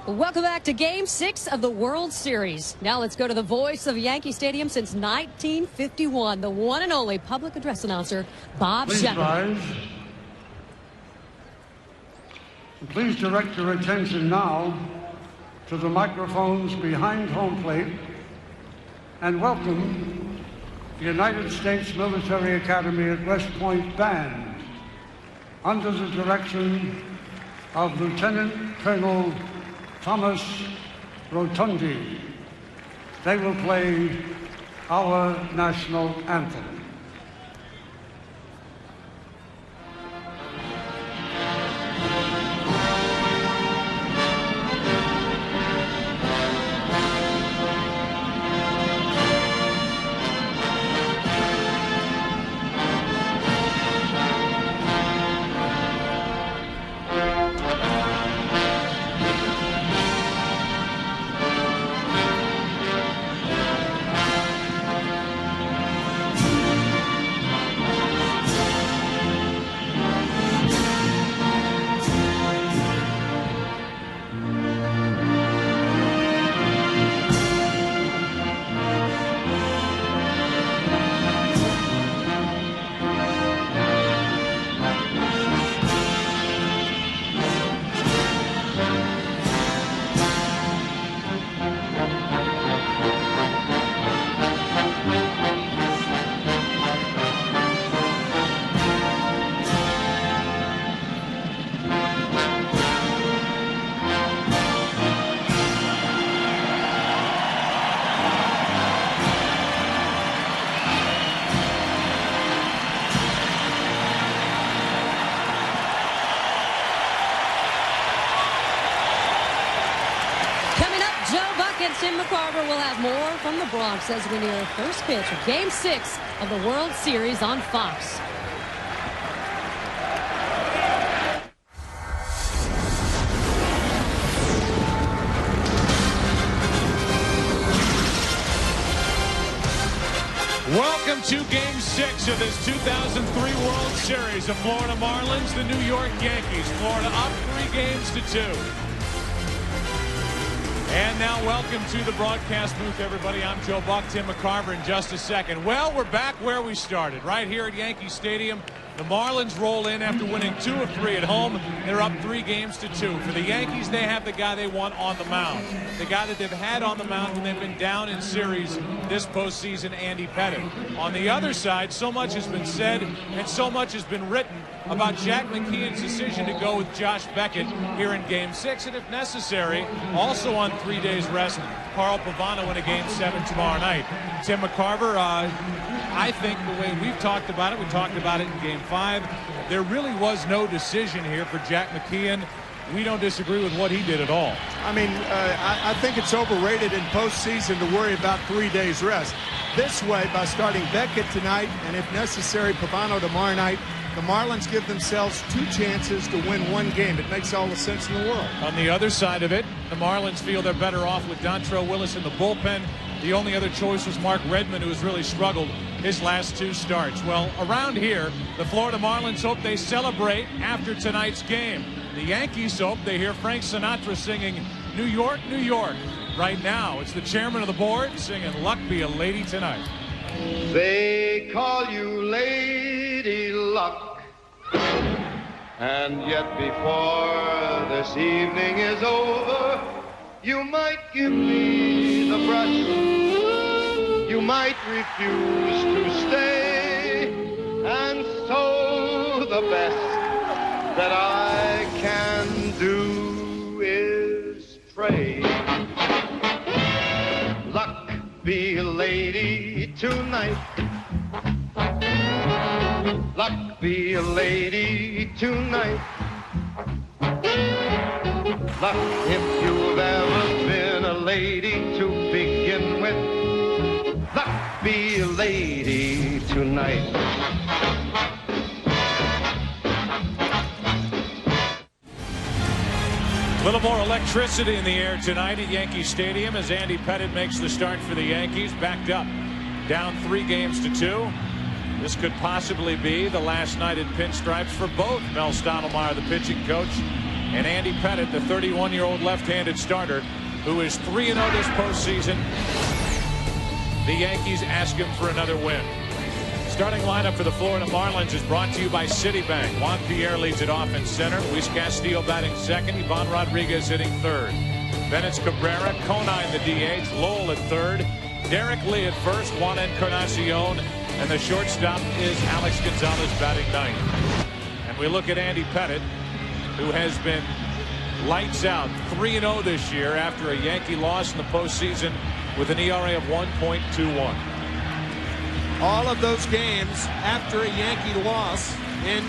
Welcome back to Game 6 of the World Series. Now let's go to the voice of Yankee Stadium since 1951, the one and only public address announcer, Bob Please Shepard. rise. And please direct your attention now to the microphones behind home plate and welcome the United States Military Academy at West Point Band under the direction of Lieutenant Colonel Thomas Rotundi. They will play our national anthem. Tim McCarver will have more from the Bronx as we near first pitch of Game 6 of the World Series on Fox. Welcome to Game 6 of this 2003 World Series. The Florida Marlins, the New York Yankees. Florida up 3-2. And now welcome to the broadcast booth, everybody. I'm Joe Buck, Tim McCarver in just a second. Well, we're back where we started, right here at Yankee Stadium. The Marlins roll in after winning 2 of 3 at home. They're up 3-2. For the Yankees, they have the guy they want on the mound. The guy that they've had on the mound when they've been down in series this postseason, Andy Pettitte. On the other side, so much has been said and so much has been written about Jack McKeon's decision to go with Josh Beckett here in Game 6, and if necessary, also on 3 days rest, Carl Pavano in a Game 7 tomorrow night. Tim McCarver, I think the way we've talked about it, we talked about it in Game 5, there really was no decision here for Jack McKeon. We don't disagree with what he did at all. I mean, I think it's overrated in postseason to worry about 3 days rest. This way, by starting Beckett tonight, and if necessary, Pavano tomorrow night, the Marlins give themselves 2 chances to win 1 game. It makes all the sense in the world. On the other side of it, the Marlins feel they're better off with Dontrelle Willis in the bullpen. The only other choice was Mark Redmond, who has really struggled his last 2 starts. Well, around here, the Florida Marlins hope they celebrate after tonight's game. The Yankees hope they hear Frank Sinatra singing New York, New York. Right now, it's the chairman of the board singing Luck Be a Lady Tonight. They call you Lady Luck, and yet before this evening is over, you might give me the brush, you might refuse to stay, and so the best that I can do is pray. Luck be a lady tonight. Luck be a lady tonight. Luck if you've ever been a lady to begin with. Luck be a lady tonight. A little more electricity in the air tonight at Yankee Stadium as Andy Pettitte makes the start for the Yankees. Backed up, down 3-2. This could possibly be the last night in pinstripes for both Mel Stottlemyre, the pitching coach, And Andy Pettitte, the 31-year-old left-handed starter, who is 3-0 this postseason. The Yankees ask him for another win. Starting lineup for the Florida Marlins is brought to you by Citibank. Juan Pierre leads it off in center. Luis Castillo batting second. Ivan Rodriguez hitting third. Then it's Cabrera, Conine the DH, Lowell at third, Derek Lee at first, Juan Encarnacion, and the shortstop is Alex Gonzalez batting ninth. And we look at Andy Pettitte, who has been lights out, 3-0 this year after a Yankee loss in the postseason with an ERA of 1.21. All of those games after a Yankee loss in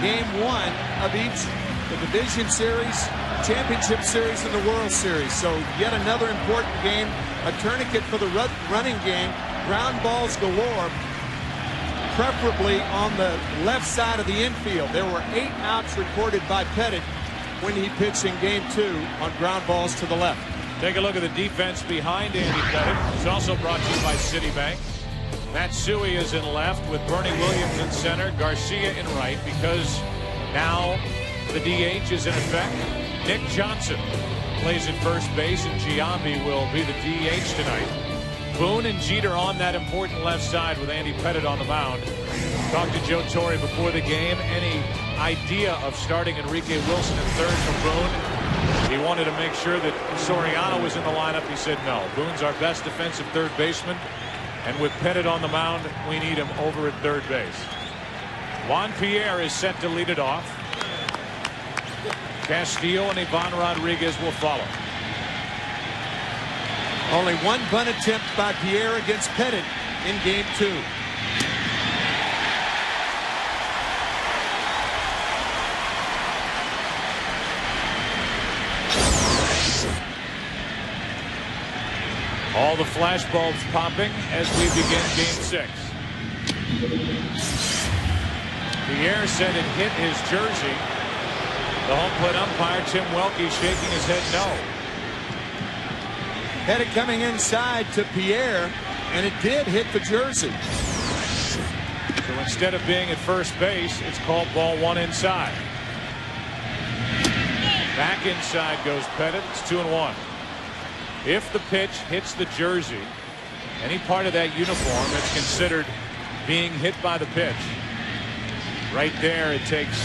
game one of each, the division series, championship series, and the World Series. So yet another important game, a tourniquet for the running game, ground balls galore, preferably on the left side of the infield. There were 8 outs recorded by Pettitte when he pitched in game 2 on ground balls to the left. Take a look at the defense behind Andy Pettitte. It's also brought to you by Citibank. Matsui is in left with Bernie Williams in center, Garcia in right, because now the DH is in effect. Nick Johnson plays at first base, and Giambi will be the DH tonight. Boone and Jeter on that important left side with Andy Pettitte on the mound. Talked to Joe Torre before the game. Any idea of starting Enrique Wilson at third for Boone? He wanted to make sure that Soriano was in the lineup. He said no. Boone's our best defensive third baseman, and with Pettitte on the mound, we need him over at third base. Juan Pierre is set to lead it off. Castillo and Ivan Rodriguez will follow. Only one bunt attempt by Pierre against Pettitte in game 2. All the flash bulbs popping as we begin game 6. Pierre said it hit his jersey. The home plate umpire, Tim Welke, shaking his head no. Pettitte coming inside to Pierre, and it did hit the jersey. So instead of being at first base, it's called ball 1 inside. Back inside goes Pettitte. It's 2-1. If the pitch hits the jersey, any part of that uniform, it's considered being hit by the pitch. Right there, it takes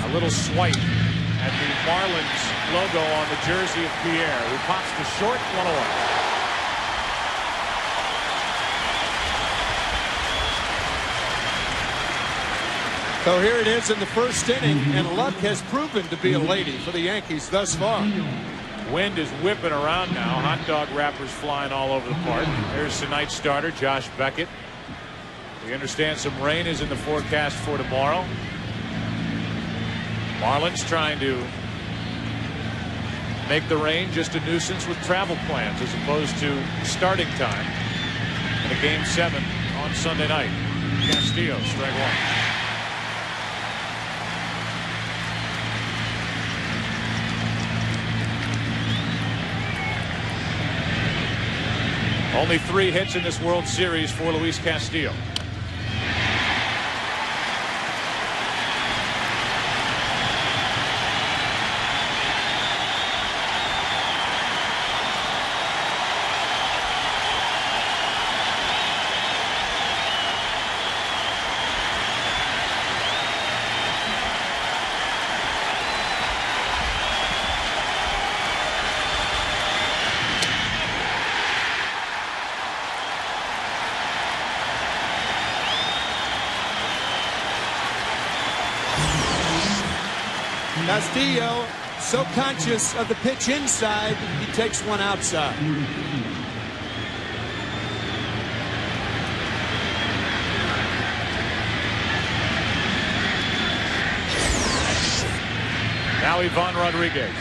a little swipe at the Marlins logo on the jersey of Pierre, who pops to short, 1 away. So here it is in the first inning, and luck has proven to be a lady for the Yankees thus far. Wind is whipping around now. Hot dog wrappers flying all over the park. There's tonight's starter, Josh Beckett. We understand some rain is in the forecast for tomorrow. Marlins trying to make the rain just a nuisance with travel plans as opposed to starting time in a game 7 on Sunday night. Castillo, strike 1. Only 3 hits in this World Series for Luis Castillo. Castillo, so conscious of the pitch inside, he takes one outside. Now Ivan Rodriguez.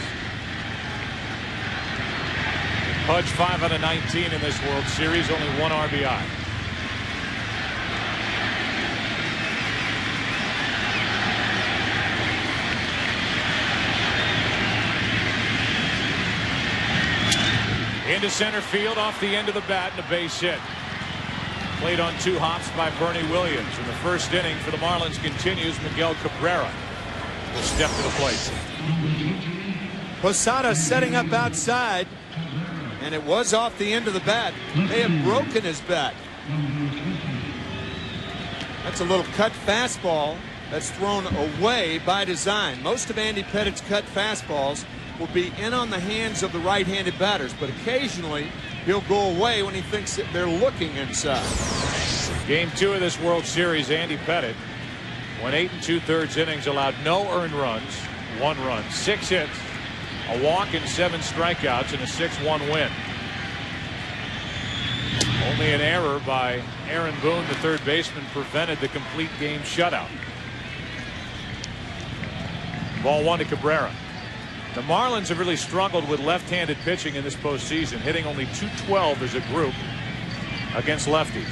Pudge 5 out of 19 in this World Series, only 1 RBI. Into center field off the end of the bat, and a base hit. Played on 2 hops by Bernie Williams. In the first inning for the Marlins continues Miguel Cabrera. will step to the plate. Posada setting up outside, and it was off the end of the bat. They have broken his bat. That's a little cut fastball that's thrown away by design. Most of Andy Pettitte's cut fastballs will be in on the hands of the right-handed batters, but occasionally he'll go away when he thinks that they're looking inside. Game 2 of this World Series, Andy Pettitte went 8 2/3 innings, allowed no earned runs, 1 run, 6 hits, a walk, and 7 strikeouts, and a 6-1 win. Only an error by Aaron Boone, the third baseman, prevented the complete game shutout. Ball 1 to Cabrera. The Marlins have really struggled with left-handed pitching in this postseason, hitting only .212 as a group against lefties.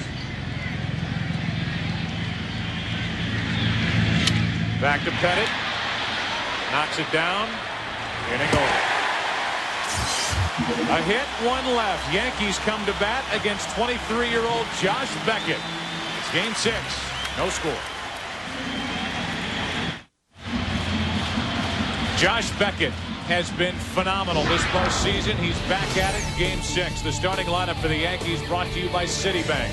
Back to Pettitte. Knocks it down. Inning over. A hit, 1 left. Yankees come to bat against 23-year-old Josh Beckett. It's game 6. No score. Josh Beckett has been phenomenal this postseason. He's back at it in game 6. The starting lineup for the Yankees brought to you by Citibank.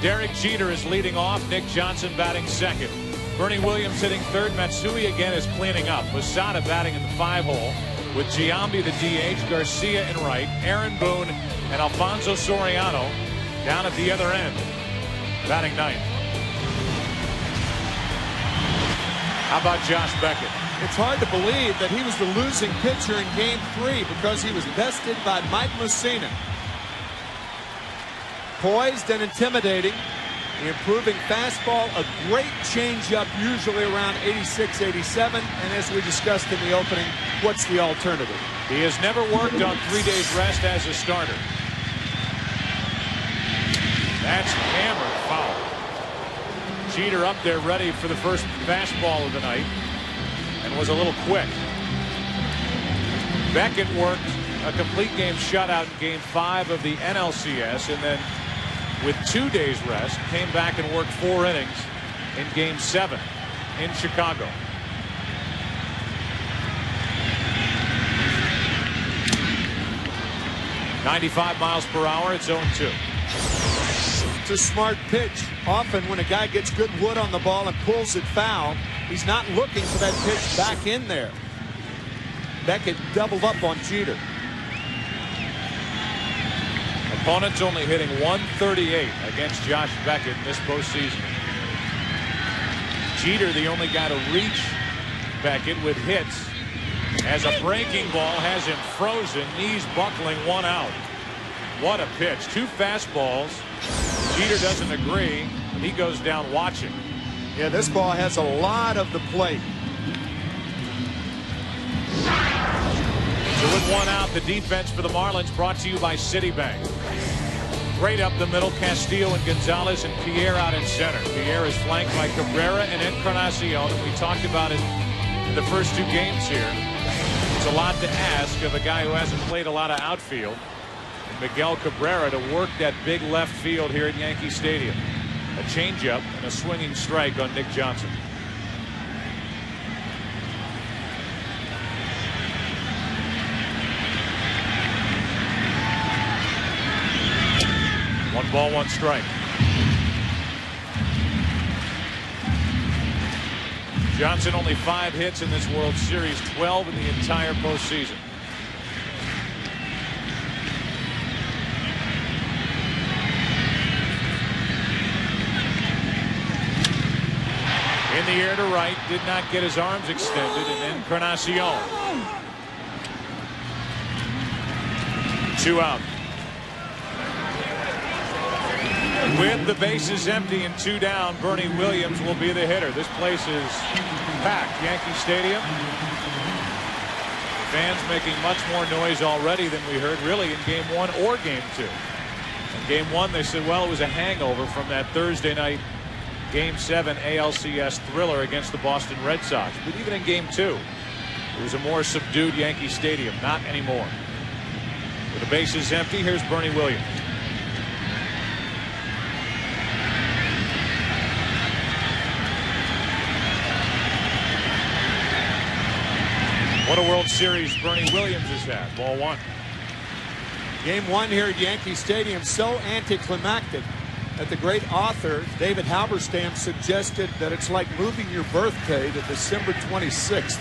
Derek Jeter is leading off. Nick Johnson batting second. Bernie Williams hitting third. Matsui again is cleaning up. Posada batting in the 5-hole with Giambi the DH, Garcia in right, Aaron Boone and Alfonso Soriano down at the other end batting ninth. How about Josh Beckett? It's hard to believe that he was the losing pitcher in game 3 because he was bested by Mike Mussina. Poised and intimidating. The improving fastball, a great changeup, usually around 86, 87. And as we discussed in the opening, what's the alternative? He has never worked on 3 days rest as a starter. That's hammered foul. Jeter up there ready for the first fastball of the night and was a little quick. Beckett worked a complete game shutout in game 5 of the NLCS, and then with 2 days rest came back and worked 4 innings in game 7 in Chicago. .95 miles per hour. It's 0-2. It's a smart pitch. Often when a guy gets good wood on the ball and pulls it foul, he's not looking for that pitch back in there. Beckett doubled up on Jeter. Opponents only hitting .138 against Josh Beckett in this postseason. Jeter, the only guy to reach Beckett with hits, as a breaking ball has him frozen, knees buckling, 1 out. What a pitch. 2 fastballs. Jeter doesn't agree, and he goes down watching. Yeah, this ball has a lot of the plate. So with 1 out, the defense for the Marlins brought to you by Citibank. Right up the middle, Castillo and Gonzalez, and Pierre out in center. Pierre is flanked by Cabrera and Encarnacion, and we talked about it in the first 2 games here. It's a lot to ask of a guy who hasn't played a lot of outfield. And Miguel Cabrera to work that big left field here at Yankee Stadium. A changeup and a swinging strike on Nick Johnson. One ball, 1 strike. Johnson only 5 hits in this World Series, 12 in the entire postseason. In the air to right, did not get his arms extended, and then Encarnacion. 2 out. With the bases empty and 2 down, Bernie Williams will be the hitter. This place is packed. Yankee Stadium. Fans making much more noise already than we heard really in game 1 or game 2. In game 1 they said, well, it was a hangover from that Thursday night game 7 ALCS thriller against the Boston Red Sox. But even in game 2 it was a more subdued Yankee Stadium. Not anymore. With the bases empty, here's Bernie Williams. What a World Series Bernie Williams has had. Ball one. Game one here at Yankee Stadium, so anticlimactic that the great author David Halberstam suggested that it's like moving your birthday to December 26th.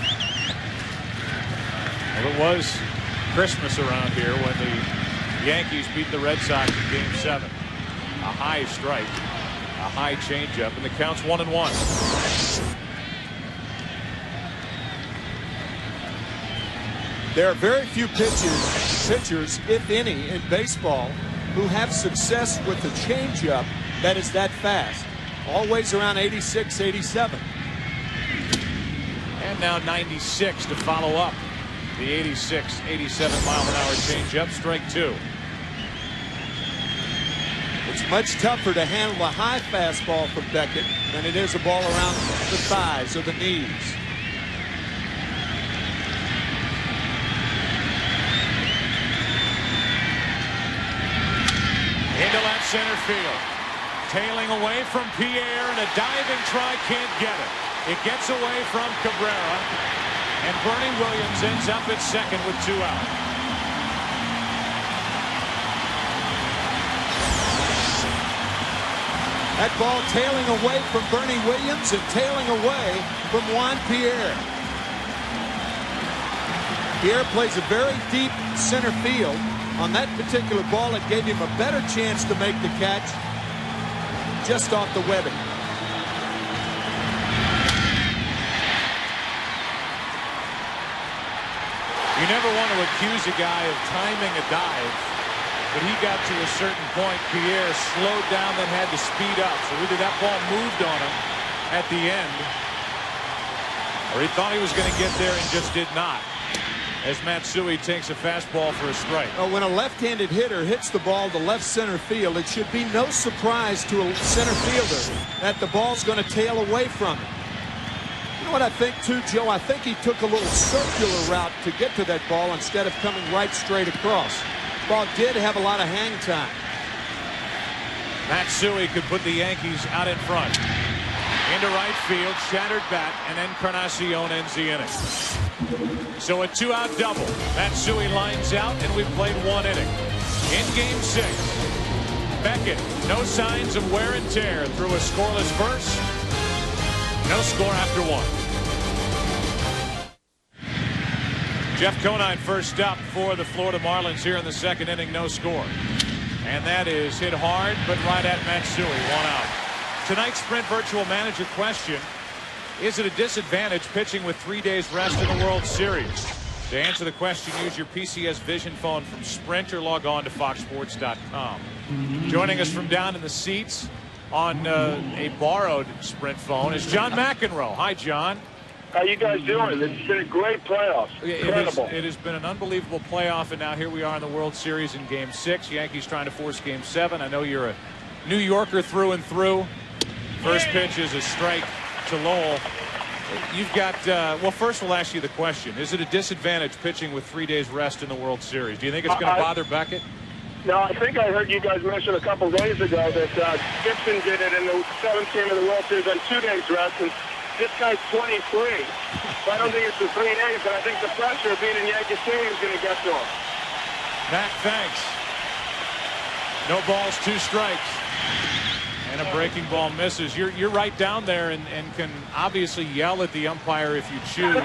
Well, it was Christmas around here when the Yankees beat the Red Sox in Game 7. A high strike, a high changeup, and the count's 1-1. There are very few pitchers, if any, in baseball who have success with the changeup that is that fast. Always around 86, 87. And now 96 to follow up the 86, 87 mile an hour changeup. Strike two. It's much tougher to handle a high fastball from Beckett than it is a ball around the thighs or the knees. Into left center field. Tailing away from Pierre, and a diving try can't get it. It gets away from Cabrera, and Bernie Williams ends up at second with 2 out. That ball tailing away from Bernie Williams and tailing away from Juan Pierre. Pierre plays a very deep center field. On that particular ball, it gave him a better chance to make the catch just off the webbing. You never want to accuse a guy of timing a dive, but he got to a certain point. Pierre slowed down, then had to speed up. So either that ball moved on him at the end, or he thought he was going to get there and just did not. As Matsui takes a fastball for a strike. When a left-handed hitter hits the ball to left center field, it should be no surprise to a center fielder that the ball's going to tail away from him. You know what I think too, Joe? I think he took a little circular route to get to that ball instead of coming right straight across. The ball did have a lot of hang time. Matsui could put the Yankees out in front. Into right field, shattered bat, and Encarnacion ends the inning. So a 2-out double. Matsui lines out, and we've played 1 inning. In Game 6, Beckett, no signs of wear and tear through a scoreless first. No score after 1. Jeff Conine first up for the Florida Marlins here in the second inning, no score. And that is hit hard, but right at Matsui, 1 out. Tonight's Sprint Virtual Manager question: is it a disadvantage pitching with 3 days rest in the World Series? To answer the question, use your PCS Vision phone from Sprint or log on to foxsports.com. Joining us from down in the seats on a borrowed Sprint phone is John McEnroe. Hi, John. How you guys doing? It's been a great playoff. Incredible. It has been an unbelievable playoff, and now here we are in the World Series in Game 6. Yankees trying to force Game 7. I know you're a New Yorker through and through. First pitch is a strike to Lowell. You've got, well, first we'll ask you the question. Is it a disadvantage pitching with 3 days rest in the World Series? Do you think it's going to bother Beckett? No, I think I heard you guys mention a couple days ago that Gibson did it in the 7th game of the World Series on 2 days rest, and this guy's 23. So I don't think it's the 3 days, but I think the pressure of being in Yankee Stadium is going to get to him. Matt, thanks. No balls, 2 strikes. And a breaking ball misses. You're right down there and can obviously yell at the umpire if you choose.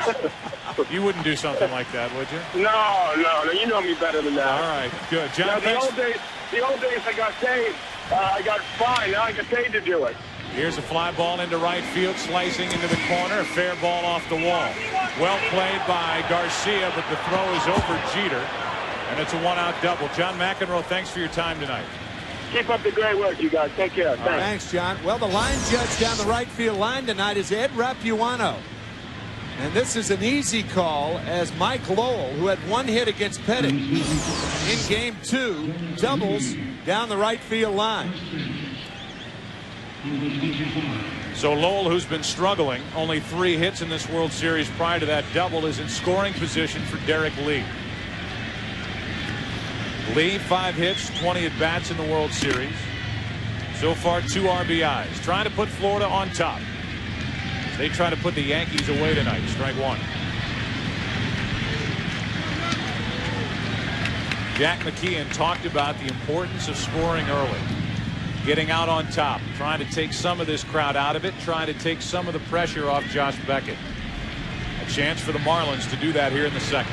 You wouldn't do something like that, would you? No. You know me better than that. All right, good. John, now, the old days I got paid. I got fined. Now I get paid to do it. Here's a fly ball into right field, slicing into the corner. A fair ball off the wall. Well played by Garcia, but the throw is over Jeter. And it's a 1-out double. John McEnroe, thanks for your time tonight. Keep up the great work, you guys. Take care. Thanks, John. Well, the line judge down the right field line tonight is Ed Rapuano. And this is an easy call as Mike Lowell, who had 1 hit against Pettit in Game 2, doubles down the right field line. So Lowell, who's been struggling, only 3 hits in this World Series prior to that double, is in scoring position for Derek Lee. Lee, 5 hits, 20 at-bats in the World Series. So far, 2 RBIs. Trying to put Florida on top. They try to put the Yankees away tonight. Strike 1. Jack McKeon talked about the importance of scoring early, getting out on top, trying to take some of this crowd out of it, trying to take some of the pressure off Josh Beckett. A chance for the Marlins to do that here in the second.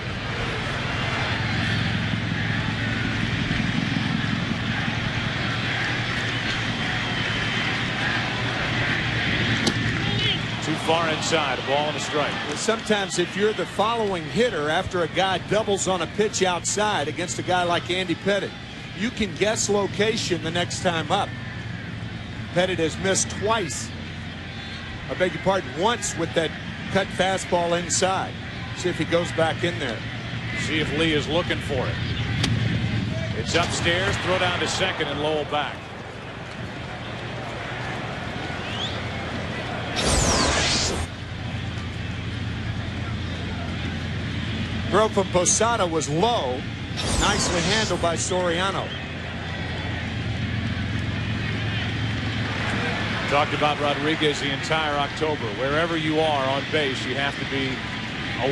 Too far inside, a ball and a strike. Well, sometimes if you're the following hitter after a guy doubles on a pitch outside against a guy like Andy Pettitte, you can guess location the next time up. Pettitte has missed twice. I beg your pardon, once with that cut fastball inside. See if he goes back in there. See if Lee is looking for it. It's upstairs, throw down to second, and Lowell back. Throw from Posada was low. Nicely handled by Soriano. Talked about Rodriguez the entire October. Wherever you are on base, you have to be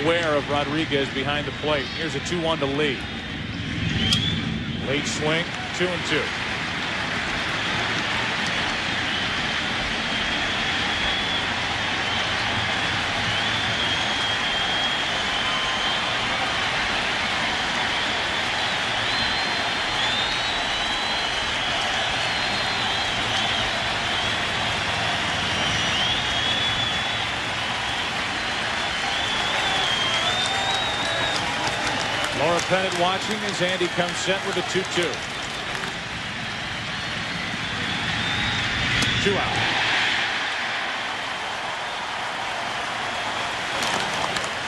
aware of Rodriguez behind the plate. Here's a 2-1 to Lee. Late swing, 2-2. Pettitte watching as Andy comes set with a 2-2. 2 out.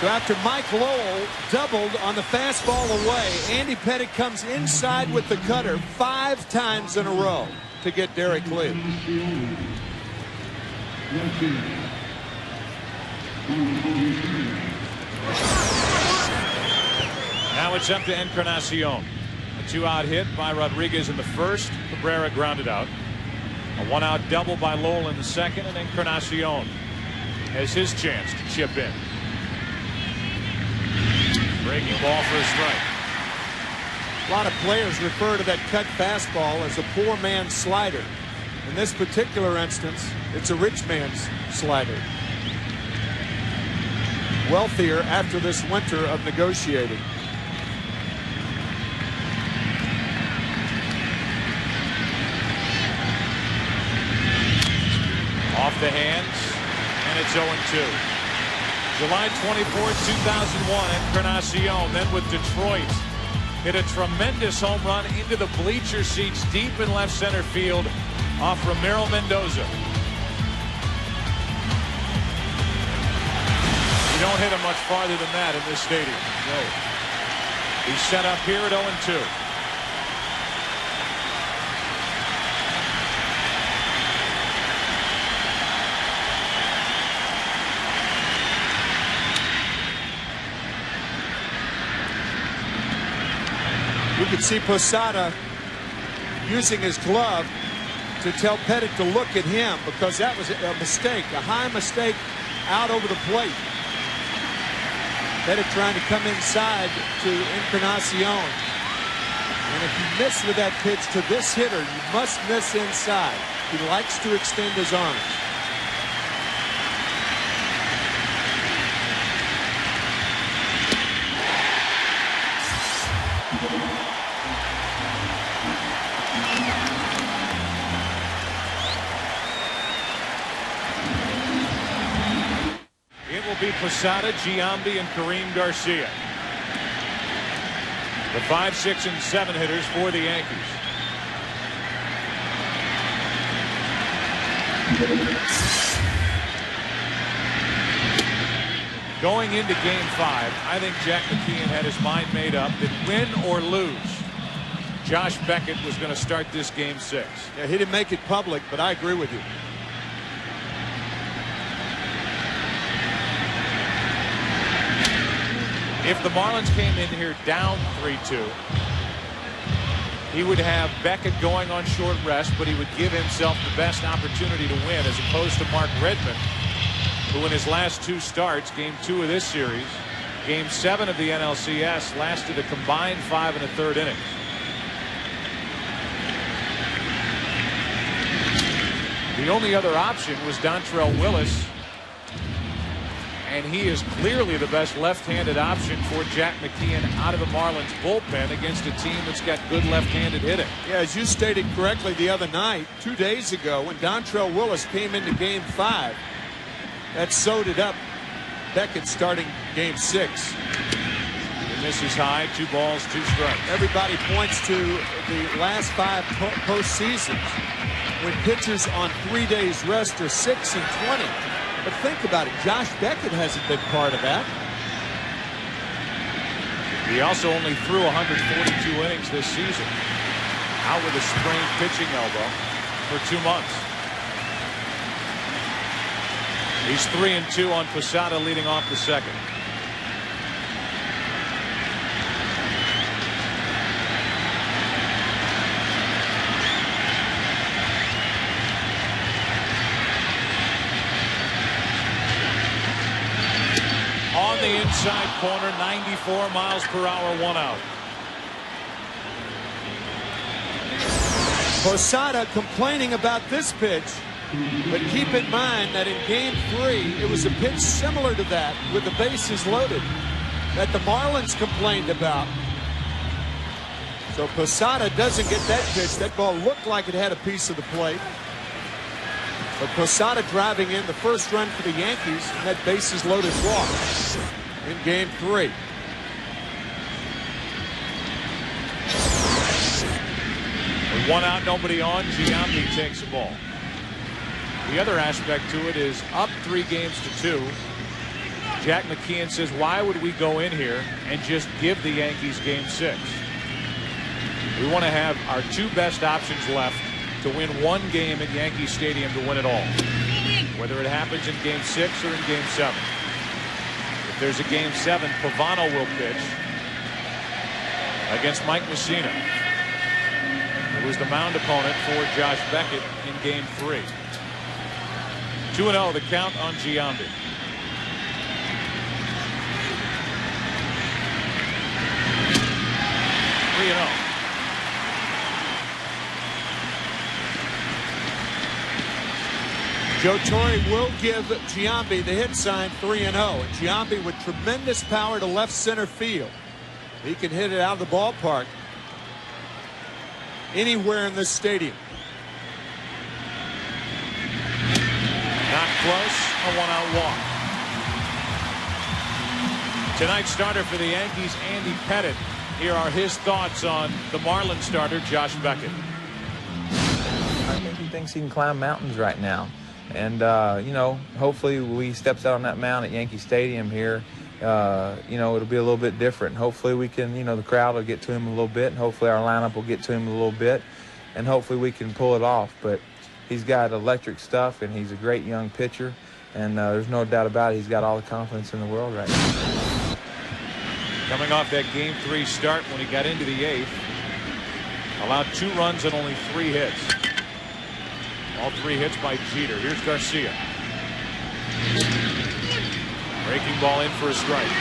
So after Mike Lowell doubled on the fastball away, Andy Pettitte comes inside with the cutter 5 times in a row to get Derek Lee. Now it's up to Encarnacion. A 2-out hit by Rodriguez in the first. Cabrera grounded out. A 1-out double by Lowell in the second, and Encarnacion has his chance to chip in. Breaking ball for a strike. A lot of players refer to that cut fastball as a poor man's slider. In this particular instance, it's a rich man's slider. Wealthier after this winter of negotiating. Off the hands, and it's 0-2. July 24, 2001, Encarnacion, then with Detroit, hit a tremendous home run into the bleacher seats deep in left center field off Ramiro Mendoza. You don't hit him much farther than that in this stadium. No. He's set up here at 0-2. You could see Posada using his glove to tell Pettitte to look at him because that was a mistake, a high mistake out over the plate. Pettitte trying to come inside to Encarnacion. And if you miss with that pitch to this hitter, you must miss inside. He likes to extend his arms. Be Posada, Giambi, and Kareem Garcia. The 5, 6, and 7 hitters for the Yankees. Going into Game 5, I think Jack McKeon had his mind made up that win or lose, Josh Beckett was going to start this Game 6. Yeah, he didn't make it public, but I agree with you. If the Marlins came in here down 3-2, he would have Beckett going on short rest, but he would give himself the best opportunity to win, as opposed to Mark Redmond, who in his last 2 starts, Game 2 of this series, Game 7 of the NLCS lasted a combined 5 1/3 innings. The only other option was Dontrelle Willis, and he is clearly the best left-handed option for Jack McKeon out of the Marlins bullpen against a team that's got good left-handed hitting. Yeah, as you stated correctly the other night, 2 days ago, when Dontrelle Willis came into Game 5, that sewed it up. Beckett starting Game 6. He misses high, 2 balls, 2 strikes. Everybody points to the last 5 postseasons when pitchers on 3 days rest are 6 and 20. But think about it, Josh Beckett hasn't been part of that. He also only threw 142 innings this season, out with a sprained pitching elbow for 2 months. He's 3-2 on Posada, leading off the second. On the inside corner, 94 miles per hour, 1 out. Posada complaining about this pitch, but keep in mind that in Game 3 it was a pitch similar to that with the bases loaded that the Marlins complained about. So Posada doesn't get that pitch. That ball looked like it had a piece of the plate. But Posada driving in the first run for the Yankees and that bases loaded walk in Game 3. With 1 out, nobody on, Giambi takes the ball. The other aspect to it is up 3 games to 2. Jack McKeon says, why would we go in here and just give the Yankees Game 6? We want to have our 2 best options left to win 1 game at Yankee Stadium to win it all. Whether it happens in Game 6 or in Game 7. If there's a Game 7, Pavano will pitch against Mike Mussina, who was the mound opponent for Josh Beckett in Game 3. 2-0 the count on Giambi. Joe Torre will give Giambi the hit sign 3-0. And Giambi with tremendous power to left center field. He can hit it out of the ballpark anywhere in this stadium. Not close, a 1-out walk. Tonight's starter for the Yankees, Andy Pettitte. Here are his thoughts on the Marlins starter, Josh Beckett. I think he thinks he can climb mountains right now. And, you know, hopefully when he steps out on that mound at Yankee Stadium here, you know, it'll be a little bit different. Hopefully we can, you know, the crowd will get to him a little bit. And hopefully our lineup will get to him a little bit. And hopefully we can pull it off. But he's got electric stuff, and he's a great young pitcher. And there's no doubt about it, he's got all the confidence in the world right now. Coming off that Game 3 start when he got into the 8th. Allowed 2 runs and only 3 hits. All 3 hits by Jeter. Here's Garcia. Breaking ball in for a strike.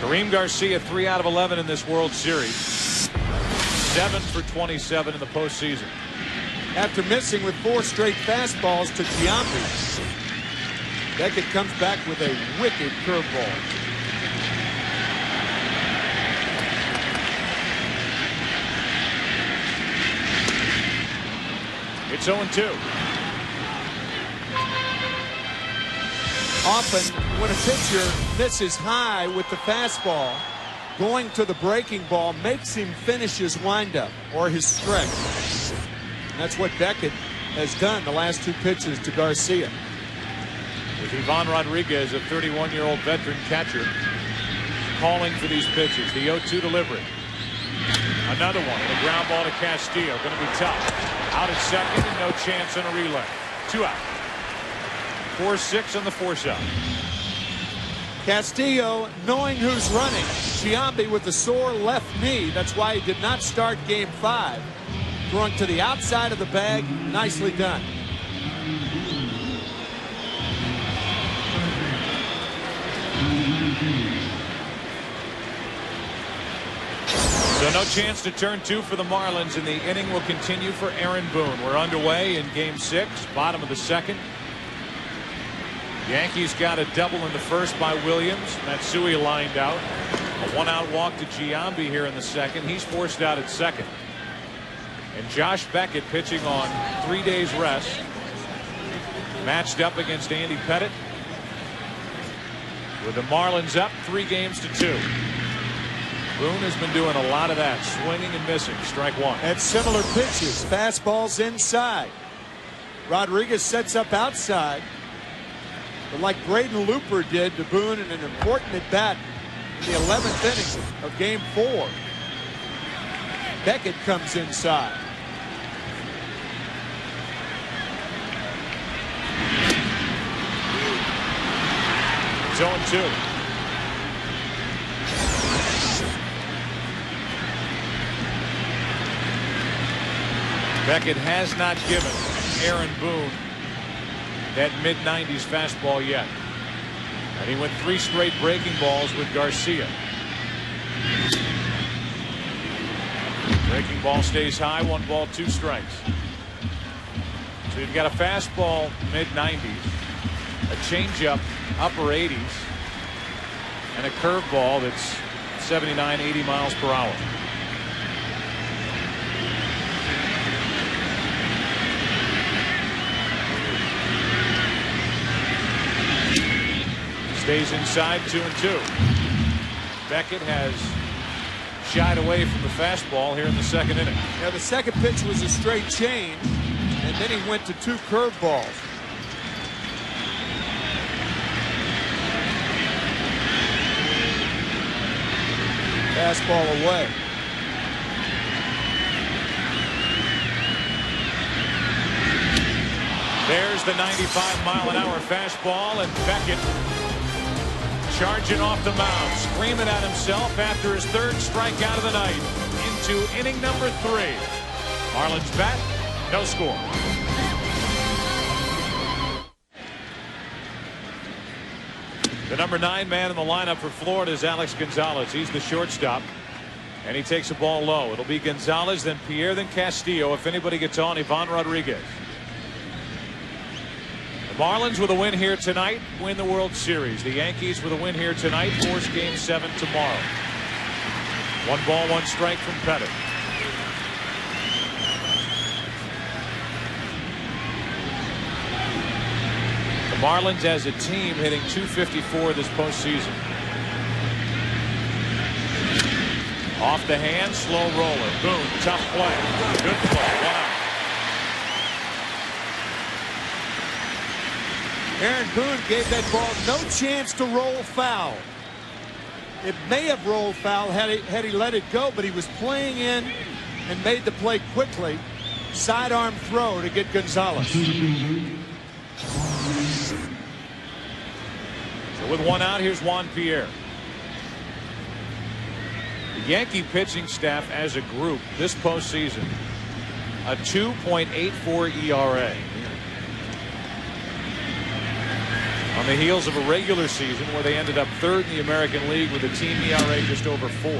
Kareem Garcia 3 out of 11 in this World Series. 7 for 27 in the postseason. After missing with 4 straight fastballs to Giambi, Beckett comes back with a wicked curveball. It's 0-2. Often when a pitcher misses high with the fastball, going to the breaking ball makes him finish his windup or his stretch. And that's what Beckett has done the last 2 pitches to Garcia. With Ivan Rodriguez, a 31-year-old veteran catcher, calling for these pitches. The 0-2 delivery. Another one, and a ground ball to Castillo. Going to be tough. Out at second, and no chance on a relay. 2 out. 4-6 on the force out. Castillo knowing who's running. Giambi with the sore left knee. That's why he did not start Game 5. Throwing to the outside of the bag. Nicely done. So no chance to turn 2 for the Marlins, and the inning will continue for Aaron Boone. We're underway in Game 6, bottom of the second. Yankees got a double in the first by Williams. Matsui lined out. A one-out walk to Giambi here in the second. He's forced out at second. And Josh Beckett pitching on 3 days rest. Matched up against Andy Pettitte. With the Marlins up 3-2. Boone has been doing a lot of that, swinging and missing. Strike one. At similar pitches, fastballs inside. Rodriguez sets up outside. But like Braden Looper did to Boone in an important at-bat in the 11th inning of Game 4. Beckett comes inside. It's 0-2. Beckett has not given Aaron Boone that mid-90s fastball yet. And he went 3 straight breaking balls with Garcia. Breaking ball stays high, 1 ball, 2 strikes. So you've got a fastball mid-90s, a changeup upper 80s, and a curveball that's 79, 80 miles per hour. Stays inside, 2-2. Beckett has shied away from the fastball here in the second inning. Yeah, the second pitch was a straight change, and then he went to 2 curveballs. Fastball away. There's the 95-mile-an-hour fastball, and Beckett charging off the mound, screaming at himself after his 3rd strikeout of the night into inning number 3. Marlins bat, no score. The number 9 man in the lineup for Florida is Alex Gonzalez. He's the shortstop, and he takes a ball low. It'll be Gonzalez, then Pierre, then Castillo. If anybody gets on, Ivan Rodriguez. The Marlins with a win here tonight win the World Series. The Yankees with a win here tonight force Game 7 tomorrow. 1 ball, 1 strike from Pettitte. The Marlins as a team hitting .254 this postseason. Off the hand, slow roller. Boone, tough play. Good play. 1 out. Aaron Boone gave that ball no chance to roll foul. It may have rolled foul had he let it go, but he was playing in and made the play quickly. Sidearm throw to get Gonzalez. So with 1 out, here's Juan Pierre. The Yankee pitching staff as a group this postseason, a 2.84 ERA. On the heels of a regular season where they ended up 3rd in the American League with a team ERA just over 4.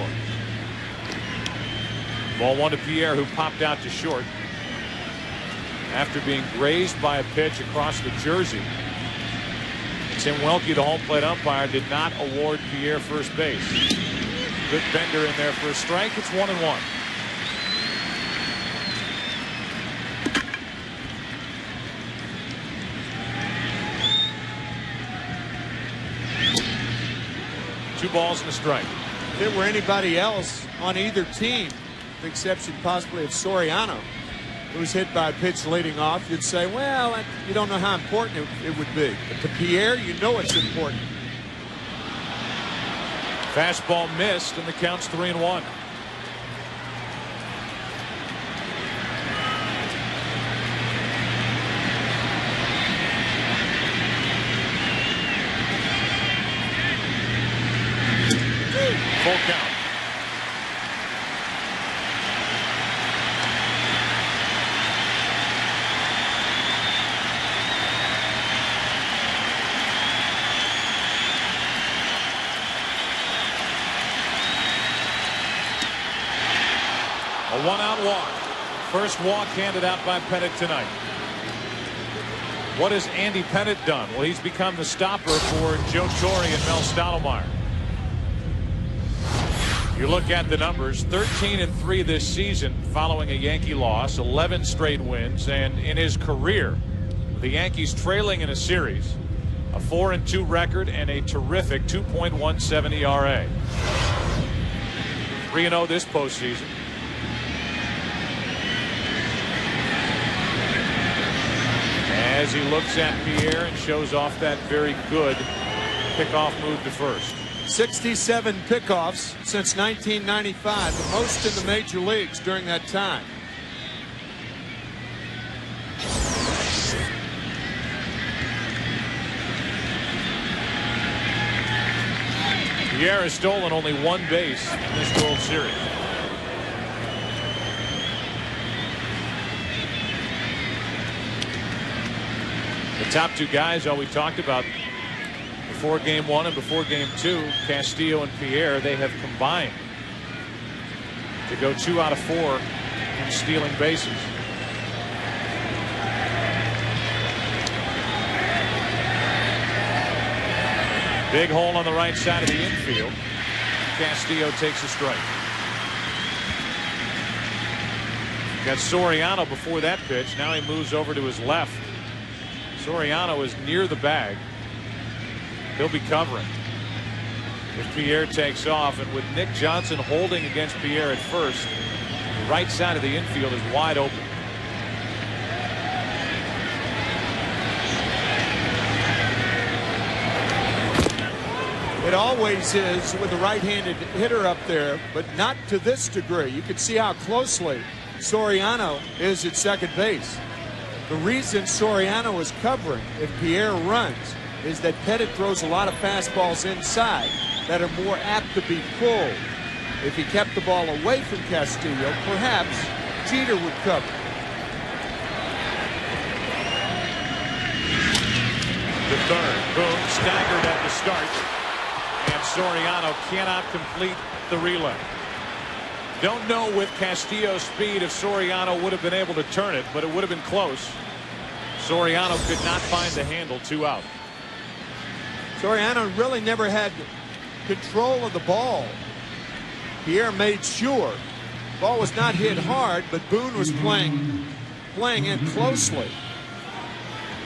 Ball 1 to Pierre, who popped out to short after being grazed by a pitch across the jersey. Tim Welke, the home plate umpire, did not award Pierre first base. Good bender in there for a strike. It's 1-1. Two balls and a strike. If it were anybody else on either team, with the exception possibly of Soriano, who was hit by a pitch leading off, you'd say, well, you don't know how important it would be. But to Pierre, you know it's important. Fastball missed, and the count's 3-1. Full count. A one-out walk. First walk handed out by Pettit tonight. What has Andy Pettit done? Well, he's become the stopper for Joe Torre and Mel Stottlemyre. You look at the numbers, 13-3 this season following a Yankee loss, 11 straight wins, and in his career, the Yankees trailing in a series, a 4-2 record and a terrific 2.17 ERA. 3-0 this postseason. As he looks at Pierre and shows off that very good pickoff move to first. 67 pickoffs since 1995, the most in the major leagues during that time. Pierre has stolen only one base in this World Series. The top two guys all we talked about before game one and before game two, Castillo and Pierre, they have combined to go 2 out of 4 in stealing bases. Big hole on the right side of the infield. Castillo takes a strike. Got Soriano before that pitch. Now he moves over to his left. Soriano is near the bag. He'll be covering if Pierre takes off, and with Nick Johnson holding against Pierre at first, the right side of the infield is wide open. It always is with a right-handed hitter up there, but not to this degree. You can see how closely Soriano is at second base. The reason Soriano is covering if Pierre runs is that Pettit throws a lot of fastballs inside that are more apt to be pulled. If he kept the ball away from Castillo, perhaps Jeter would cover. The third, Boone staggered at the start, and Soriano cannot complete the relay. Don't know with Castillo's speed if Soriano would have been able to turn it, but it would have been close. Soriano could not find the handle. 2 out. Soriano really never had control of the ball. Pierre made sure. The ball was not hit hard, but Boone was playing in closely.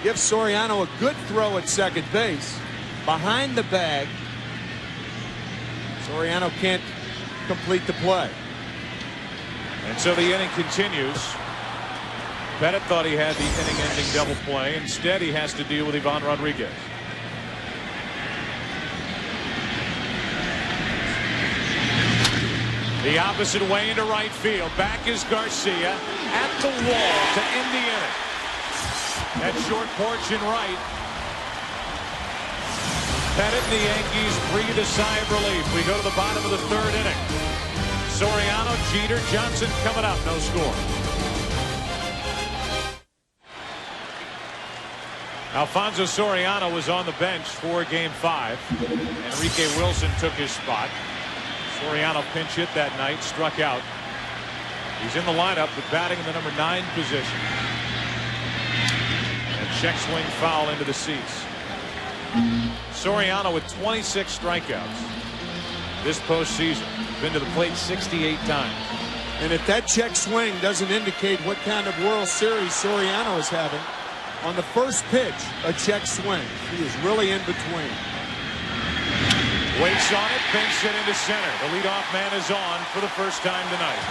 Gives Soriano a good throw at second base. Behind the bag, Soriano can't complete the play. And so the inning continues. Pettit thought he had the inning-ending double play. Instead, he has to deal with Ivan Rodriguez. The opposite way into right field. Back is Garcia at the wall to end the inning. That short porch in right. Pettit and the Yankees breathe a sigh of relief. We go to the bottom of the third inning. Soriano, Jeter, Johnson coming up. No score. Alfonso Soriano was on the bench for game 5. Enrique Wilson took his spot. Soriano pinch hit that night, struck out. He's in the lineup, but batting in the number 9 position. And check swing foul into the seats. Soriano with 26 strikeouts this postseason. Been to the plate 68 times. And if that check swing doesn't indicate what kind of World Series Soriano is having, on the first pitch, a check swing. He is really in between. Waits on it, banks it into center. The leadoff man is on for the first time tonight.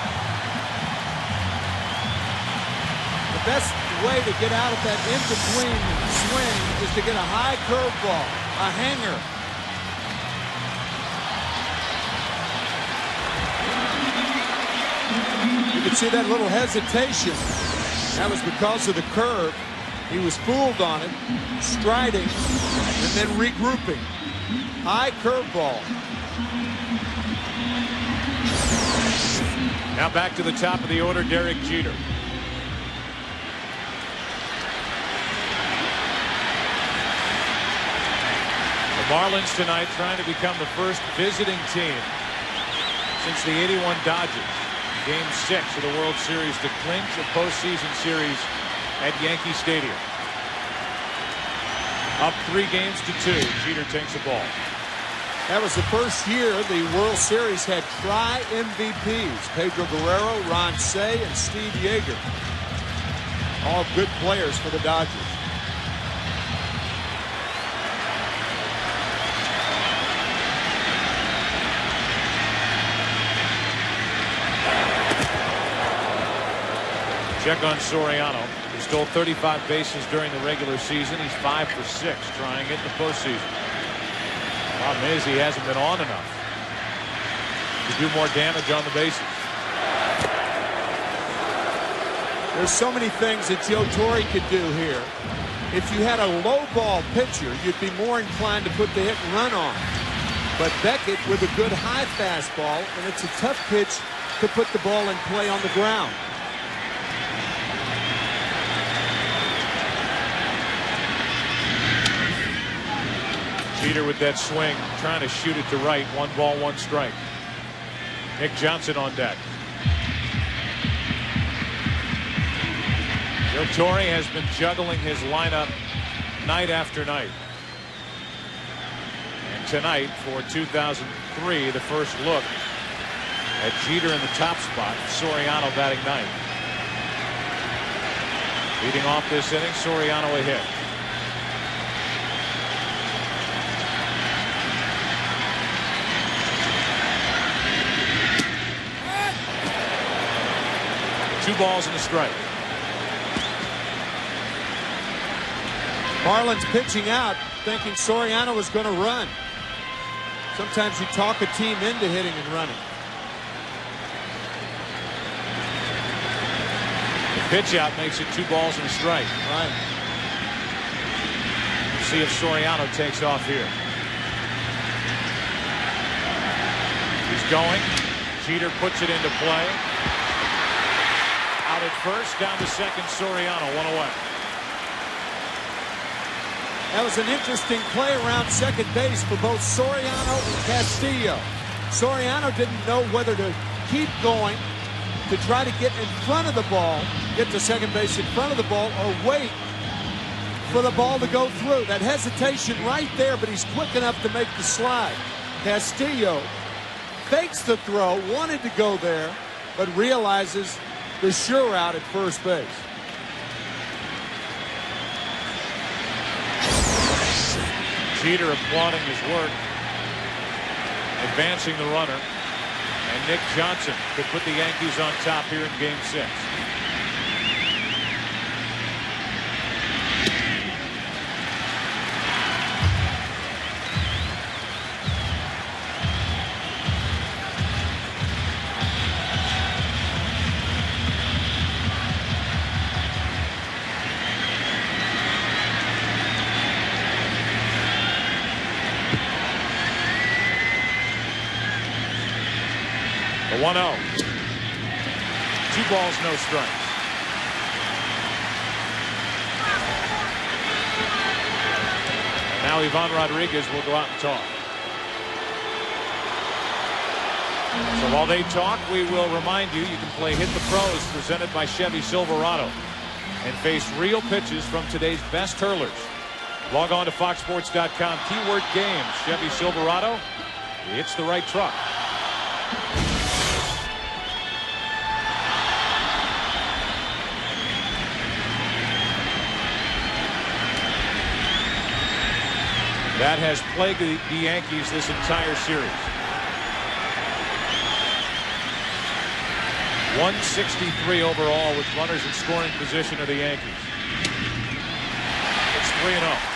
The best way to get out of that in-between swing is to get a high curveball, a hanger. You can see that little hesitation. That was because of the curve. He was fooled on it, striding, and then regrouping. High curveball. Now back to the top of the order, Derek Jeter. The Marlins tonight trying to become the first visiting team since the '81 Dodgers Game 6 of the World Series to clinch a postseason series at Yankee Stadium. Up 3-2. Jeter takes the ball. That was the first year the World Series had tri-MVPs. Pedro Guerrero, Ron Cey, and Steve Yeager. All good players for the Dodgers. Check on Soriano. He stole 35 bases during the regular season. He's 5 for 6 trying it in the postseason. Problem is he hasn't been on enough to do more damage on the bases. There's so many things that Joe Torre could do here. If you had a low ball pitcher, you'd be more inclined to put the hit and run on. But Beckett with a good high fastball, and it's a tough pitch to put the ball in play on the ground. Jeter with that swing, trying to shoot it to right. 1 ball, 1 strike. Nick Johnson on deck. Joe Torre has been juggling his lineup night after night. And tonight, for 2003, the first look at Jeter in the top spot. Soriano batting 9th. Leading off this inning, Soriano a hit. Two balls and a strike. Marlins pitching out, thinking Soriano was going to run. Sometimes you talk a team into hitting and running. The pitch out makes it 2 balls and a strike. Right. See if Soriano takes off here. He's going. Jeter puts it into play. Out at first, down to second. Soriano, 1 away. That was an interesting play around second base for both Soriano and Castillo. Soriano didn't know whether to keep going to try to get in front of the ball, get to second base in front of the ball, or wait for the ball to go through. That hesitation right there, but he's quick enough to make the slide. Castillo fakes the throw, wanted to go there, but realizes the sure route at first base. Jeter applauding his work, advancing the runner, and Nick Johnson could put the Yankees on top here in Game 6. The 1-0. 2 balls, no strikes. And now Ivan Rodriguez will go out and talk. So while they talk, we will remind you, you can play Hit the Pros presented by Chevy Silverado and face real pitches from today's best hurlers. Log on to foxsports.com, keyword games. Chevy Silverado, it's the right truck. That has plagued the Yankees this entire series. 163 overall with runners in scoring position of the Yankees. It's 3-0.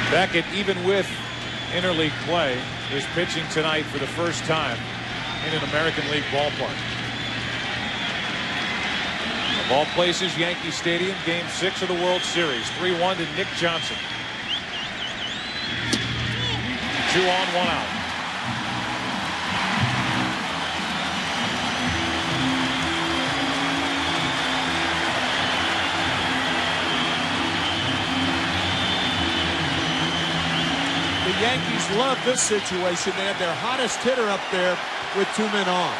Beckett, even with interleague play, is pitching tonight for the first time in an American League ballpark. Of all places, Yankee Stadium, Game 6 of the World Series. 3-1 to Nick Johnson. 2 on, 1 out. The Yankees love this situation. They have their hottest hitter up there with 2 men on.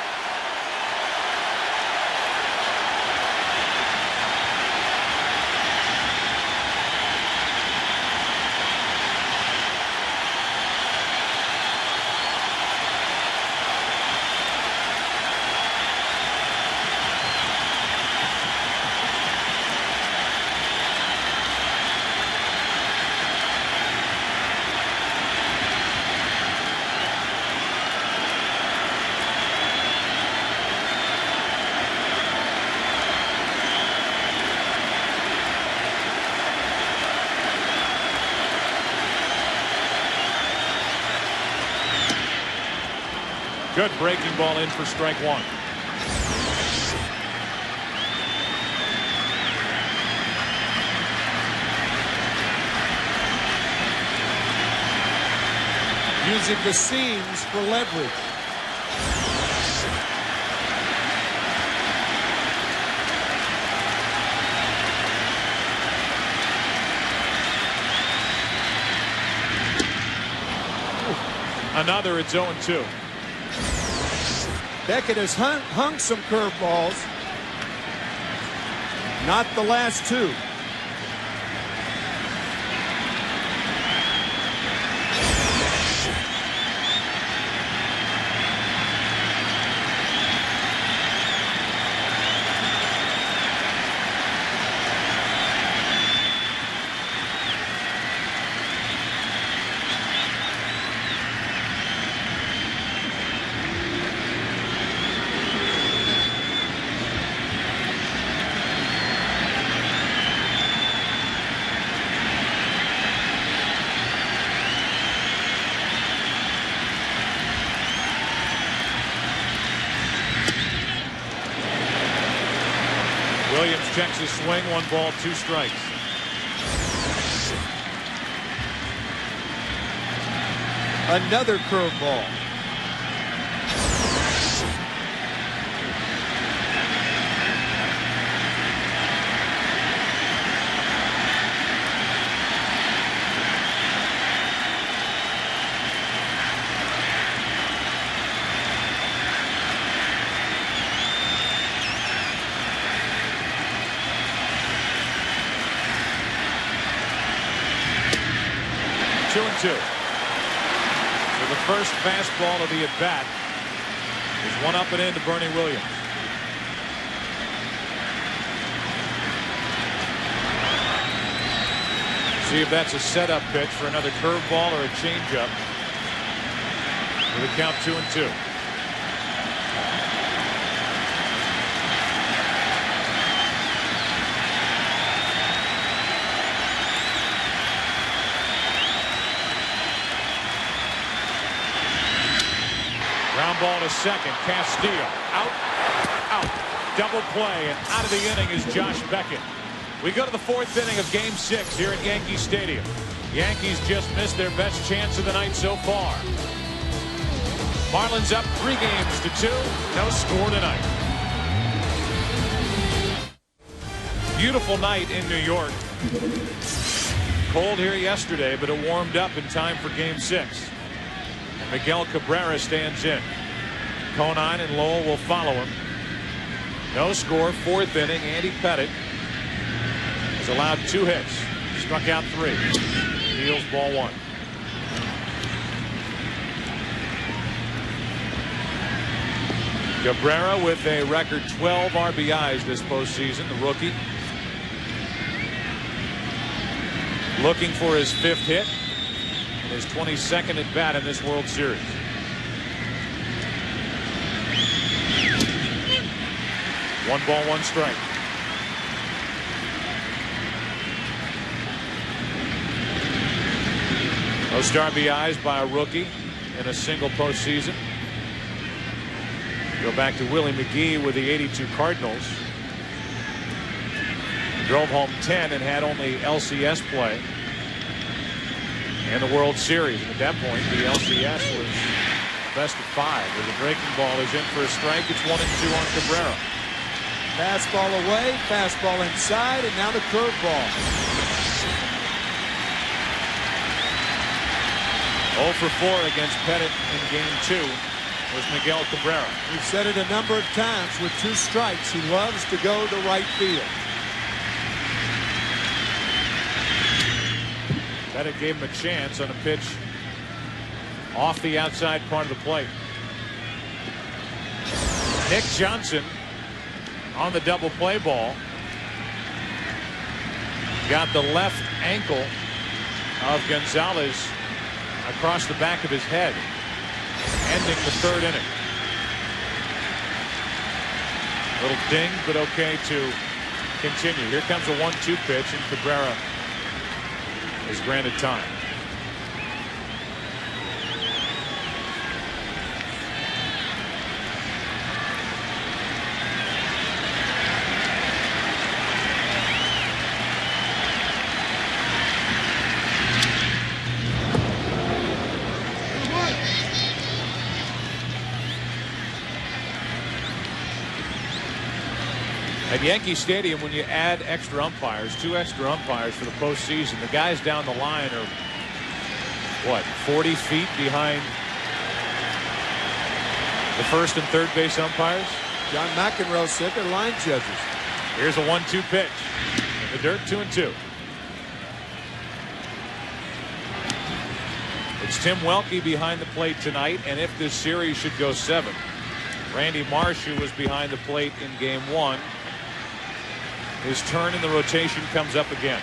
Good breaking ball in for strike 1. Using the seams for leverage. Another, it's 0-2. Beckett has hung some curveballs. Not the last 2. Williams checks his swing. 1 ball, 2 strikes. Another curveball. So the first fastball of the at-bat is 1 up and in to Bernie Williams. See if that's a setup pitch for another curveball or a changeup. With a count 2-2. Ground ball to second. Castillo out. Double play, and out of the inning is Josh Beckett. We go to the 4th inning of Game 6 here at Yankee Stadium. Yankees just missed their best chance of the night so far. Marlins up 3 games to 2. No score tonight. Beautiful night in New York. Cold here yesterday, but it warmed up in time for Game 6. Miguel Cabrera stands in. Conine and Lowell will follow him. No score. 4th inning. Andy Pettitte has allowed 2 hits. Struck out 3. Deals ball 1. Cabrera with a record 12 RBIs this postseason. The rookie looking for his 5th hit. His 22nd at bat in this World Series. One ball, 1 strike. Most RBIs by a rookie in a single postseason. Go back to Willie McGee with the '82 Cardinals. Drove home 10 and had only LCS play and the World Series. And at that point, the LCS was best of 5. Where the breaking ball is in for a strike. It's 1-2 on Cabrera. Fastball away, fastball inside, and now the curveball. 0 for 4 against Pettit in Game 2 was Miguel Cabrera. We've said it a number of times. With 2 strikes, he loves to go to right field. Pettit gave him a chance on a pitch off the outside part of the plate. Nick Johnson on the double play ball got the left ankle of Gonzalez across the back of his head, ending the 3rd inning. Little ding, but okay to continue. Here comes a 1-2 pitch, and Cabrera is granted time. At Yankee Stadium, when you add extra umpires, 2 extra umpires for the postseason, the guys down the line are, what, 40 feet behind the first and third base umpires? John McEnroe said they're line judges. Here's a 1-2 pitch. In the dirt, 2-2. It's Tim Welke behind the plate tonight, and if this series should go 7, Randy Marsh, who was behind the plate in Game 1, his turn in the rotation comes up again.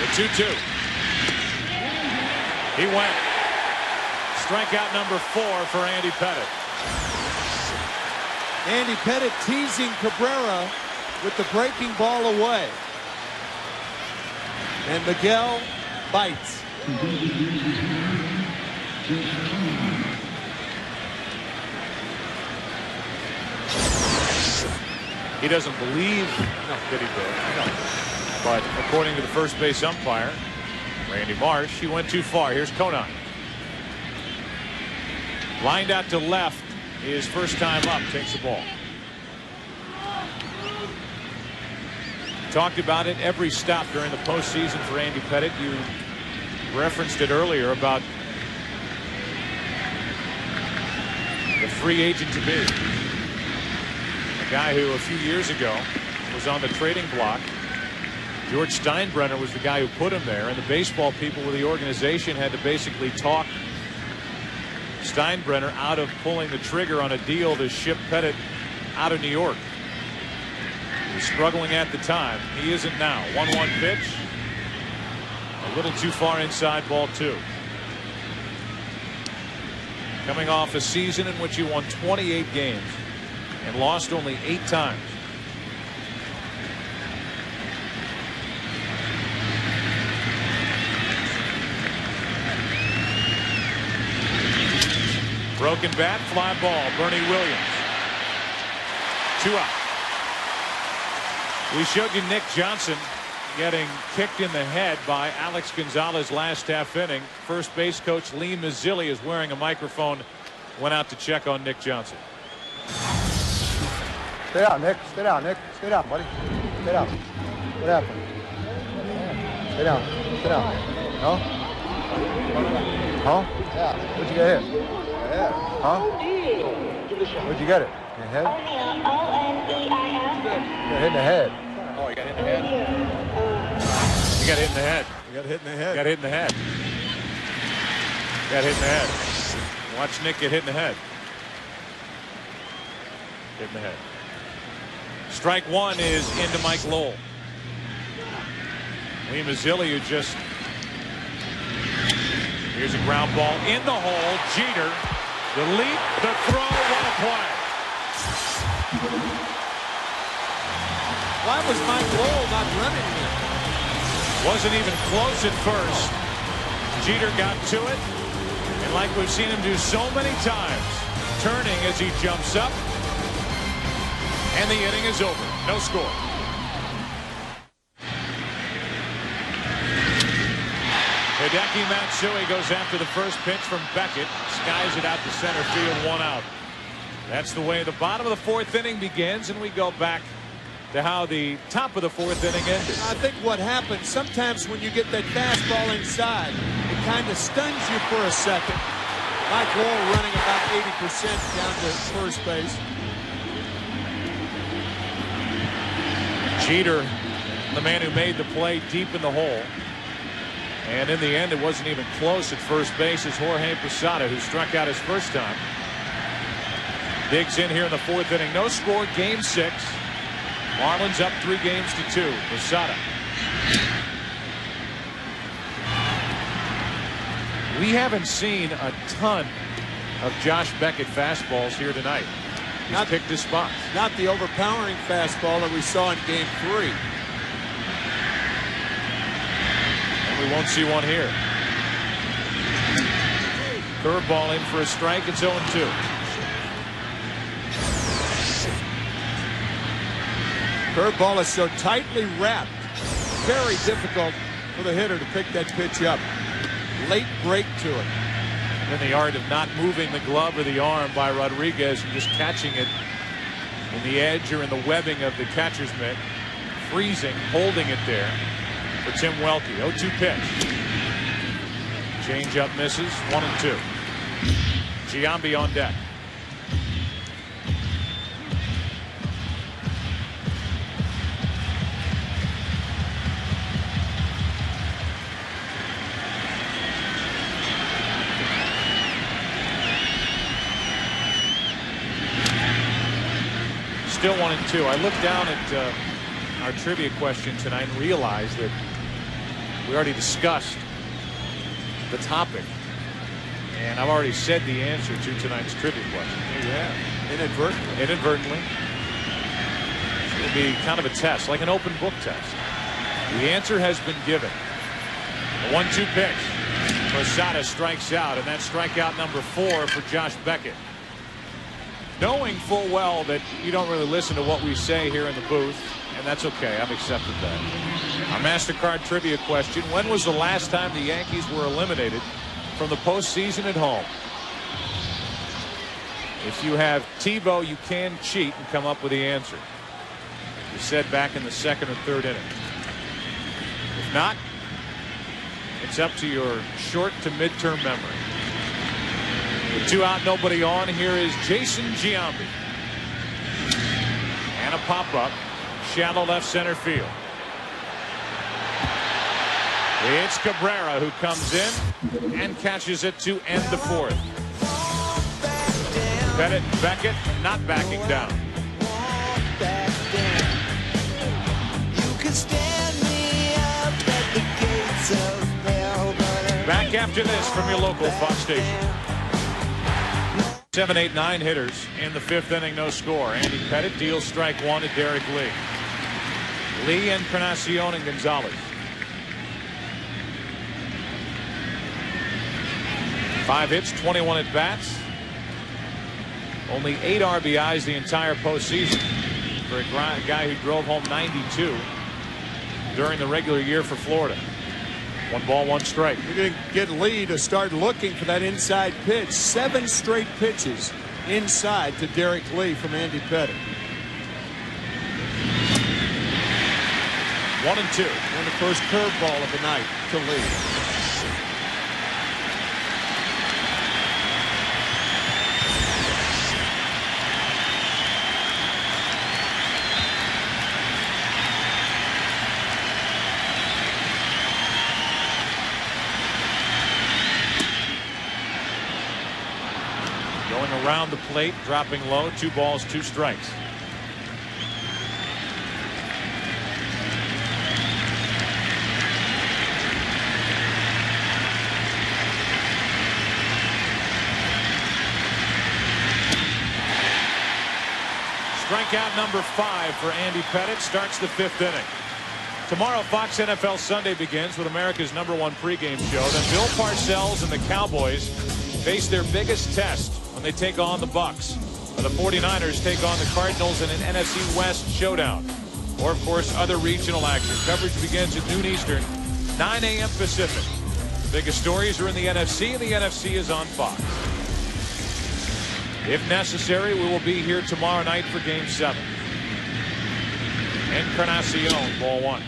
The 2-2. He went. Strikeout number 4 for Andy Pettit. Andy Pettit teasing Cabrera with the breaking ball away. And Miguel bites. He doesn't believe that he did. No. But according to the first base umpire, Randy Marsh, he went too far. Here's Conine. Lined out to left. His first time up, takes the ball. Talked about it every stop during the postseason for Andy Pettit. You referenced it earlier about the free agent to be. A guy who a few years ago was on the trading block. George Steinbrenner was the guy who put him there, and the baseball people with the organization had to basically talk Steinbrenner out of pulling the trigger on a deal to ship Pettit out of New York. He was struggling at the time. He isn't now. 1-1 pitch. A little too far inside, ball 2. Coming off a season in which he won 28 games and lost only 8 times. Broken bat, fly ball, Bernie Williams. 2 out. We showed you Nick Johnson getting kicked in the head by Alex Gonzalez last half inning. First base coach Lee Mazzilli is wearing a microphone. Went out to check on Nick Johnson. Stay down, Nick. Stay down, Nick. Stay down, buddy. Stay down. What happened? Stay down. Stay down. No? Huh? Yeah. Where'd you get hit? Yeah. Huh? Where'd you get it? Your head? You got hit in the head. Oh, you got hit in the head? You got hit in the head. You got hit in the head. Got hit in the head. Got hit in the head. Watch Nick get hit in the head. Hit in the head. Strike 1 is into Mike Lowell. Lee Mazzilli, who just... Here's a ground ball in the hole. Jeter. The leap, the throw, what a play. Why was Mike Lowell not running here? Wasn't even close at first. Jeter got to it. And like we've seen him do so many times, turning as he jumps up. And the inning is over. No score. Hideki Matsui goes after the first pitch from Beckett. Skies it out to center field, 1 out. That's the way the bottom of the 4th inning begins, and we go back to how the top of the 4th inning ended. I think what happens sometimes when you get that fastball inside, it kind of stuns you for a second. Mike Lowell running about 80% down to first base. Jeter, the man who made the play deep in the hole. And in the end, it wasn't even close at first base as Jorge Posada, who struck out his first time, digs in here in the 4th inning. No score, game 6. Marlins up 3-2. Posada. We haven't seen a ton of Josh Beckett fastballs here tonight. He's picked his spots. Not the overpowering fastball that we saw in game 3. And we won't see one here. Curveball in for a strike. It's 0-2. Curveball is so tightly wrapped. Very difficult for the hitter to pick that pitch up. Late break to it. And then the art of not moving the glove or the arm by Rodriguez and just catching it in the edge or in the webbing of the catcher's mitt. Freezing, holding it there for Tim Welke. 0-2 pitch. Change up misses. 1-2. Giambi on deck. Still 1-2. I looked down at our trivia question tonight and realized that we already discussed the topic, and I've already said the answer to tonight's trivia question. There you have. Inadvertently. Inadvertently. It'll be kind of a test, like an open book test. The answer has been given. A 1-2 pitch. Posada strikes out, and that's strikeout number 4 for Josh Beckett. Knowing full well that you don't really listen to what we say here in the booth, and that's okay. I've accepted that. Our MasterCard trivia question: when was the last time the Yankees were eliminated from the postseason at home? If you have TiVo, you can cheat and come up with the answer. You said back in the 2nd or 3rd inning. If not, it's up to your short to midterm memory. With 2 out, nobody on, here is Jason Giambi. And a pop-up. Shallow left center field. It's Cabrera who comes in and catches it to end the 4th. Pettit and Beckett not backing down. Back after this from your local Fox station. 7, 8, 9 hitters in the 5th inning, no score. Andy Pettit deals strike 1 to Derek Lee. Lee, Encarnacion, and Gonzalez. 5 hits, 21 at bats. Only 8 RBIs the entire postseason for a guy who drove home 92 during the regular year for Florida. 1 ball, 1 strike. You're going to get Lee to start looking for that inside pitch. 7 straight pitches inside to Derek Lee from Andy Pettit. 1-2. And the first curveball of the night to Lee. Going around the plate, dropping low, 2 balls, 2 strikes. Strikeout number 5 for Andy Pettit starts the 5th inning. Tomorrow, Fox NFL Sunday begins with America's #1 pregame show. Then Bill Parcells and the Cowboys face their biggest test when they take on the Bucks. The 49ers take on the Cardinals in an NFC West showdown. Or, of course, other regional action. Coverage begins at noon Eastern, 9 a.m. Pacific. Biggest stories are in the NFC, and the NFC is on Fox. If necessary, we will be here tomorrow night for Game 7. Encarnacion, ball one.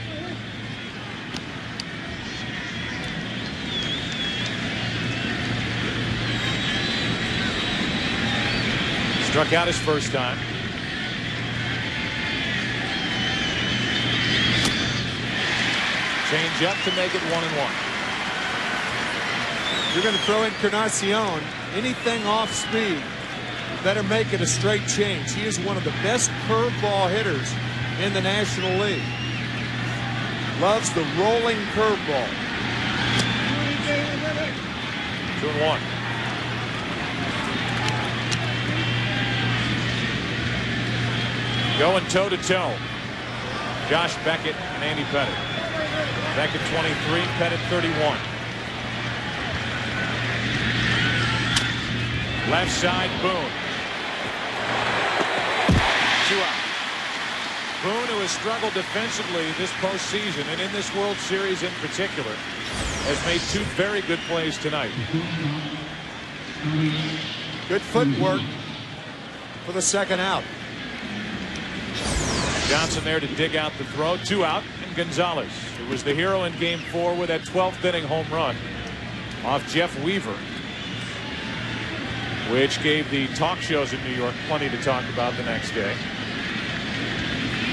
Struck out his first time. Change up to make it 1-1. You're going to throw Encarnacion. Anything off speed, you better make it a straight change. He is one of the best curveball hitters in the National League. Loves the rolling curveball. 2-1. Going toe-to-toe. Josh Beckett and Andy Pettit. Beckett 23, Pettit 31. Left side, Boone. 2 out. Boone, who has struggled defensively this postseason and in this World Series in particular, has made 2 very good plays tonight. Good footwork for the second out. Johnson there to dig out the throw. 2 out. And Gonzalez, who was the hero in Game 4 with that 12th inning home run off Jeff Weaver, which gave the talk shows in New York plenty to talk about the next day.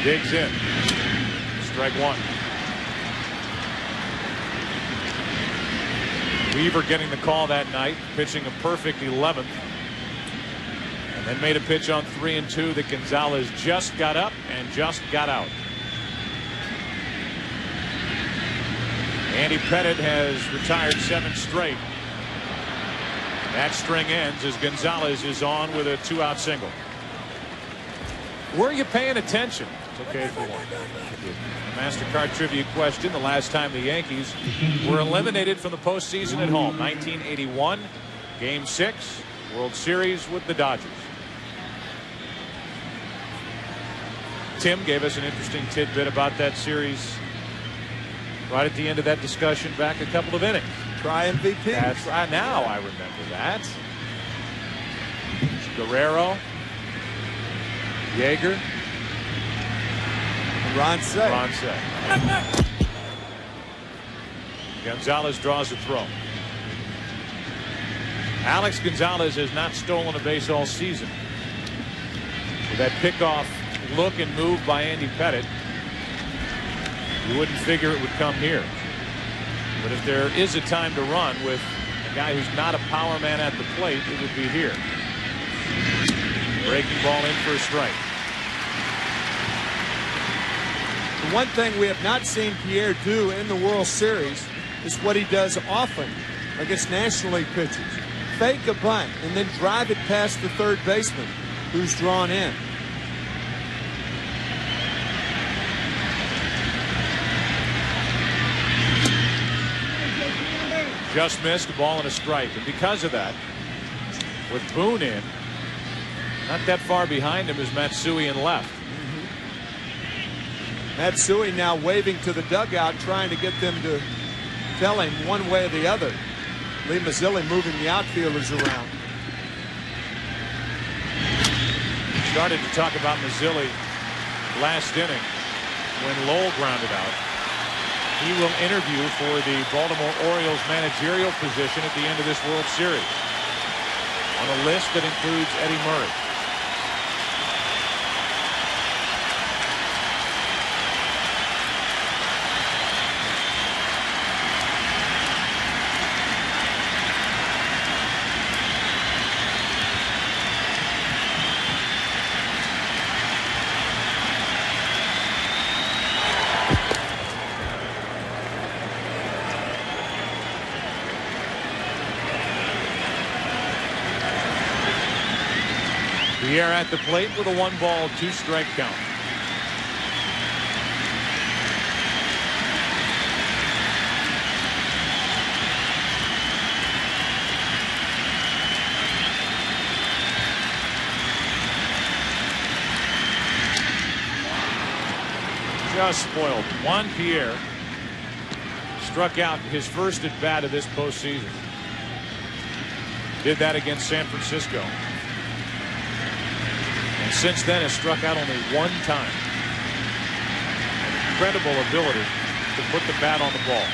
Digs in. Strike 1. Weaver getting the call that night, pitching a perfect 11th. And then made a pitch on 3-2 that Gonzalez just got up and just got out. Andy Pettit has retired 7 straight. That string ends as Gonzalez is on with a 2-out single. Were you paying attention? It's okay for one. MasterCard trivia question. The last time the Yankees were eliminated from the postseason at home. 1981. Game 6. World Series with the Dodgers. Tim gave us an interesting tidbit about that series right at the end of that discussion back a couple of innings. Try MVP. That's right. Now I remember that. Guerrero, Yeager, and Ron Say. Gonzalez draws a throw. Alex Gonzalez has not stolen a base all season. With that pickoff look and move by Andy Pettit, you wouldn't figure it would come here. But if there is a time to run with a guy who's not a power man at the plate, it would be here. Breaking ball in for a strike. The one thing we have not seen Pierre do in the World Series is what he does often against National League pitchers. Fake a bunt and then drive it past the third baseman who's drawn in. Just missed a ball and a strike. And because of that, with Boone in, not that far behind him is Matsui in left. Matsui now waving to the dugout, trying to get them to tell him one way or the other. Lee Mazzilli moving the outfielders around. Started to talk about Mazzilli last inning when Lowell grounded out. He will interview for the Baltimore Orioles managerial position at the end of this World Series on a list that includes Eddie Murray. Pierre at the plate with a 1-ball, 2-strike count. just spoiled. Juan Pierre struck out his first at bat of this postseason. Did that against San Francisco. And since then has struck out only one time. Incredible ability to put the bat on the ball.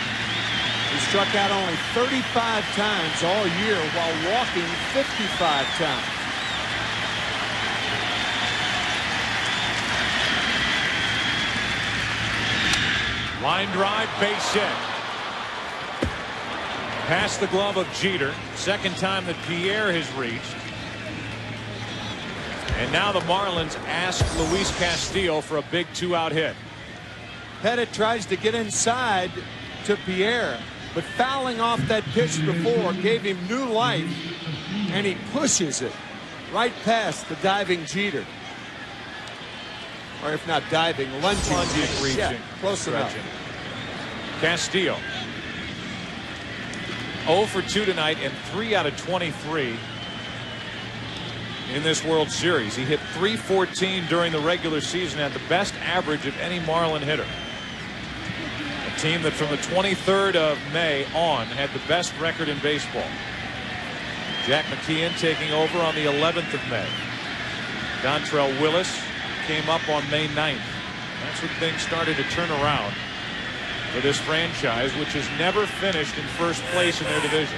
He struck out only 35 times all year while walking 55 times. Line drive, base hit. Past the glove of Jeter. Second time that Pierre has reached. And now the Marlins ask Luis Castillo for a big 2-out hit. Pettit tries to get inside to Pierre, but fouling off that pitch before gave him new life, and he pushes it right past the diving Jeter. Or if not diving, lunging Jeter. Reaching. Yeah, close enough. Castillo 0 for 2 tonight and 3 out of 23 in this World Series. He hit .314 during the regular season, at the best average of any Marlin hitter. A team that from the 23rd of May on had the best record in baseball. Jack McKeon taking over on the 11th of May. Dontrell Willis came up on May 9th. That's when things started to turn around for this franchise, which has never finished in first place in their division.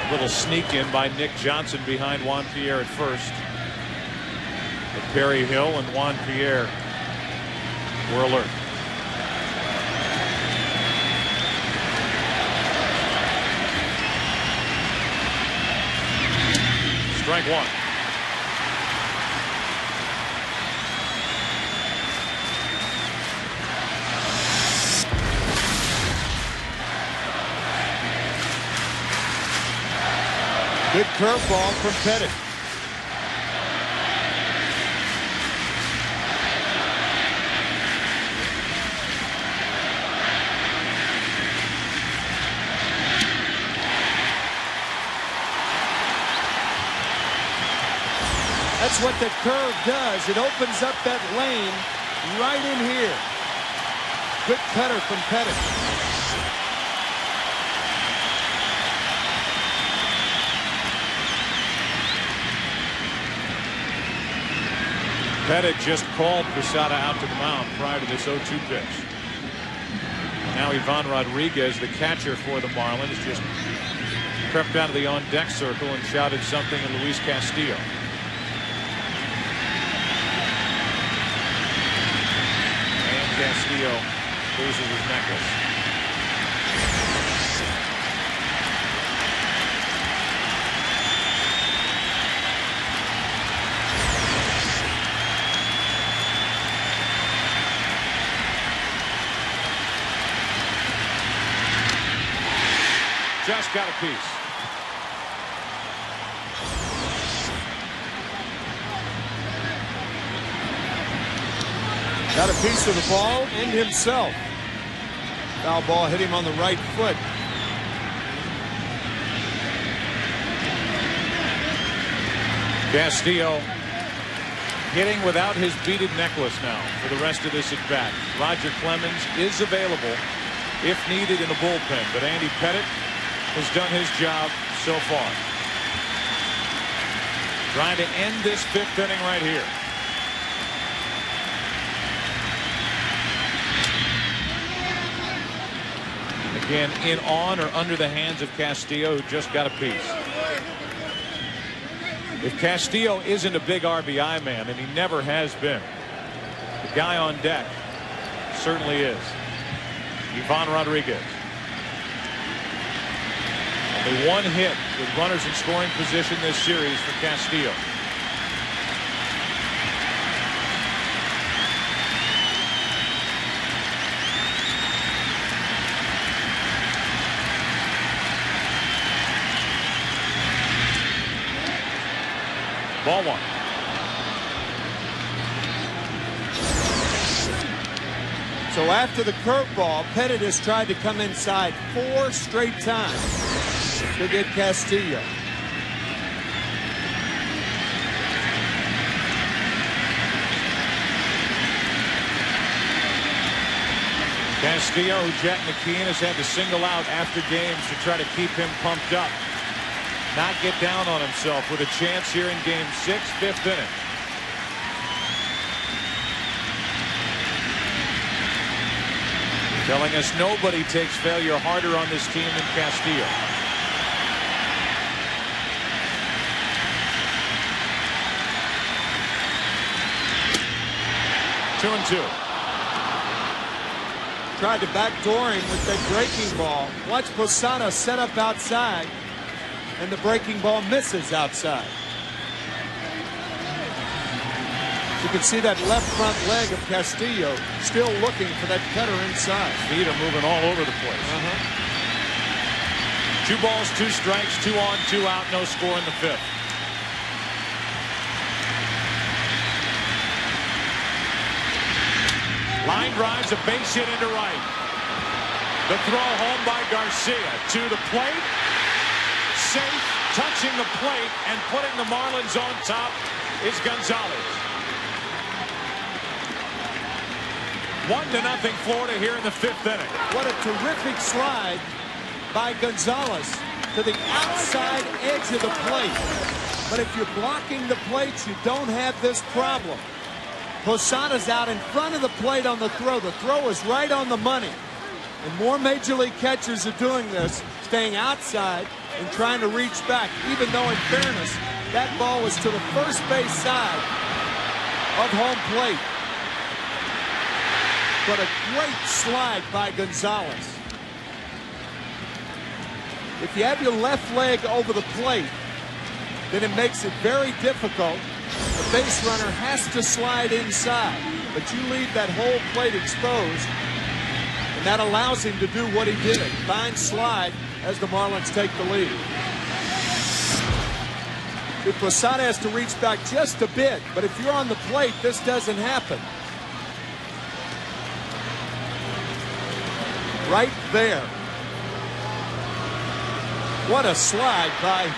A little sneak in by Nick Johnson behind Juan Pierre at first. But Perry Hill and Juan Pierre were alert. Strike one. Good curveball from Pettit. That's what the curve does. It opens up that lane right in here. Good cutter from Pettit. Pettit just called Posada out to the mound prior to this 0-2 pitch. Now Ivan Rodriguez, the catcher for the Marlins, just crept out of the on-deck circle and shouted something at Luis Castillo. And Castillo loses his necklace. Just got a piece. Got a piece of the ball and himself. Foul ball hit him on the right foot. Castillo hitting without his beaded necklace now for the rest of this at bat. Roger Clemens is available if needed in the bullpen, but Andy Pettit has done his job so far. Trying to end this 5th inning right here. Again, in on or under the hands of Castillo, who just got a piece. If Castillo isn't a big RBI man, and he never has been, the guy on deck certainly is. Ivan Rodriguez. Only one hit with runners in scoring position this series for Castillo. Ball one. So after the curveball, Pettit has tried to come inside 4 straight times to get Castillo. Castillo, who Jack McKeon has had to single out after games to try to keep him pumped up. Not get down on himself with a chance here in game 6, 5th inning. Telling us nobody takes failure harder on this team than Castillo. Two and two. Tried to backdoor him with that breaking ball. Watch Posada set up outside, and the breaking ball misses outside. You can see that left front leg of Castillo still looking for that cutter inside. Feet are moving all over the place. 2 balls, 2 strikes, 2 on, 2 out, no score in the 5th. Line drives, a base hit into right. The throw home by Garcia to the plate. Safe, touching the plate and putting the Marlins on top is Gonzalez. 1-0 Florida here in the 5th inning. What a terrific slide by Gonzalez to the outside edge of the plate. But if you're blocking the plates, you don't have this problem. Posada's out in front of the plate on the throw. The throw is right on the money. And more major league catchers are doing this, staying outside and trying to reach back, even though in fairness, that ball was to the first base side of home plate. But a great slide by Gonzalez. If you have your left leg over the plate, then it makes it very difficult. The base runner has to slide inside, but you leave that whole plate exposed, and that allows him to do what he did. Fine slide as the Marlins take the lead. Posada has to reach back just a bit, but if you're on the plate, this doesn't happen. Right there. What a slide by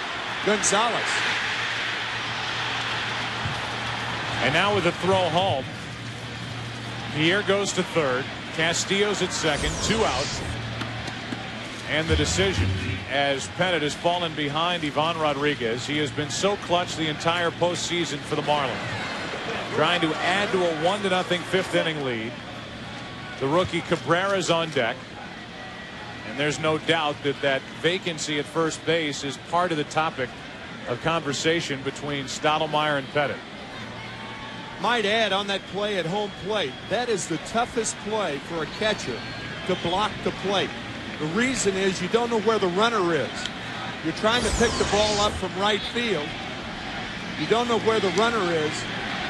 Gonzalez. And now with a throw home, Pierre goes to third. Castillo's at second, 2 outs. And the decision as Pettit has fallen behind Ivan Rodriguez. He has been so clutch the entire postseason for the Marlins. Trying to add to a 1-0 5th inning lead. The rookie Cabrera's on deck. And there's no doubt that that vacancy at first base is part of the topic of conversation between Stottlemyre and Pettit. Might add on that play at home plate, that is the toughest play for a catcher, to block the plate. The reason is you don't know where the runner is. You're trying to pick the ball up from right field. You don't know where the runner is,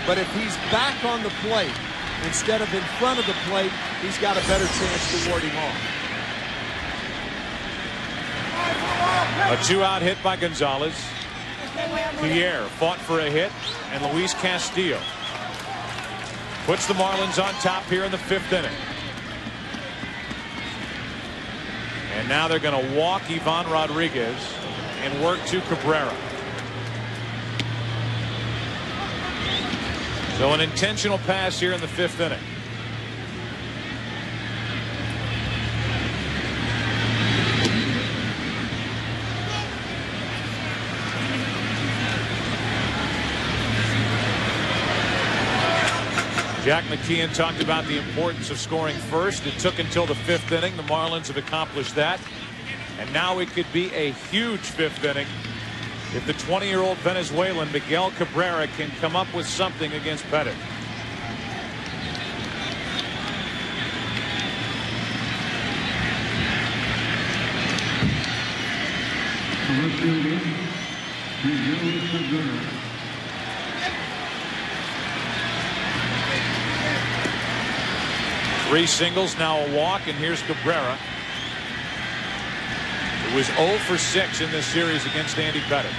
but if he's back on the plate instead of in front of the plate, he's got a better chance to ward him off. A 2-out hit by Gonzalez. Pierre fought for a hit, and Luis Castillo puts the Marlins on top here in the 5th inning. And now they're going to walk Ivan Rodriguez and work to Cabrera. So an intentional pass here in the 5th inning. Jack McKeon talked about the importance of scoring first. It took until the 5th inning. The Marlins have accomplished that. And now it could be a huge 5th inning if the 20-year-old Venezuelan Miguel Cabrera can come up with something against Pettit. Three singles, now a walk, and here's Cabrera. It was 0 for 6 in this series against Andy Pettit.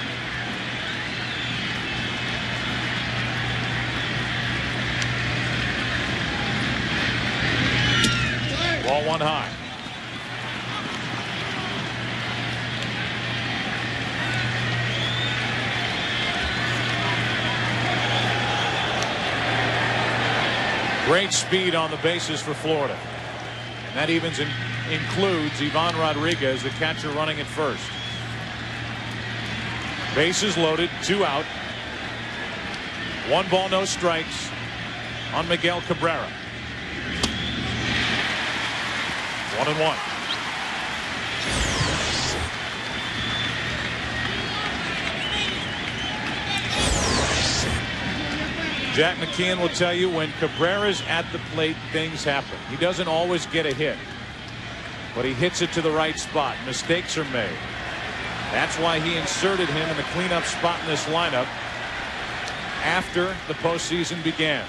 Ball 1 high. Great speed on the bases for Florida. And that even includes Ivan Rodriguez, the catcher running at first. Bases loaded, 2 out. 1 ball, no strikes on Miguel Cabrera. 1-1. Jack McKeon will tell you when Cabrera's at the plate, things happen. He doesn't always get a hit, but he hits it to the right spot. Mistakes are made. That's why he inserted him in the cleanup spot in this lineup after the postseason began.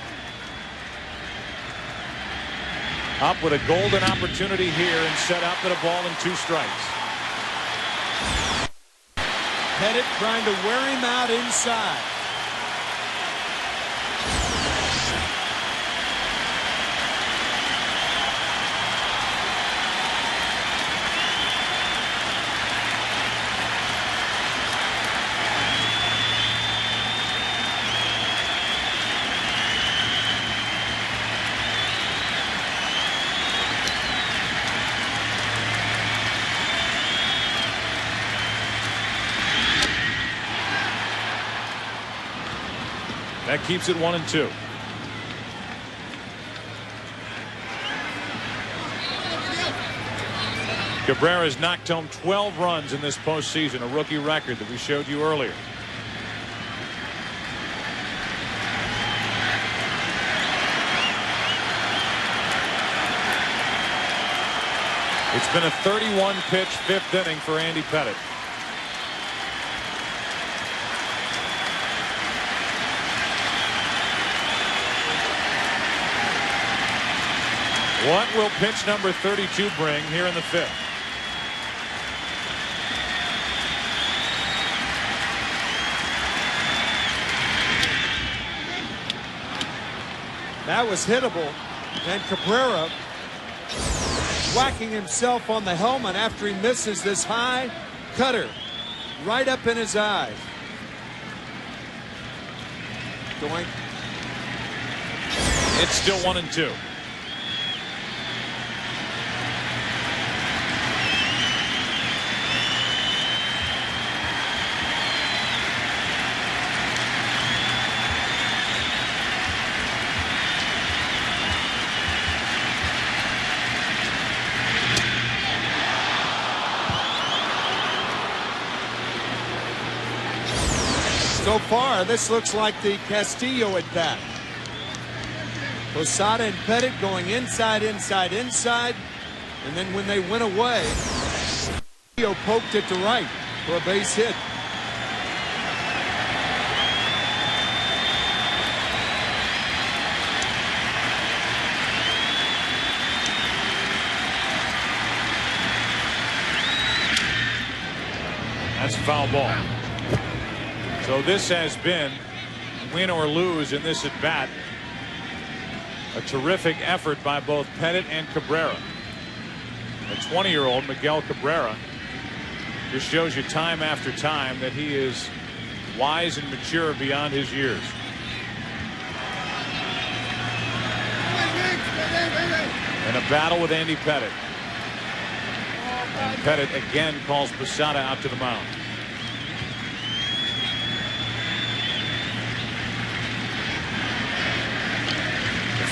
Up with a golden opportunity here and set up at a ball and 2 strikes. Pettit trying to wear him out inside. That keeps it 1-2. Cabrera's knocked home 12 runs in this postseason, a rookie record that we showed you earlier. It's been a 31-pitch 5th inning for Andy Pettit. What will pitch number 32 bring here in the 5th? That was hittable, and Cabrera whacking himself on the helmet after he misses this high cutter right up in his eyes. Doink. It's still 1-2. So far, this looks like the Castillo at bat. Posada and Pettit going inside, inside, inside. And then when they went away, Castillo poked it to right for a base hit. That's a foul ball. So this has been, win or lose in this at bat, a terrific effort by both Pettit and Cabrera. The 20-year-old Miguel Cabrera just shows you time after time that he is wise and mature beyond his years. In a battle with Andy Pettit. And Pettit again calls Posada out to the mound.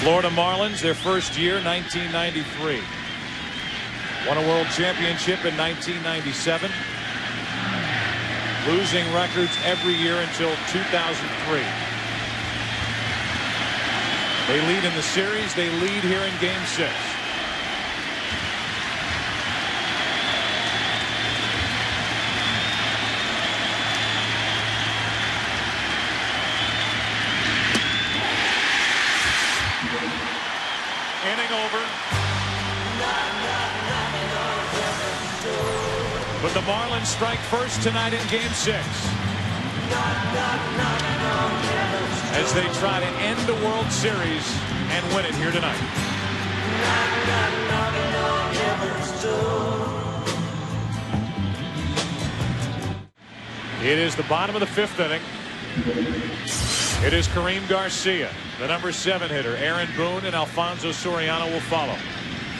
Florida Marlins, their first year, 1993. Won a world championship in 1997. Losing records every year until 2003. They lead in the series. They lead here in Game 6. Inning over. But the Marlins strike first tonight in Game 6. As they try to end the World Series and win it here tonight. It is the bottom of the 5th inning. It is Kareem Garcia, the number 7 hitter. Aaron Boone and Alfonso Soriano will follow.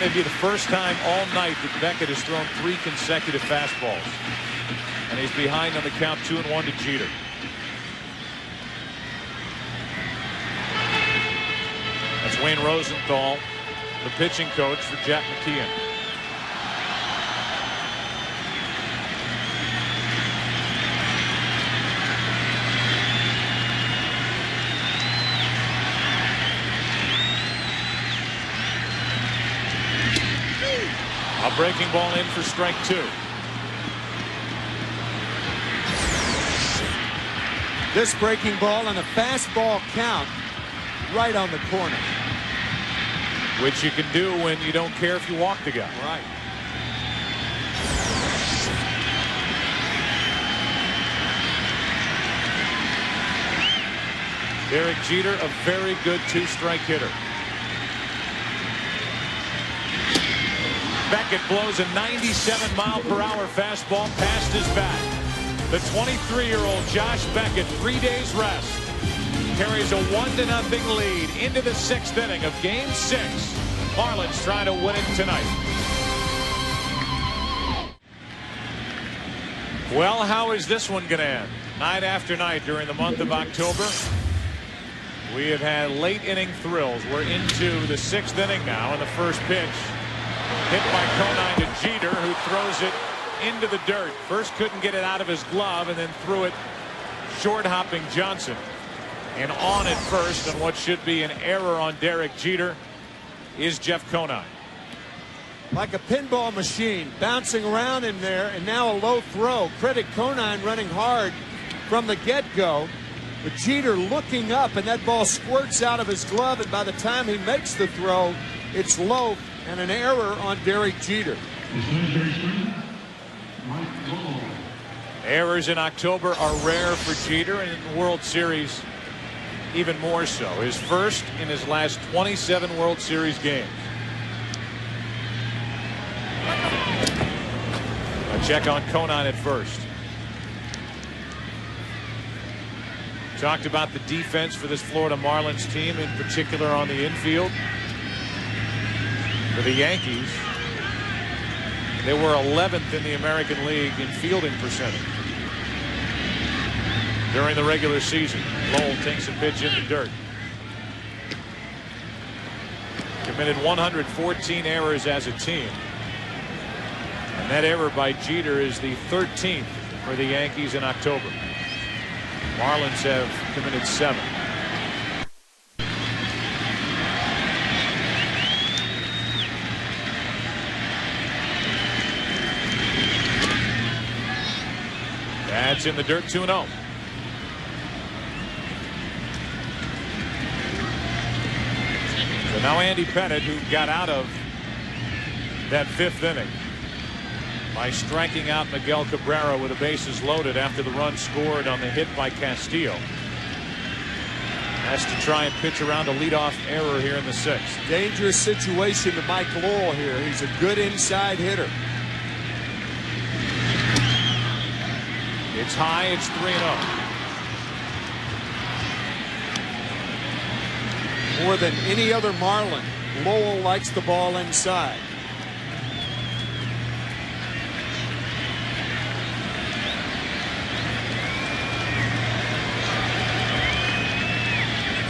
may be the first time all night that Beckett has thrown 3 consecutive fastballs. And he's behind on the count 2-1 to Jeter. That's Wayne Rosenthal, the pitching coach for Jack McKeon. A breaking ball in for strike 2. This breaking ball and a fastball count right on the corner. Which you can do when you don't care if you walk the guy. Right. Derek Jeter, a very good 2-strike hitter. Beckett blows a 97-mile-per-hour fastball past his bat. The 23-year-old Josh Beckett, 3 days rest, carries a 1-0 lead into the 6th inning of Game 6. Marlins trying to win it tonight. Well, how is this one going to end? Night after night during the month of October, we have had late inning thrills. We're into the 6th inning now, and the first pitch hit by Conine to Jeter, who throws it into the dirt. First couldn't get it out of his glove, and then threw it short hopping Johnson. And on at first, on what should be an error on Derek Jeter, is Jeff Conine. Like a pinball machine, bouncing around in there, and now a low throw. Credit Conine running hard from the get-go. But Jeter looking up, and that ball squirts out of his glove, and by the time he makes the throw, it's low. And an error on Derek Jeter. Errors in October are rare for Jeter, and in the World Series even more so. His first in his last 27 World Series games. A check on Conine at first. Talked about the defense for this Florida Marlins team, in particular on the infield. For the Yankees, they were 11th in the American League in fielding percentage during the regular season. Lowell takes a pitch in the dirt. Committed 114 errors as a team. And that error by Jeter is the 13th for the Yankees in October. Marlins have committed 7. That's in the dirt, 2-0. So now Andy Pettitte, who got out of that 5th inning by striking out Miguel Cabrera with the bases loaded after the run scored on the hit by Castillo, has to try and pitch around a leadoff error here in the 6th. Dangerous situation to Mike Lowell here. He's a good inside hitter. It's high, it's 3-0. More than any other Marlin, Lowell likes the ball inside.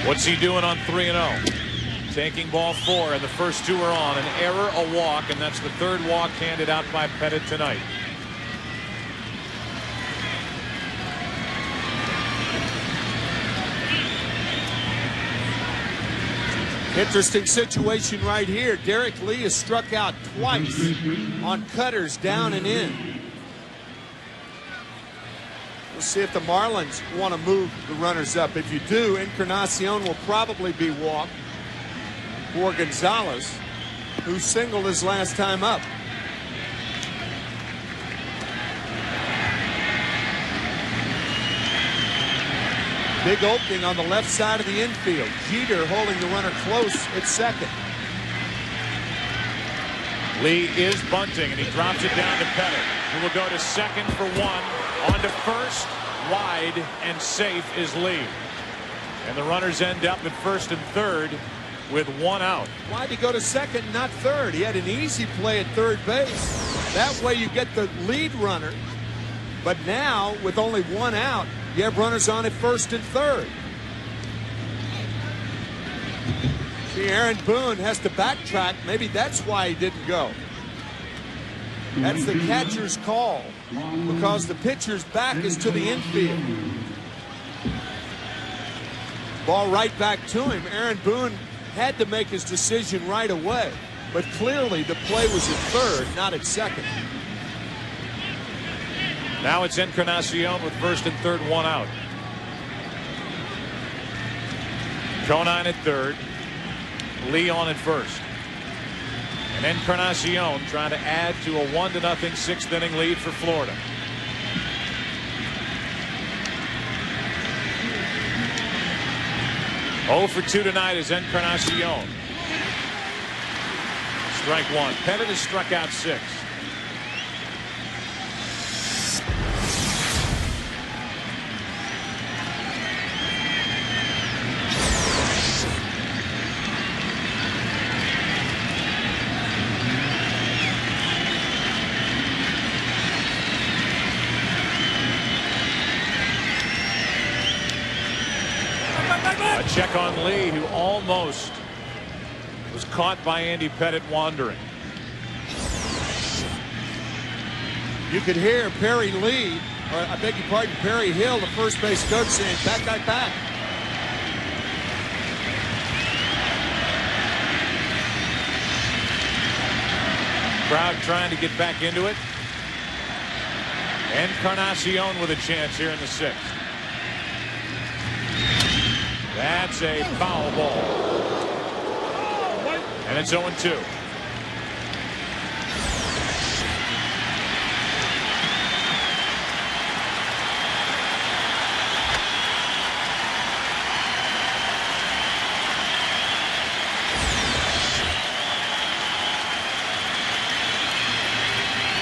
What's he doing on 3-0? Taking ball 4, and the first 2 are on. An error, a walk, and that's the 3rd walk handed out by Pettitte tonight. Interesting situation right here. Derek Lee is struck out twice on cutters down and in. We'll see if the Marlins want to move the runners up. If you do, Encarnacion will probably be walked for Gonzalez, who singled his last time up. Big opening on the left side of the infield. Jeter holding the runner close at second. Lee is bunting, and he drops it down to Pettitte, who will go to second for 1. On to first, wide and safe is Lee. And the runners end up at first and third with 1 out. Why'd he go to second, not third? He had an easy play at third base. That way you get the lead runner. But now, with only 1 out, you have runners on at first and third. See, Aaron Boone has to backtrack. Maybe that's why he didn't go. That's the catcher's call, because the pitcher's back is to the infield. Ball right back to him. Aaron Boone had to make his decision right away, but clearly the play was at third, not at second. Now it's Encarnacion with first and third, 1 out. Conine at third. Lee on at first. And Encarnacion trying to add to a 1-0 6th inning lead for Florida. Oh for 2 tonight is Encarnacion. Strike 1. Pettit has struck out 6. Check on Lee, who almost was caught by Andy Pettit wandering. You could hear Perry Lee, or I beg your pardon, Perry Hill, the first base coach, saying, back, back, back. Crowd trying to get back into it. Encarnacion with a chance here in the 6th. That's a foul ball. And it's 0-2.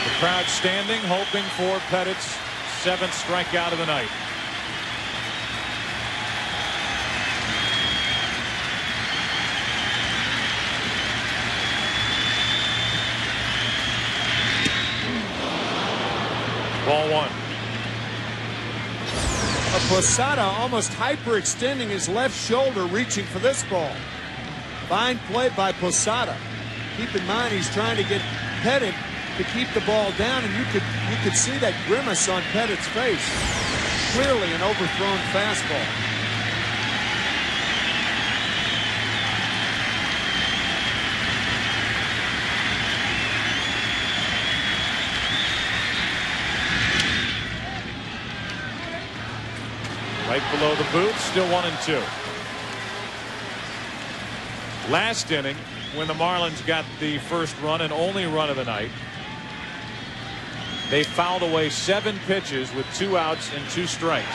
The crowd standing, hoping for Pettit's 7th strikeout of the night. Ball 1. Posada almost hyperextending his left shoulder, reaching for this ball. Fine play by Posada. Keep in mind he's trying to get Pettit to keep the ball down, and you could see that grimace on Pettit's face. Clearly an overthrown fastball. Right below the booth, still 1-2. Last inning, when the Marlins got the first run and only run of the night, they fouled away 7 pitches with 2 outs and 2 strikes.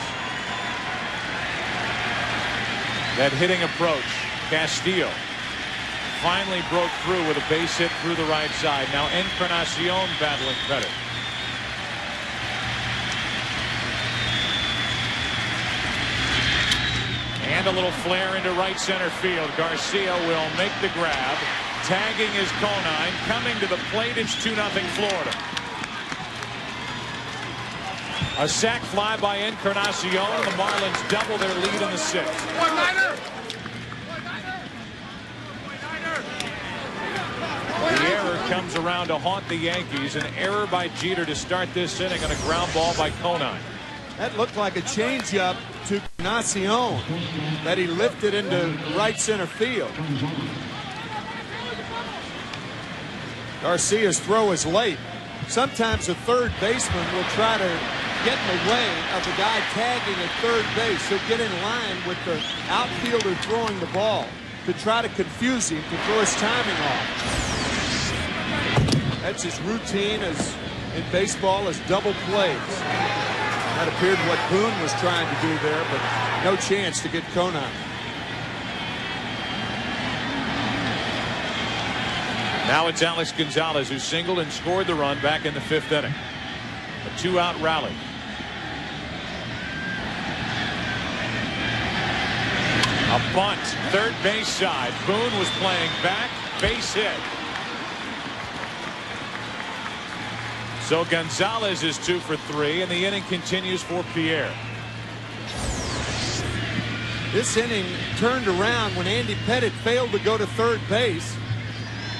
That hitting approach, Castillo finally broke through with a base hit through the right side. Now Encarnacion battling Pettit. And a little flare into right center field. Garcia will make the grab. Tagging is Conine. Coming to the plate, it's 2-0 Florida. A sac fly by Encarnacion. The Marlins double their lead in the 6th. The error comes around to haunt the Yankees. An error by Jeter to start this inning on a ground ball by Conine. That looked like a changeup to Encarnacion that he lifted into right center field. Garcia's throw is late. Sometimes a third baseman will try to get in the way of the guy tagging at third base. He'll get in line with the outfielder throwing the ball to try to confuse him, to throw his timing off. That's as routine as in baseball as double plays. That appeared what Boone was trying to do there, but no chance to get Conine. Now it's Alex Gonzalez who singled and scored the run back in the 5th inning. A 2-out rally. A bunt, third base side. Boone was playing back, base hit. So Gonzalez is 2 for 3, and the inning continues for Pierre. This inning turned around when Andy Pettitte failed to go to third base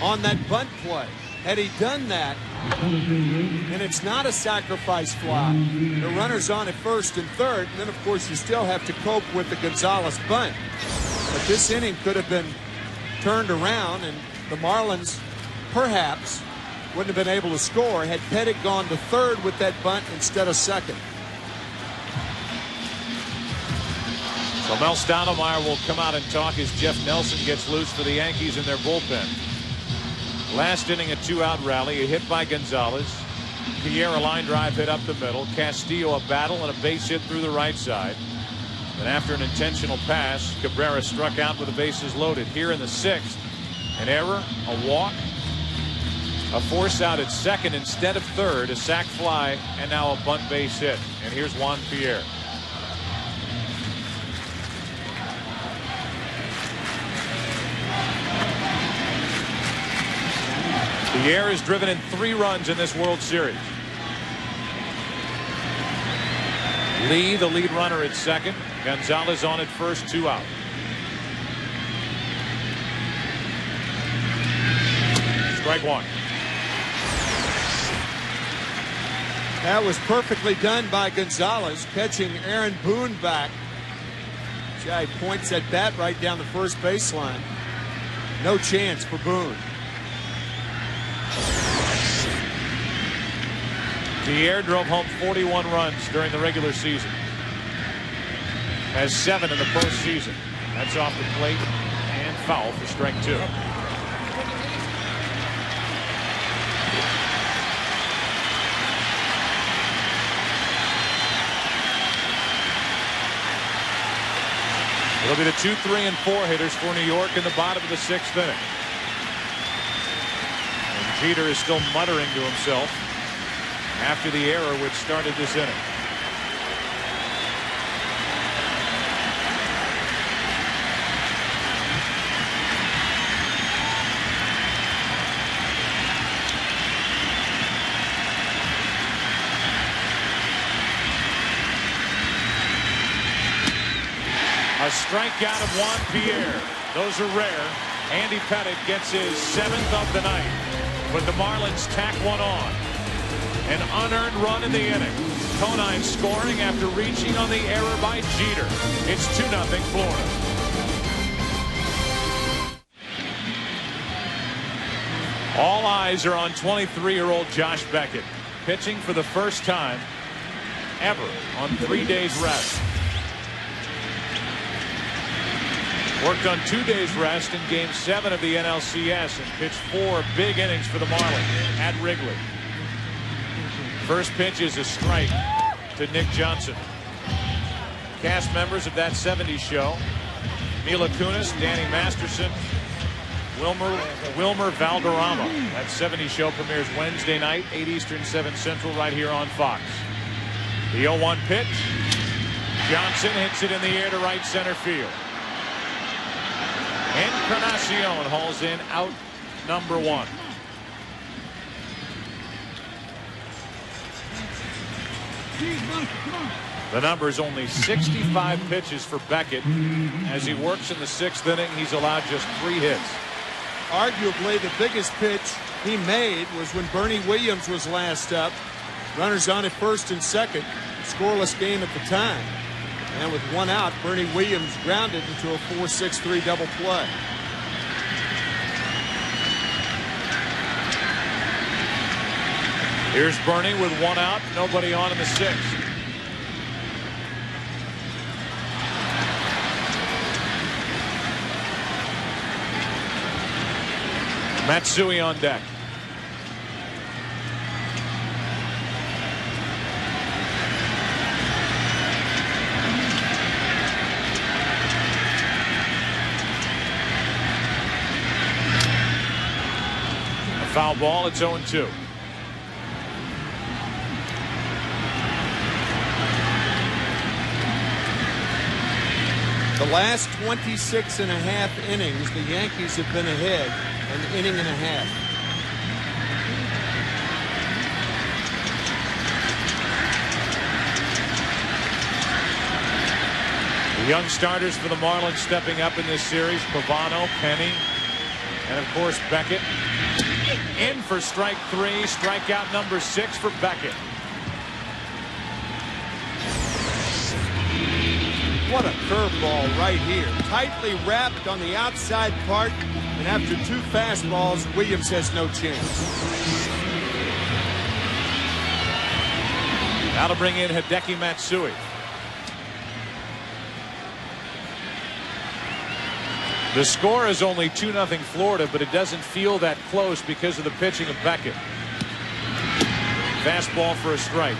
on that bunt play. Had he done that, and it's not a sacrifice fly, the runner's on at first and third, and then of course you still have to cope with the Gonzalez bunt. But this inning could have been turned around, and the Marlins perhaps wouldn't have been able to score had Pettitte gone to third with that bunt instead of second. So Mel Stoudemire will come out and talk as Jeff Nelson gets loose for the Yankees in their bullpen. Last inning, a 2-out rally, a hit by Gonzalez. Pierre, a line drive hit up the middle. Castillo, a battle and a base hit through the right side. And after an intentional pass, Cabrera struck out with the bases loaded. Here in the 6th, an error, a walk, a force out at second instead of third, a sac fly, and now a bunt base hit. And here's Juan Pierre. Pierre has driven in 3 runs in this World Series. Lee, the lead runner at second. Gonzalez on at first, 2 out. Strike 1. That was perfectly done by Gonzalez, catching Aaron Boone back. Jay points at bat right down the first baseline. No chance for Boone. Pierre drove home 41 runs during the regular season. Has 7 in the postseason. That's off the plate and foul for strike 2. It'll be the 2, 3, and 4 hitters for New York in the bottom of the 6th inning. And Jeter is still muttering to himself after the error which started this inning. A strikeout of Juan Pierre. Those are rare. Andy Pettitte gets his 7th of the night, but the Marlins tack one on. An unearned run in the inning. Conine scoring after reaching on the error by Jeter. It's 2-0 Florida. All eyes are on 23-year-old Josh Beckett, pitching for the first time ever on 3 days rest. Worked on 2 days rest in Game 7 of the NLCS and pitched 4 big innings for the Marlins at Wrigley. First pitch is a strike to Nick Johnson. Cast members of That 70s Show: Mila Kunis, Danny Masterson, Wilmer Valderrama. That 70s Show premieres Wednesday night, 8 Eastern, 7 Central, right here on Fox. The 0-1 pitch. Johnson hits it in the air to right center field. Encarnacion hauls in out number 1. The number is only 65 pitches for Beckett. As he works in the 6th inning, he's allowed just 3 hits. Arguably the biggest pitch he made was when Bernie Williams was last up. Runners on at first and second. Scoreless game at the time. And with 1 out, Bernie Williams grounded into a 4-6-3 double play. Here's Bernie with 1 out, nobody on in the 6th. Matsui on deck. A foul ball, it's 0-2. The The last 26 and a half innings, the Yankees have been ahead an inning and a half. The young starters for the Marlins stepping up in this series: Pavano, Penny, and of course Beckett. In for strike 3, strikeout number 6 for Beckett. What a curveball right here. Tightly wrapped on the outside part, and after 2 fastballs, Williams has no chance. That'll bring in Hideki Matsui. The score is only 2-0 Florida, but it doesn't feel that close because of the pitching of Beckett. Fastball for a strike.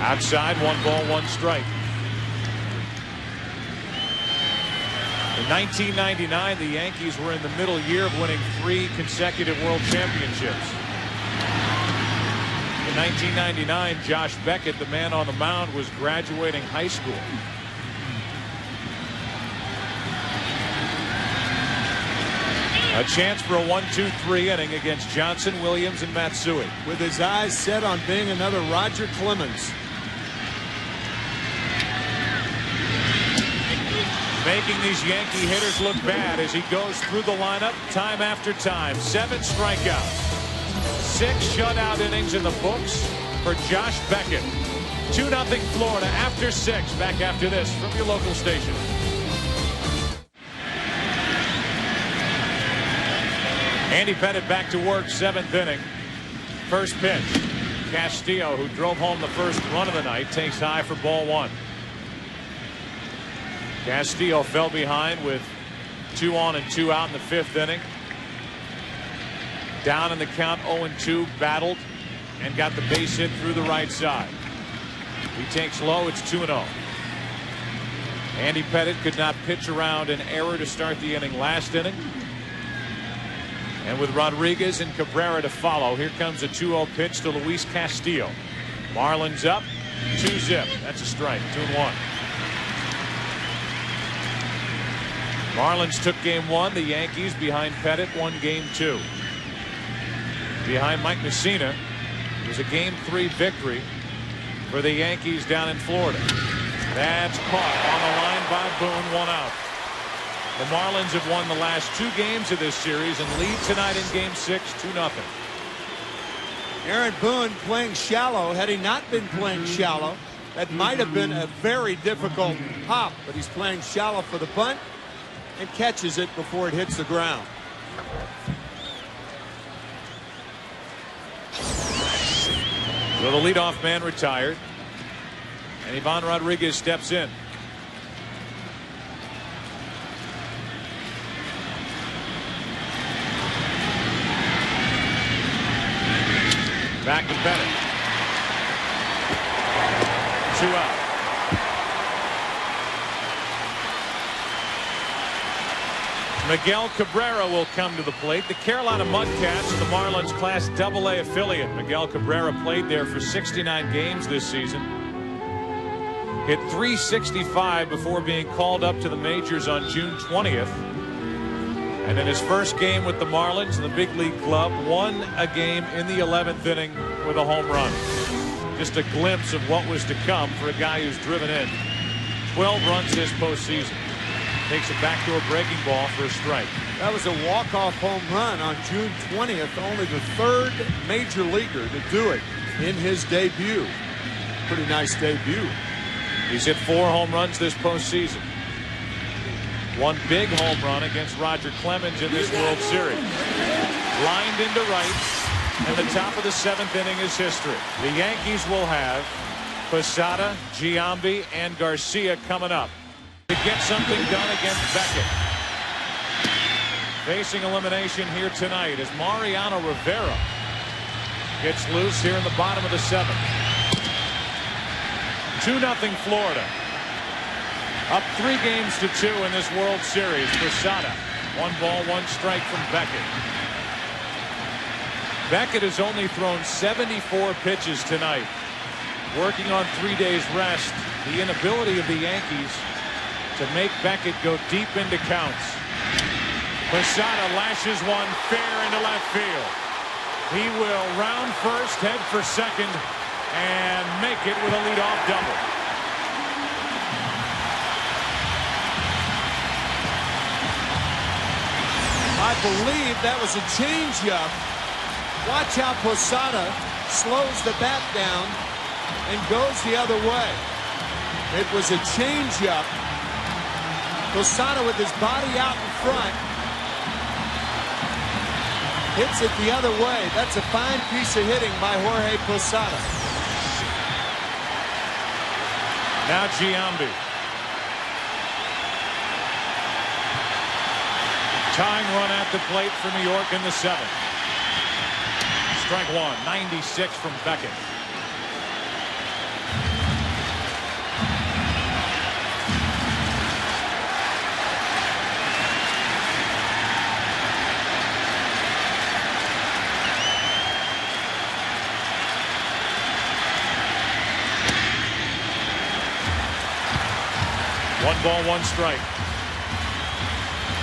Outside, 1 ball, 1 strike. In 1999, the Yankees were in the middle year of winning 3 consecutive World Championships. In 1999, Josh Beckett, the man on the mound, was graduating high school. A chance for a 1-2-3 inning against Johnson, Williams, and Matsui. With his eyes set on being another Roger Clemens. Making these Yankee hitters look bad as he goes through the lineup time after time. 7 strikeouts. 6 shutout innings in the books for Josh Beckett. 2-0 Florida after 6. Back after this from your local station. Andy Pettitte back to work, 7th inning. First pitch. Castillo, who drove home the first run of the night, takes high for ball 1. Castillo fell behind with 2 on and 2 out in the 5th inning. Down in the count, 0-2, battled and got the base hit through the right side. He takes low, it's 2-0. Andy Pettitte could not pitch around an error to start the inning last inning. And with Rodriguez and Cabrera to follow, here comes a 2-0 pitch to Luis Castillo. Marlins up, 2-0. That's a strike, 2-1. Marlins took game 1. The Yankees behind Pettitte won game 2. Behind Mike Messina was a game 3 victory for the Yankees down in Florida. That's caught on the line by Boone, 1 out. The Marlins have won the last 2 games of this series and lead tonight in game 6, 2-0. Aaron Boone playing shallow. Had he not been playing shallow, that might have been a very difficult hop, but he's playing shallow for the bunt and catches it before it hits the ground. So the leadoff man retired, and Ivan Rodriguez steps in. Back to Pettitte. 2 out. Miguel Cabrera will come to the plate. The Carolina Mudcats are the Marlins Class AA affiliate. Miguel Cabrera played there for 69 games this season. Hit .365 before being called up to the majors on June 20th. And in his first game with the Marlins in the big league club, won a game in the 11th inning with a home run. Just a glimpse of what was to come for a guy who's driven in 12 runs this postseason. Takes it back to a breaking ball for a strike. That was a walk-off home run on June 20th. Only the 3rd major leaguer to do it in his debut. Pretty nice debut. He's hit 4 home runs this postseason. 1 big home run against Roger Clemens in this World Series. Lined into right, and the top of the 7th inning is history. The Yankees will have Posada, Giambi, and Garcia coming up to get something done against Beckett. Facing elimination here tonight is Mariano Rivera. Gets loose here in the bottom of the 7th. 2-0 Florida. Up 3 games to 2 in this World Series. Posada 1 ball, 1 strike from Beckett. Beckett has only thrown 74 pitches tonight. Working on 3 days rest. The inability of the Yankees to make Beckett go deep into counts. Posada lashes one fair into left field. He will round first, head for second, and make it with a leadoff double. I believe that was a changeup. Watch how Posada slows the bat down and goes the other way. It was a changeup. Posada with his body out in front hits it the other way. That's a fine piece of hitting by Jorge Posada. Now Giambi. Tying run at the plate for New York in the 7th. Strike 1, 96 from Beckett. One ball, 1 strike.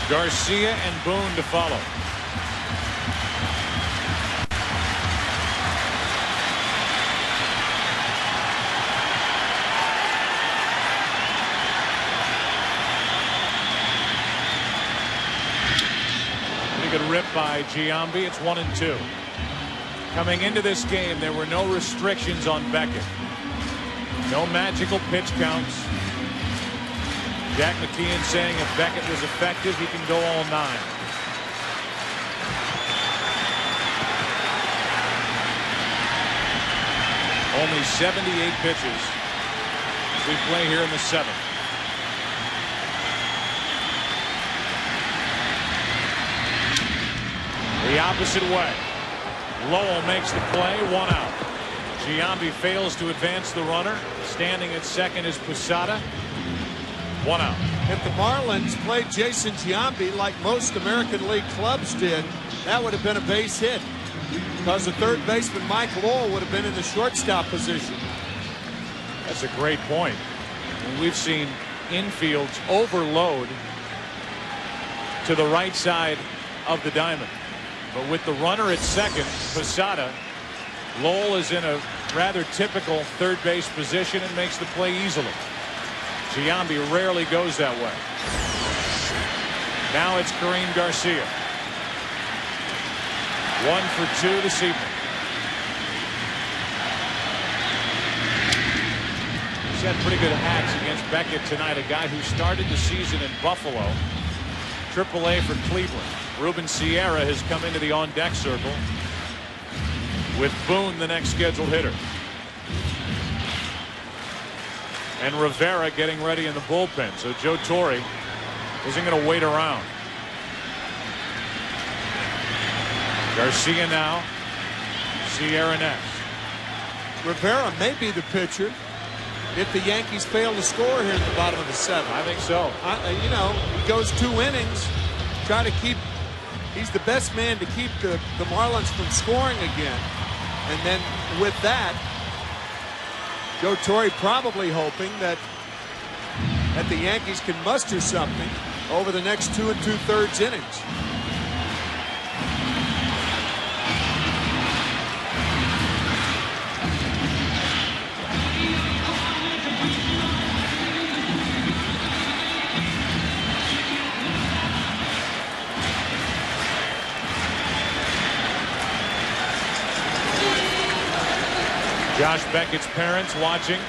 Garcia and Boone to follow. Pretty good rip by Giambi. It's 1-2. Coming into this game, there were no restrictions on Beckett. No magical pitch counts. Jack McKeon saying if Beckett was effective, he can go all 9. Only 78 pitches as we play here in the 7th. The opposite way. Lowell makes the play, 1 out. Giambi fails to advance the runner. Standing at second is Posada. 1 out. If the Marlins played Jason Giambi like most American League clubs did, that would have been a base hit, because the third baseman Mike Lowell would have been in the shortstop position. That's a great point. And we've seen infields overload to the right side of the diamond. But with the runner at second, Posada, Lowell is in a rather typical third base position and makes the play easily. Giambi rarely goes that way. Now it's Kareem Garcia. 1 for 2 this evening. He's had pretty good hacks against Beckett tonight, a guy who started the season in Buffalo. AAA for Cleveland. Ruben Sierra has come into the on-deck circle with Boone the next scheduled hitter. And Rivera getting ready in the bullpen. So Joe Torre isn't going to wait around. Garcia now. Sierra next. Rivera may be the pitcher if the Yankees fail to score here in the bottom of the 7th. I think so. You know, he goes 2 innings. Try to keep. He's the best man to keep the Marlins from scoring again. And then with that, Joe Torre probably hoping that the Yankees can muster something over the next 2 2/3 innings. Josh Beckett's parents watching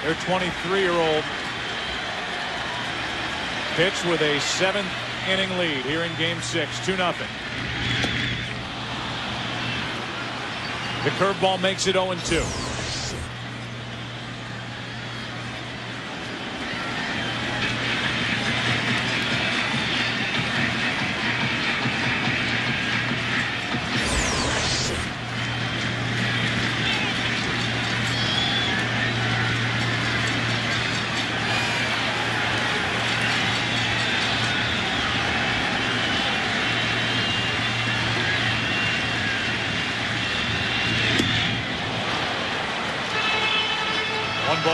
their 23-year-old pitch with a 7th inning lead here in game 6, 2-0. The curveball makes it 0-2.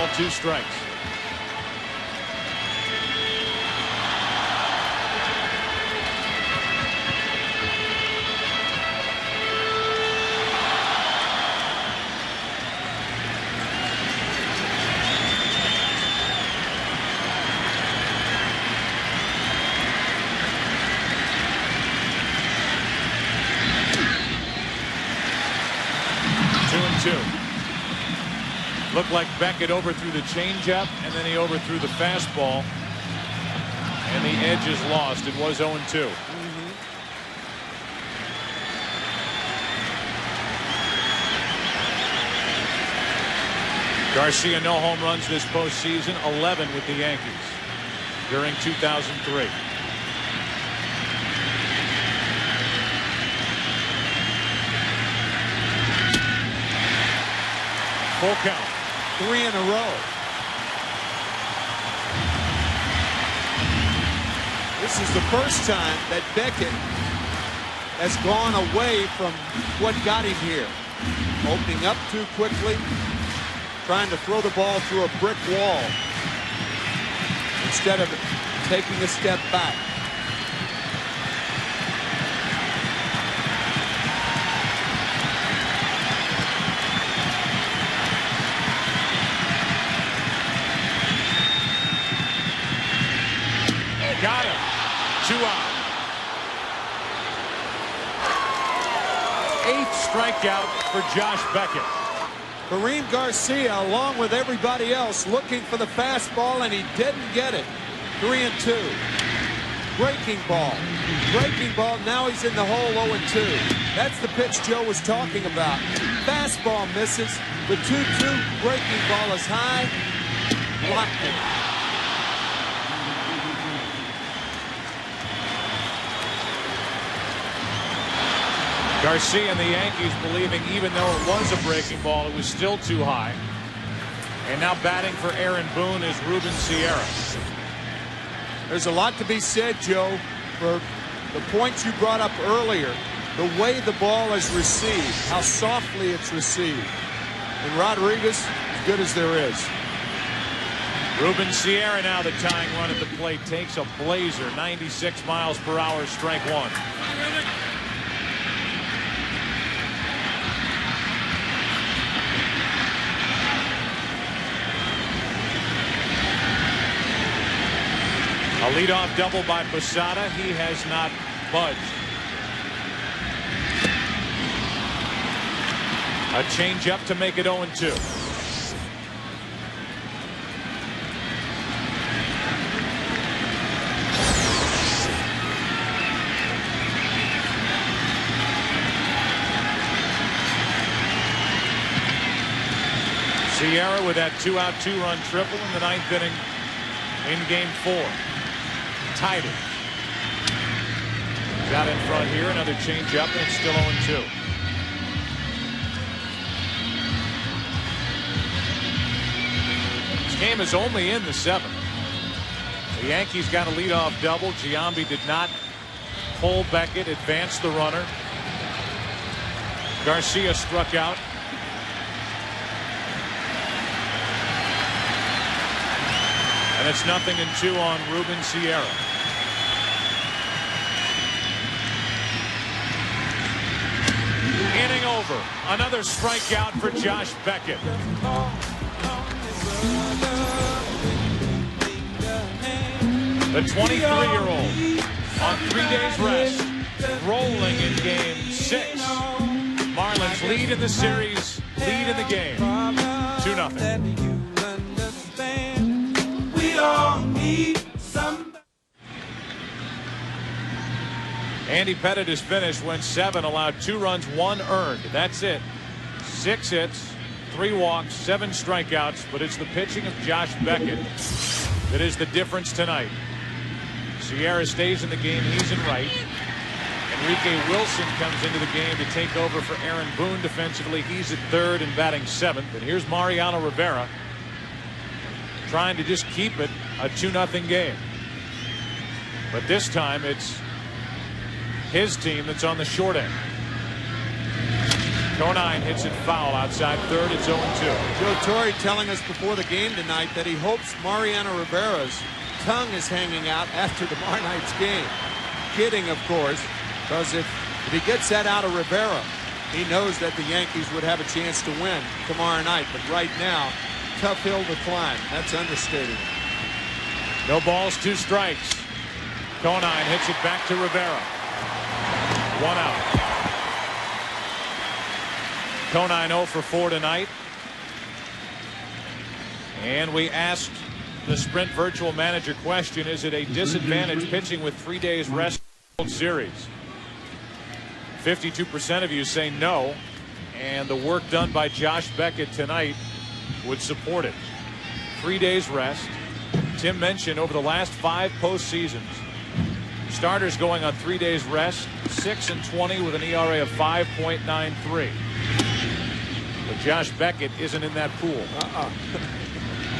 Ball, 2 strikes. Looked like Beckett overthrew the changeup, and then he overthrew the fastball, and the edge is lost. It was 0-2. Garcia, no home runs this postseason, 11 with the Yankees during 2003. Full count. 3 in a row. This is the first time that Beckett has gone away from what got him here. Opening up too quickly, trying to throw the ball through a brick wall instead of taking a step back. Got him. 2 out. 8th strikeout for Josh Beckett. Kareem Garcia, along with everybody else, looking for the fastball, and he didn't get it. 3-2. Breaking ball. Breaking ball. Now he's in the hole, 0-2. That's the pitch Joe was talking about. Fastball misses. The 2-2 breaking ball is high. Blocked it. Garcia and the Yankees believing even though it was a breaking ball, it was still too high. And now batting for Aaron Boone is Ruben Sierra. There's a lot to be said, Joe, for the points you brought up earlier. The way the ball is received, how softly it's received. And Rodriguez, as good as there is. Ruben Sierra now the tying run at the plate, takes a blazer, 96 miles per hour, strike 1. A leadoff double by Posada. He has not budged. A changeup to make it 0-2. Sierra with that 2-out 2-run triple in the 9th inning in Game 4. Tied it. Got in front here. Another changeup, and it's still 0-2. This game is only in the 7th. The Yankees got a leadoff double. Giambi did not pull Beckett, advance the runner. Garcia struck out. And it's 0-2 on Ruben Sierra. Inning over. Another strikeout for Josh Beckett. The 23-year-old on 3 days rest, rolling in Game 6. Marlins lead in the series, lead in the game, 2-0. Andy Pettitte is finished, went 7, allowed 2 runs, 1 earned. That's it. 6 hits, 3 walks, 7 strikeouts, but it's the pitching of Josh Beckett that is the difference tonight. Sierra stays in the game. He's in right. Enrique Wilson comes into the game to take over for Aaron Boone defensively. He's at 3rd and batting 7th. And here's Mariano Rivera trying to just keep it a 2-0 game. But this time it's his team that's on the short end. Conine hits it foul outside third. It's 0-2. Joe Torre telling us before the game tonight that he hopes Mariano Rivera's tongue is hanging out after tomorrow night's game. Kidding, of course, because if he gets that out of Rivera, he knows that the Yankees would have a chance to win tomorrow night. But right now, tough hill to climb. That's understated. No balls, 2 strikes. Conine hits it back to Rivera. 1 out. Conine 0 for 4 tonight. And we asked the Sprint Virtual Manager question, is it a disadvantage pitching with 3 days rest in the World Series? 52% of you say no, and the work done by Josh Beckett tonight would support it. 3 days rest. Tim mentioned over the last 5 postseasons, starters going on 3 days rest, 6-20 with an ERA of 5.93. But Josh Beckett isn't in that pool.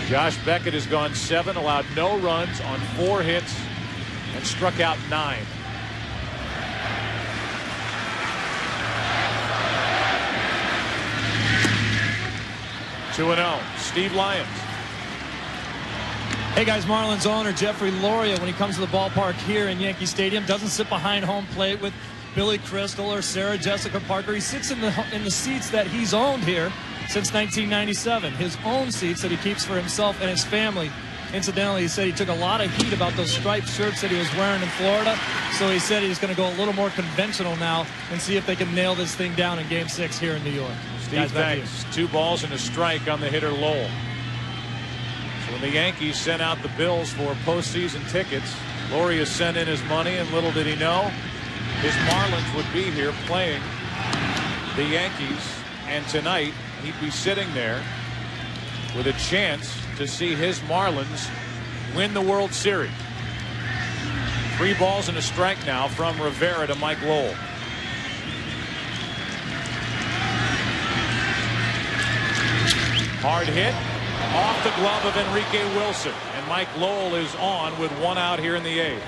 Josh Beckett has gone 7, allowed no runs on 4 hits, and struck out 9. Two and 0. Steve Lyons. Hey guys, Marlins owner Jeffrey Loria, when he comes to the ballpark here in Yankee Stadium, doesn't sit behind home plate with Billy Crystal or Sarah Jessica Parker. He sits in the seats that he's owned here since 1997. His own seats that he keeps for himself and his family. Incidentally, he said he took a lot of heat about those striped shirts that he was wearing in Florida. So he said he's going to go a little more conventional now and see if they can nail this thing down in Game 6 here in New York. Steve, thanks. 2 balls and a strike on the hitter Lowell. So when the Yankees sent out the bills for postseason tickets, Loria sent in his money, and little did he know, his Marlins would be here playing the Yankees, and tonight he'd be sitting there with a chance to see his Marlins win the World Series. 3 balls and a strike now from Rivera to Mike Lowell. Hard hit off the glove of Enrique Wilson, and Mike Lowell is on with 1 out here in the 8th.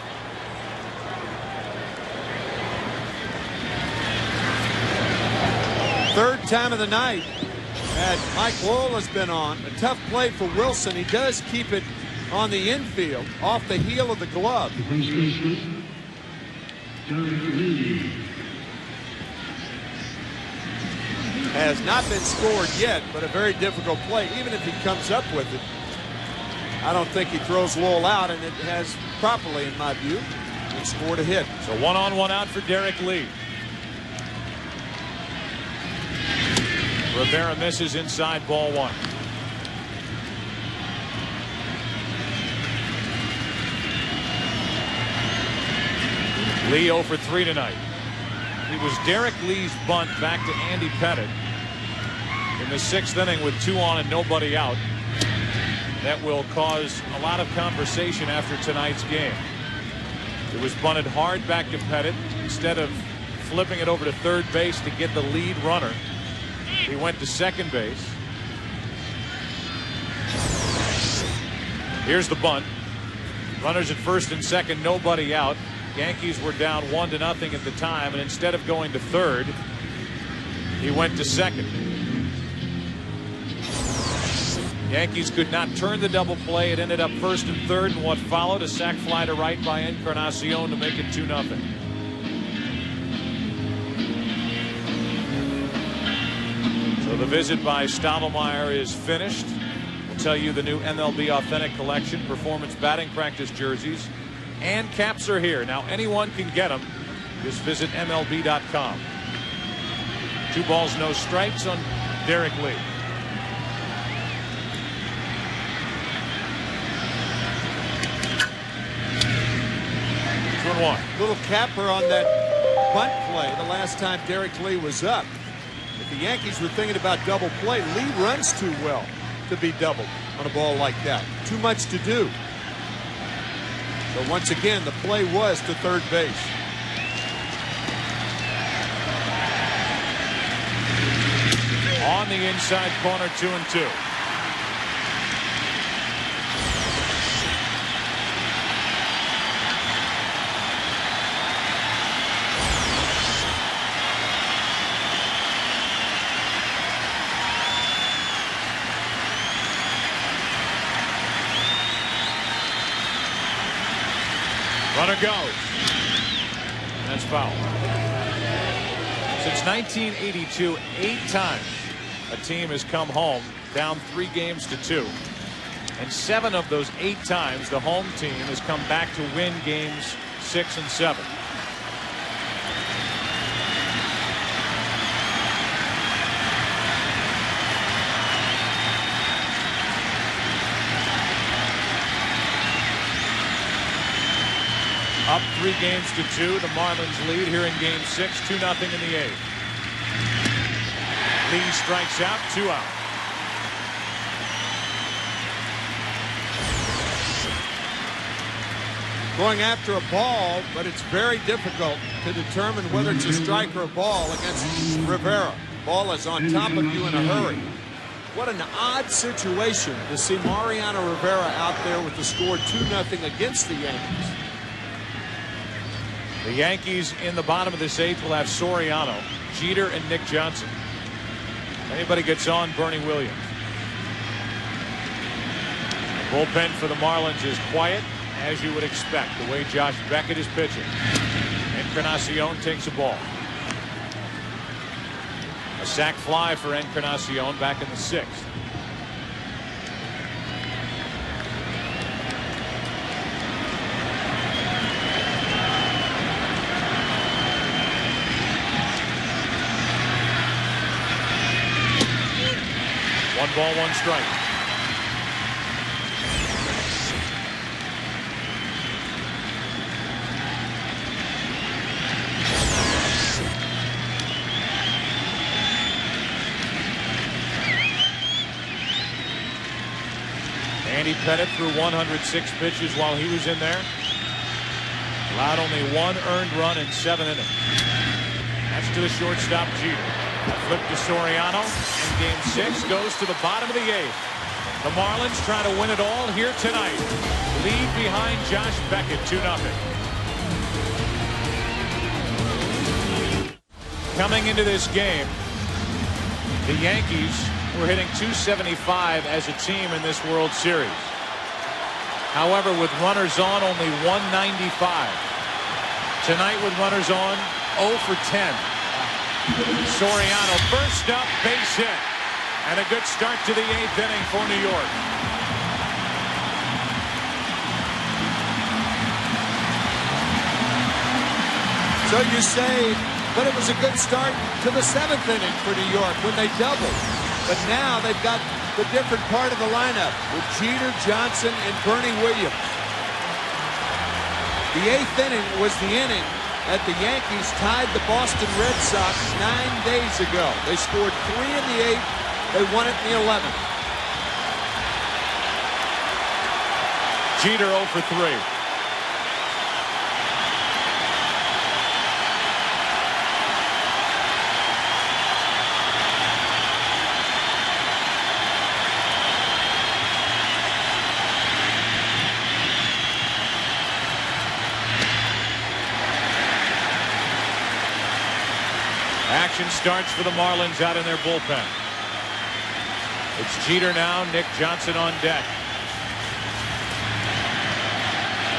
Third time of the night that Mike Lowell has been on. A tough play for Wilson. He does keep it on the infield off the heel of the glove. Has not been scored yet, but a very difficult play. Even if he comes up with it, I don't think he throws Lowell out, and it has properly, in my view, and scored a hit. So 1 on 1 out for Derek Lee. Rivera misses inside, ball 1. Lee 0 for 3 tonight. It was Derek Lee's bunt back to Andy Pettit in the 6th inning with 2 on and nobody out that will cause a lot of conversation after tonight's game. It was bunted hard back to Pettit. Instead of flipping it over to third base to get the lead runner, he went to second base. Here's the bunt. Runners at first and second, nobody out. Yankees were down 1-0 at the time, and instead of going to third, he went to second. Yankees could not turn the double play. It ended up first and third, and what followed, a sac fly to right by Encarnacion to make it 2-0. So the visit by Stottlemyre is finished. We'll tell you the new MLB Authentic Collection performance batting practice jerseys and caps are here. Now anyone can get them. Just visit MLB.com. 2 balls, no strikes on Derek Lee. One. Little capper on that bunt play the last time Derek Lee was up. If the Yankees were thinking about double play, Lee runs too well to be doubled on a ball like that. Too much to do. So once again, the play was to third base. On the inside corner, 2-2. Runner goes. That's foul. Since 1982, 8 times a team has come home down 3-2. And 7 of those 8 times the home team has come back to win games 6 and 7. Up 3-2. The Marlins lead here in game 6, 2-0 in the 8th. Lee strikes out, 2 out. Going after a ball, but it's very difficult to determine whether it's a strike or a ball against Rivera. Ball is on top of you in a hurry. What an odd situation to see Mariano Rivera out there with the score 2-0 against the Yankees. The Yankees in the bottom of this 8th will have Soriano, Jeter, and Nick Johnson. If anybody gets on, Bernie Williams. The bullpen for the Marlins is quiet, as you would expect, the way Josh Beckett is pitching. Encarnacion takes a ball. A sac fly for Encarnacion back in the 6th. One ball, one strike. Andy Pettitte threw 106 pitches while he was in there. Allowed only 1 earned run in 7 innings. That's to the shortstop, Jeter. A flip to Soriano, and game 6 goes to the bottom of the 8th. The Marlins try to win it all here tonight. Lead behind Josh Beckett, 2-0. Coming into this game, the Yankees were hitting .275 as a team in this World Series. However, with runners on, only .195. Tonight with runners on, 0 for 10. Soriano first up, base hit, and a good start to the 8th inning for New York. So you say, but it was a good start to the 7th inning for New York when they doubled. But now they've got the different part of the lineup with Jeter, Johnson, and Bernie Williams. The 8th inning was the inning that the Yankees tied the Boston Red Sox 9 days ago. They scored 3 in the 8th. They won it in the 11th. Jeter 0 for 3. Action starts for the Marlins out in their bullpen. It's Jeter now, Nick Johnson on deck.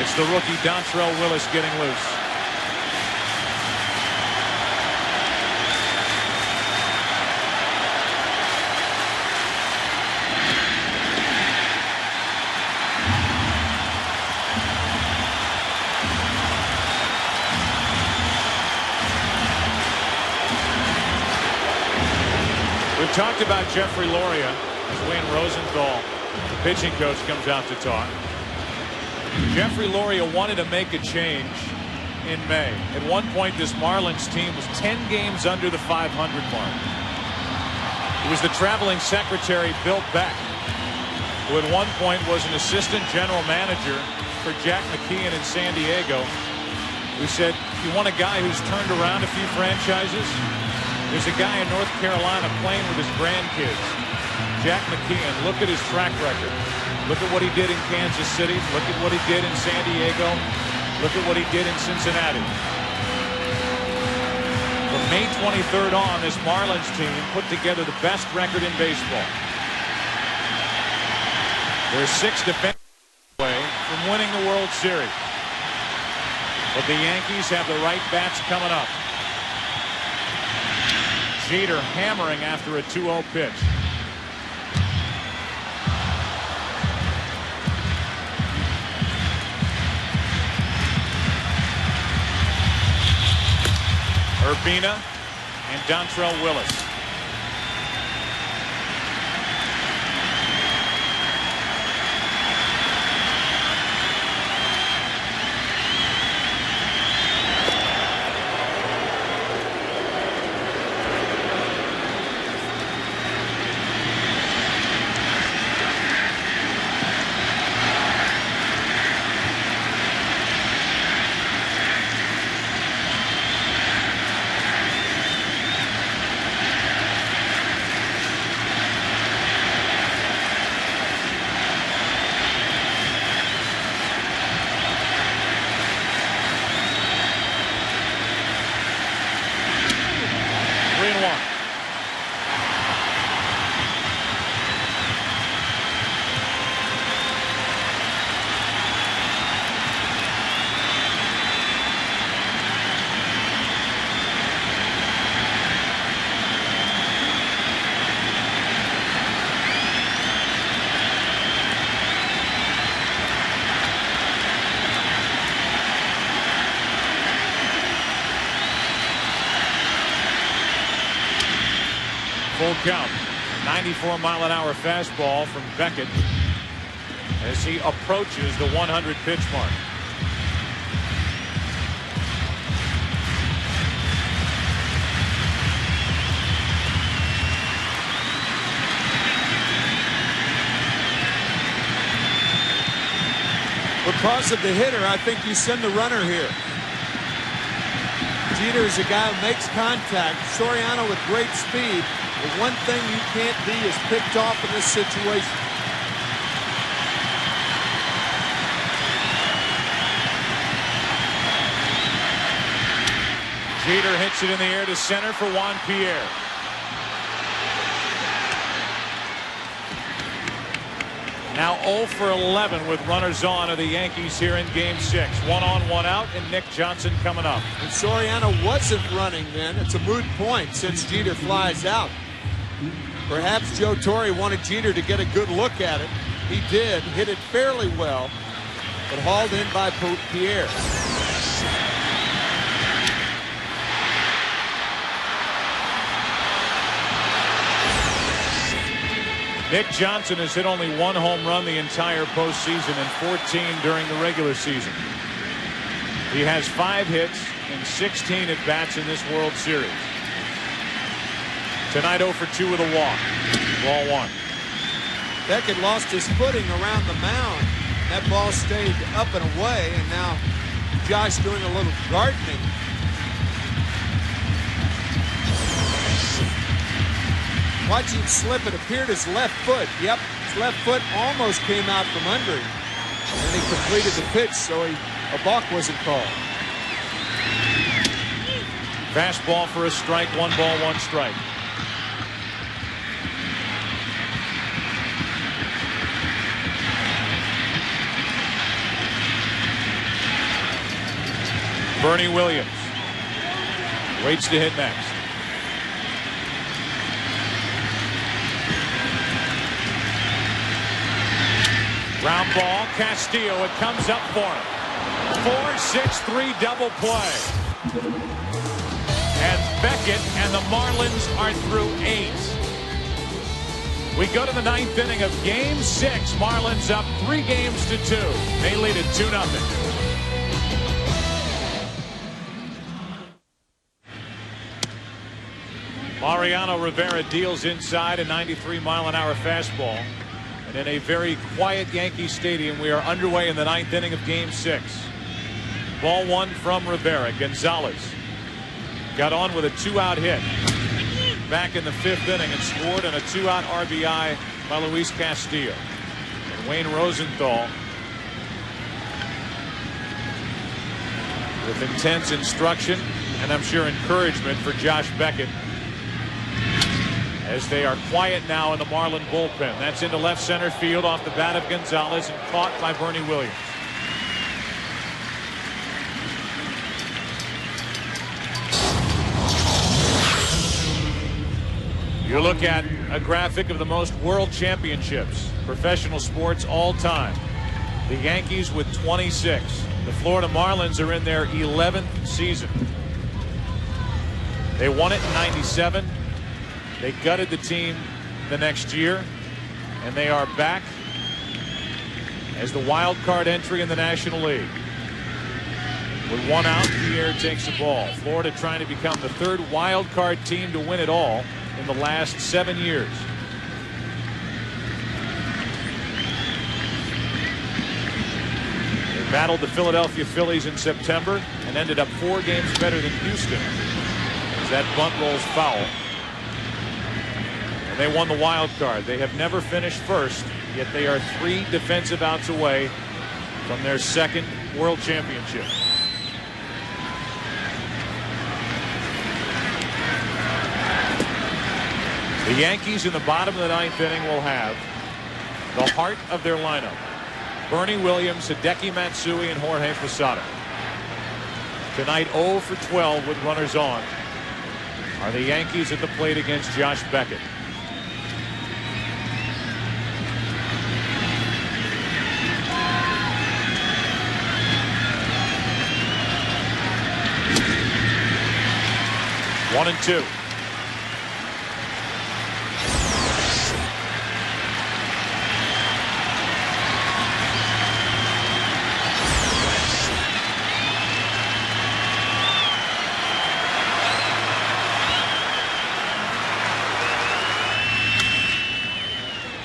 It's the rookie Dontrelle Willis getting loose. We've talked about Jeffrey Loria as Wayne Rosenthal, the pitching coach, comes out to talk. Jeffrey Loria wanted to make a change in May. At one point, this Marlins team was 10 games under the 500 mark. It was the traveling secretary, Bill Beck, who at one point was an assistant general manager for Jack McKeon in San Diego, who said, you want a guy who's turned around a few franchises? There's a guy in North Carolina playing with his grandkids. Jack McKeon, look at his track record. Look at what he did in Kansas City. Look at what he did in San Diego. Look at what he did in Cincinnati. From May 23rd on, this Marlins team put together the best record in baseball. They're 6 defenders away from winning the World Series. But the Yankees have the right bats coming up. Jeter hammering after a 2-0 pitch. Urbina and Dontrell Willis. Full count. 94-mile-an-hour fastball from Beckett as he approaches the 100 pitch mark. Because of the hitter, I think you send the runner here. Jeter is a guy who makes contact. Soriano with great speed. The one thing you can't be is picked off in this situation. Jeter hits it in the air to center for Juan Pierre. Now 0 for 11 with runners on are the Yankees here in Game 6. 1 on, 1 out, and Nick Johnson coming up. And Soriano wasn't running then. It's a moot point since Jeter flies out. Perhaps Joe Torre wanted Jeter to get a good look at it. He did, hit it fairly well, but hauled in by Pierre. Nick Johnson has hit only 1 home run the entire postseason and 14 during the regular season. He has 5 hits and 16 at-bats in this World Series. Tonight 0 for 2 with a walk. Ball 1. Beckett lost his footing around the mound. That ball stayed up and away, and now Josh doing a little gardening. Watch him slip. It appeared his left foot. Yep, his left foot almost came out from under him. And he completed the pitch, so a balk wasn't called. Fastball for a strike. 1 ball, 1 strike. Bernie Williams waits to hit next. Ground ball, Castillo, it comes up for him. 4-6-3 double play. And Beckett and the Marlins are through 8. We go to the 9th inning of Game 6. Marlins up 3 games to 2. They lead it 2-0. Mariano Rivera deals inside a 93-mile-an-hour fastball. And in a very quiet Yankee Stadium, we are underway in the 9th inning of Game 6. Ball 1 from Rivera. Gonzalez got on with a 2-out hit back in the 5th inning and scored on a 2-out RBI by Luis Castillo. And Wayne Rosenthal with intense instruction and I'm sure encouragement for Josh Beckett as they are quiet now in the Marlin bullpen. That's into left center field off the bat of Gonzalez and caught by Bernie Williams. You look at a graphic of the most world championships, professional sports all time. The Yankees with 26. The Florida Marlins are in their 11th season. They won it in '97. They gutted the team the next year, and they are back as the wild card entry in the National League. With one out, Pierre takes the ball. Florida trying to become the third wild card team to win it all in the last 7 years. They battled the Philadelphia Phillies in September and ended up 4 games better than Houston as that bunt rolls foul. And they won the wild card. They have never finished first, yet they are 3 defensive outs away from their second world championship. The Yankees in the bottom of the 9th inning will have the heart of their lineup: Bernie Williams, Hideki Matsui, and Jorge Posada. Tonight 0 for 12 with runners on are the Yankees at the plate against Josh Beckett. One and two.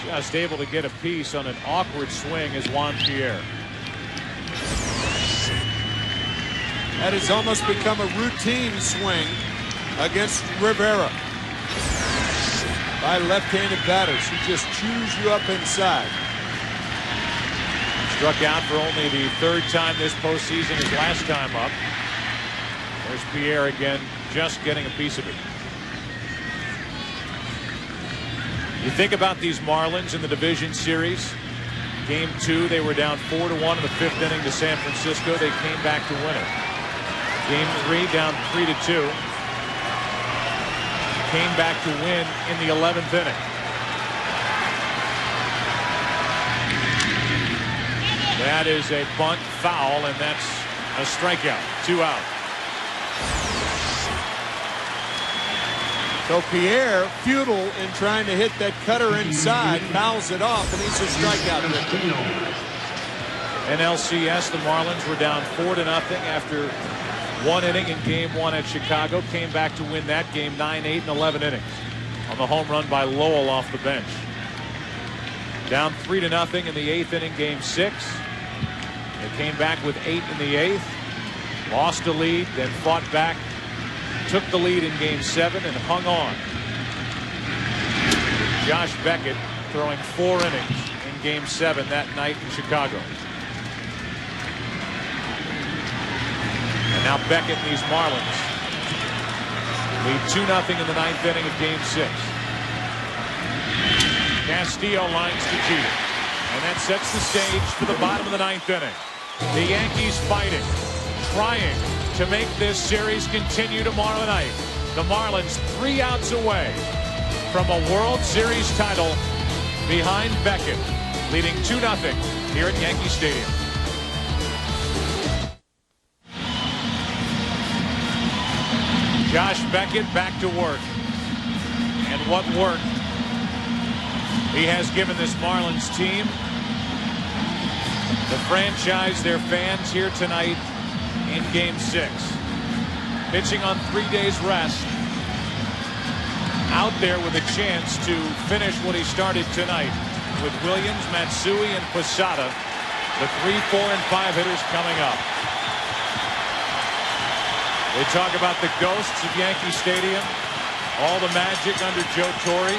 Just able to get a piece on an awkward swing is Juan Pierre. That has almost become a routine swing against Rivera by left-handed batters who just chews you up inside. Struck out for only the 3rd time this postseason, his last time up. There's Pierre again, just getting a piece of it. You think about these Marlins in the division series. Game 2, they were down 4-1 in the 5th inning to San Francisco. They came back to win it. Game 3, down 3-2. Came back to win in the 11th inning. That is a bunt foul, and that's a strikeout. 2 out. So Pierre, futile in trying to hit that cutter inside, fouls it off, and he's a strikeout victim. NLCS, the Marlins were down 4-0 after 1 inning in Game 1 at Chicago. Came back to win that game 9, 8, and 11 innings on the home run by Lowell off the bench. Down 3-0 in the 8th inning, Game 6. They came back with 8 in the 8th. Lost a lead, then fought back. Took the lead in Game 7 and hung on. Josh Beckett throwing 4 innings in Game 7 that night in Chicago. And now Beckett and these Marlins lead 2-0 in the 9th inning of Game 6. Castillo lines to Jeter, and that sets the stage for the bottom of the 9th inning. The Yankees fighting, trying to make this series continue tomorrow night. The Marlins 3 outs away from a World Series title behind Beckett, leading 2-0 here at Yankee Stadium. Josh Beckett back to work. And what work he has given this Marlins team. The franchise, their fans here tonight in Game 6. Pitching on 3 days rest. Out there with a chance to finish what he started tonight with Williams, Matsui, and Posada. The 3, 4, and 5 hitters coming up. They talk about the ghosts of Yankee Stadium. All the magic under Joe Torre.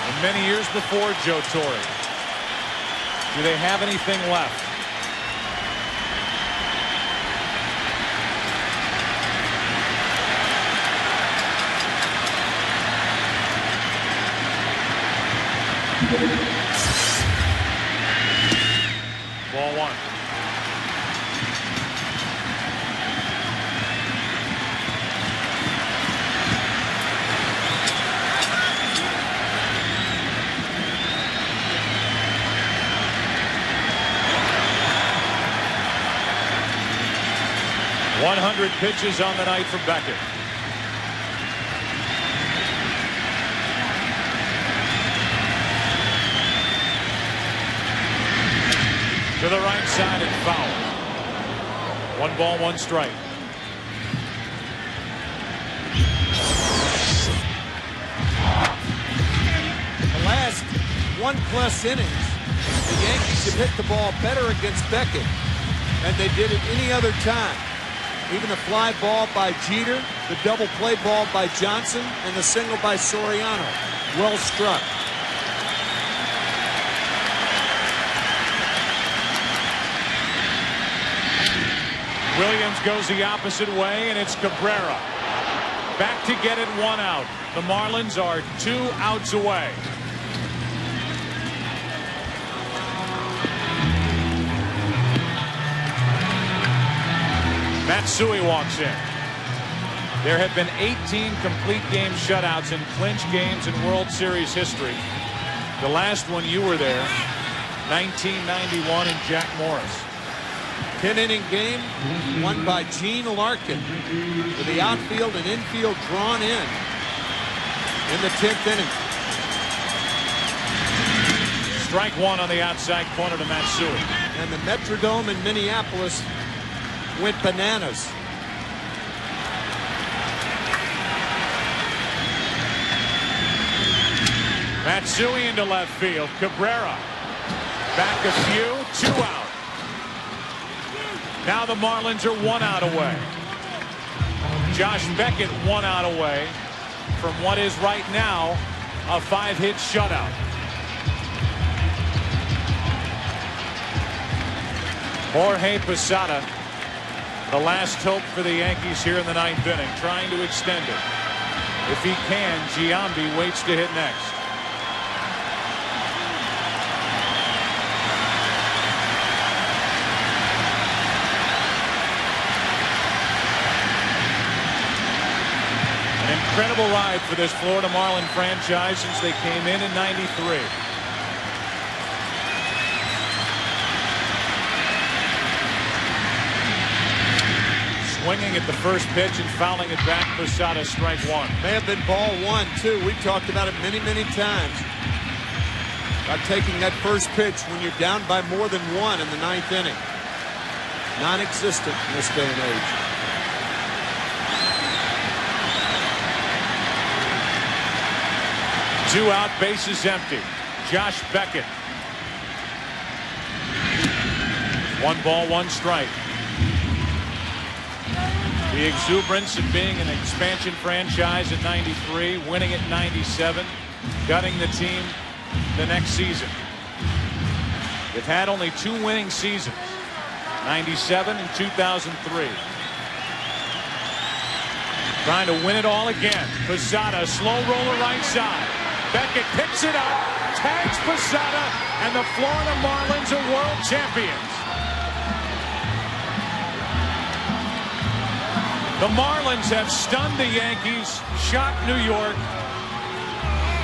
And many years before Joe Torre. Do they have anything left? Ball 1. 100 pitches on the night for Beckett. To the right side and foul. 1 ball, 1 strike. The last 1+ innings, the Yankees have hit the ball better against Beckett than they did at any other time. Even the fly ball by Jeter, the double play ball by Johnson, and the single by Soriano. Well struck. Williams goes the opposite way, and it's Cabrera. Back to get it 1 out. The Marlins are 2 outs away. Matsui walks in. There have been 18 complete game shutouts in clinch games in World Series history. The last one you were there, 1991, and Jack Morris. 10-inning game won by Gene Larkin with the outfield and infield drawn in the 10th inning. Strike 1 on the outside corner to Matsui. And the Metrodome in Minneapolis went bananas. Matsui into left field. Cabrera back a few, 2 out. Now the Marlins are 1 out away. Josh Beckett 1 out away from what is right now a 5-hit shutout. Jorge Posada, the last hope for the Yankees here in the 9th inning, trying to extend it. If he can, Giambi waits to hit next. Incredible ride for this Florida Marlin franchise since they came in '93. Swinging at the first pitch and fouling it back. Posada, strike 1. May have been ball 1 too. We've talked about it many times about taking that first pitch when you're down by more than 1 in the 9th inning. Non-existent in this day and age. Two out, bases empty. Josh Beckett. 1 ball, 1 strike. The exuberance of being an expansion franchise in '93, winning it in '97, gutting the team the next season. They've had only 2 winning seasons, '97 and 2003. Trying to win it all again. Posada, slow roller right side. Beckett picks it up, tags Posada, and the Florida Marlins are world champions. The Marlins have stunned the Yankees, shocked New York,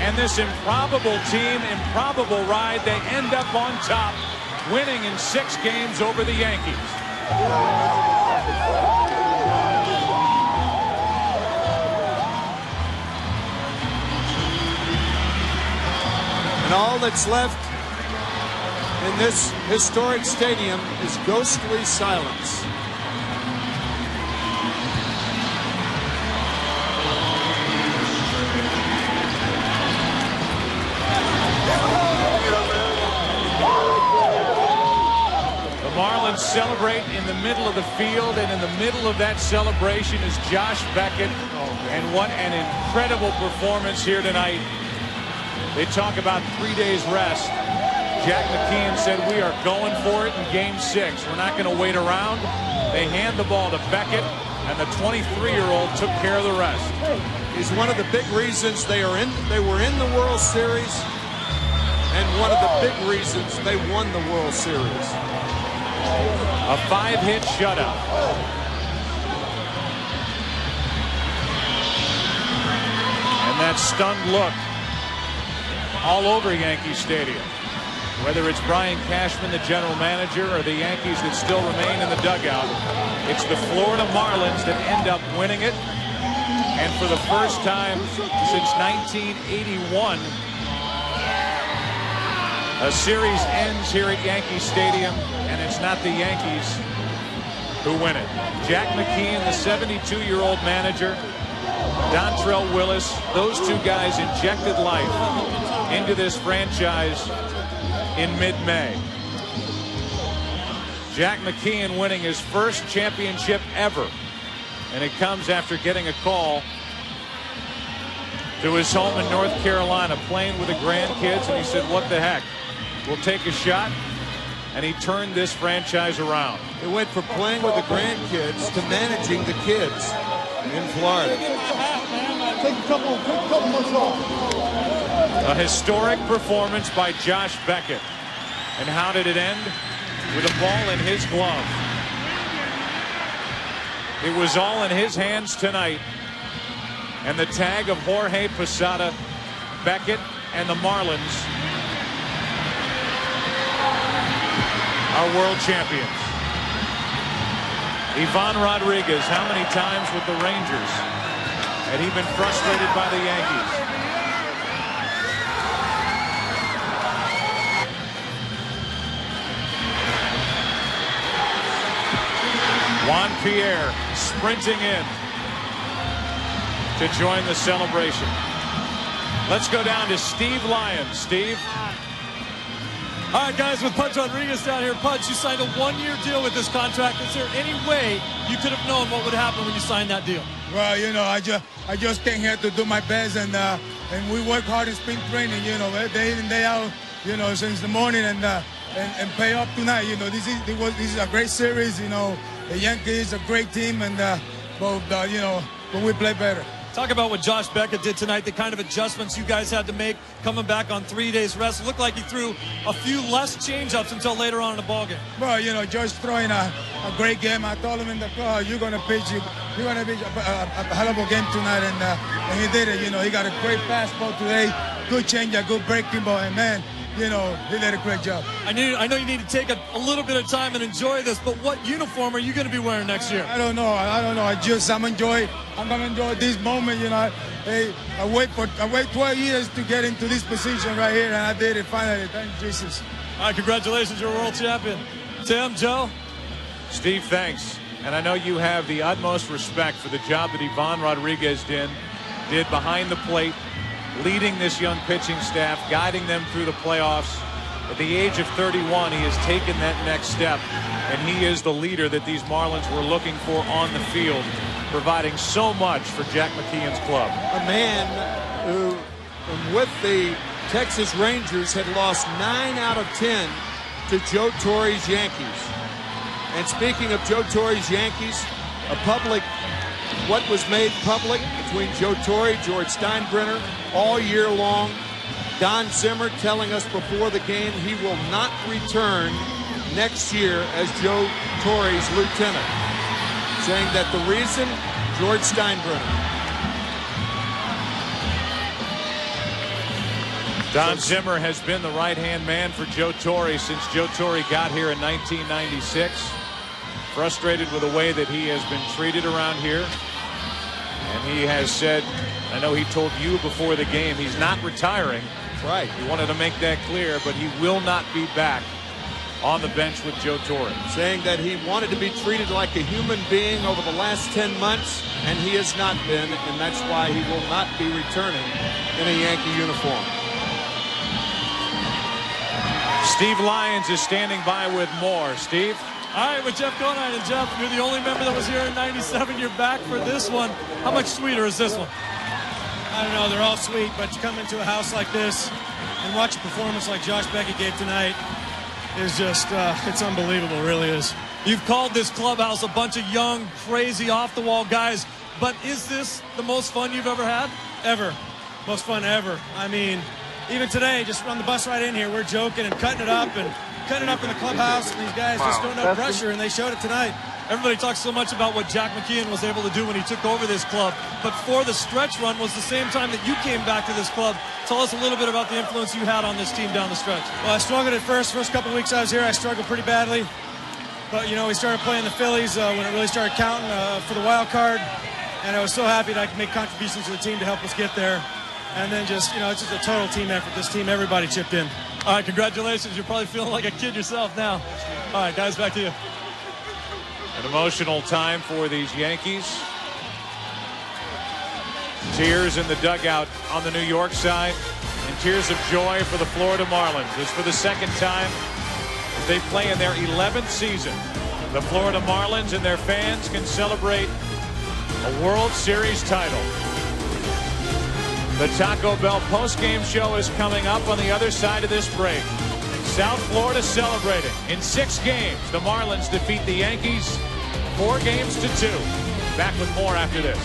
and this improbable team, improbable ride, they end up on top, winning in 6 games over the Yankees. And all that's left in this historic stadium is ghostly silence. The Marlins celebrate in the middle of the field, and in the middle of that celebration is Josh Beckett. And what an incredible performance here tonight. They talk about 3 days rest. Jack McKeon said, we are going for it in game 6. We're not going to wait around. They hand the ball to Beckett, and the 23-year-old took care of the rest. He's one of the big reasons they were in the World Series, and one of the big reasons they won the World Series. A 5-hit shutout. And that stunned look all over Yankee Stadium. Whether it's Brian Cashman, the general manager, or the Yankees that still remain in the dugout, it's the Florida Marlins that end up winning it. And for the first time since 1981, a series ends here at Yankee Stadium, and it's not the Yankees who win it. Jack McKeon, the 72-year-old manager, Dontrell Willis, those two guys injected life into this franchise in mid-May. Jack McKeon winning his first championship ever, and it comes after getting a call to his home in North Carolina, playing with the grandkids, and he said, what the heck, we'll take a shot, and he turned this franchise around. It went from playing with the grandkids to managing the kids in Florida. Take a couple more shots. A historic performance by Josh Beckett. And how did it end? With a ball in his glove. It was all in his hands tonight. And the tag of Jorge Posada, Beckett, and the Marlins are world champions. Ivan Rodriguez, how many times with the Rangers had he been frustrated by the Yankees? Juan Pierre sprinting in to join the celebration. Let's go down to Steve Lyons. Steve. All right, guys, with Pudge Rodriguez down here. Pudge, you signed a one-year deal with this contract. Is there any way you could have known what would happen when you signed that deal? Well, you know, I just came here to do my best, and we work hard in spring training, you know, day in and day out, you know, since the morning, and pay up tonight. You know, this is a great series. You know, the Yankees a great team, and you know, but we play better. Talk about what Josh Beckett did tonight, the kind of adjustments you guys had to make coming back on 3 days rest. It looked like he threw a few less changeups until later on in the ballgame. Well, you know, Josh throwing a great game. I told him in the car, you're going to pitch a hell of a game tonight, and he did it. You know, he got a great fastball today, good changeup, good breaking ball, and man, you know, he did a great job. I know you need to take a little bit of time and enjoy this, but what uniform are you going to be wearing next year? I don't know. I'm going to enjoy this moment, you know. I wait 12 years to get into this position right here, and I did it finally. Thank you, Jesus. All right, congratulations. You're a world champion. Tim, Joe. Steve, thanks. And I know you have the utmost respect for the job that Ivan Rodriguez did behind the plate, leading this young pitching staff, guiding them through the playoffs. At the age of 31, he has taken that next step, and he is the leader that these Marlins were looking for on the field, providing so much for Jack McKeon's club. A man who, with the Texas Rangers, had lost 9 out of 10 to Joe Torre's Yankees. And speaking of Joe Torre's Yankees, what was made public between Joe Torre, George Steinbrenner, all year long. Don Zimmer telling us before the game he will not return next year as Joe Torre's lieutenant, saying that the reason, George Steinbrenner. Don Zimmer has been the right-hand man for Joe Torre since Joe Torre got here in 1996. Frustrated with the way that he has been treated around here. And he has said, I know he told you before the game, he's not retiring. That's right. He wanted to make that clear, but he will not be back on the bench with Joe Torre. Saying that he wanted to be treated like a human being over the last 10 months, and he has not been, and that's why he will not be returning in a Yankee uniform. Steve Lyons is standing by with more. Steve? All right, with Jeff Conine. And Jeff, you're the only member that was here in 97. You're back for this one. How much sweeter is this one? I don't know. They're all sweet, but to come into a house like this and watch a performance like Josh Beckett gave tonight is just, it's unbelievable. It really is. You've called this clubhouse a bunch of young, crazy, off-the-wall guys, but is this the most fun you've ever had? Ever. Most fun ever. I mean, even today, just on the bus right in here, we're joking and cutting it up in the clubhouse, and these guys just don't know pressure, and they showed it tonight. everybody talks so much about what Jack McKeon was able to do when he took over this club, but for the stretch run was the same time that you came back to this club. Tell us a little bit about the influence you had on this team down the stretch. Well, I struggled at first couple of weeks I was here. I struggled pretty badly. But, you know, we started playing the Phillies when it really started counting for the wild card. And I was so happy that I could make contributions to the team to help us get there. And then just, you know, it's just a total team effort. This team, everybody chipped in. All right, congratulations. You're probably feeling like a kid yourself now. All right, guys, back to you. An emotional time for these Yankees. Tears in the dugout on the New York side, and tears of joy for the Florida Marlins. It's for the second time they play in their 11th season. The Florida Marlins and their fans can celebrate a World Series title. The Taco Bell postgame show is coming up on the other side of this break. South Florida celebrating. In 6 games, the Marlins defeat the Yankees 4 games to 2. Back with more after this.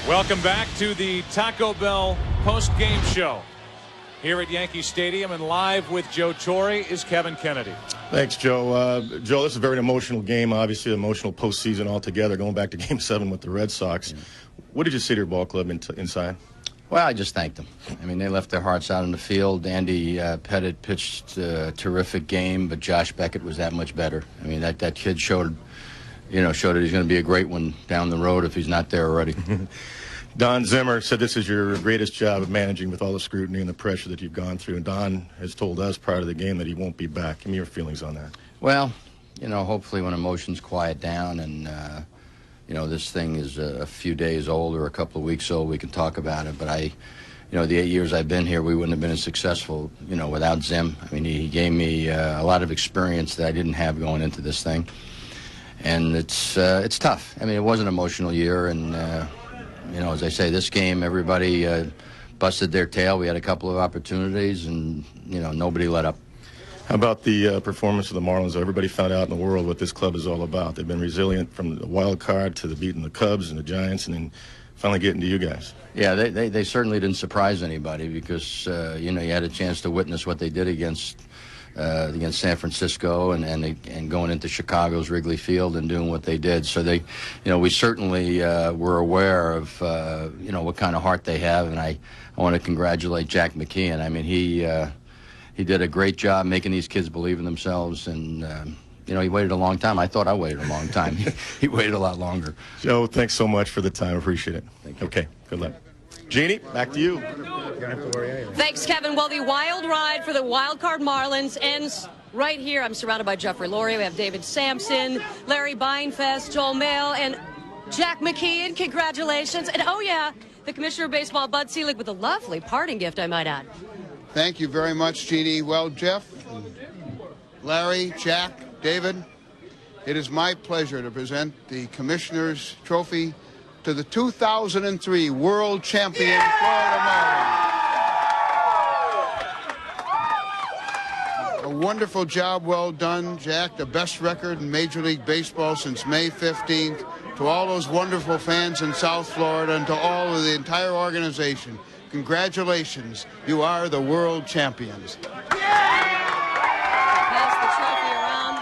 Welcome back to the Taco Bell post-game show here at Yankee Stadium, and live with Joe Torre is Kevin Kennedy. Thanks, Joe. Joe, this is a very emotional game, obviously an emotional postseason altogether, going back to Game 7 with the Red Sox. What did you see to your ball club inside? Well, I just thanked them. I mean, they left their hearts out in the field. Andy Pettit pitched a terrific game, but Josh Beckett was that much better. I mean, that kid showed that he's going to be a great one down the road if he's not there already. Don Zimmer said this is your greatest job of managing with all the scrutiny and the pressure that you've gone through. And Don has told us prior to the game that he won't be back. Give me your feelings on that. Well, hopefully when emotions quiet down and, this thing is a few days old or a couple of weeks old, we can talk about it. But the 8 years I've been here, we wouldn't have been as successful, without Zim. I mean, he gave me a lot of experience that I didn't have going into this thing. And it's tough. I mean, it was an emotional year, and as I say, this game, everybody busted their tail. We had a couple of opportunities, and, nobody let up. How about the performance of the Marlins? Everybody found out in the world what this club is all about. They've been resilient from the wild card to the beating the Cubs and the Giants, and then finally getting to you guys. Yeah, they certainly didn't surprise anybody because, you had a chance to witness what they did against San Francisco and going into Chicago's Wrigley Field and doing what they did. So we certainly were aware of what kind of heart they have, and I want to congratulate Jack McKeon. I mean, he did a great job making these kids believe in themselves, and he waited a long time. I thought I waited a long time. He waited a lot longer. Joe, thanks so much for the time. Appreciate it. Thank you. Okay, good luck. Jeannie, back to you. Thanks, Kevin. Well, the wild ride for the wild card Marlins ends right here. I'm surrounded by Jeffrey Loria. We have David Sampson, Larry Beinfest, Joel Mail, and Jack McKeon. Congratulations. And, oh, yeah, the Commissioner of Baseball, Bud Selig, with a lovely parting gift, I might add. Thank you very much, Jeannie. Well, Jeff, Larry, Jack, David, it is my pleasure to present the Commissioner's Trophy to the 2003 World Champion Florida Marlins. A wonderful job, well done, Jack. The best record in Major League Baseball since May 15th. To all those wonderful fans in South Florida and to all of the entire organization, congratulations. You are the world champions. Pass the trophy around.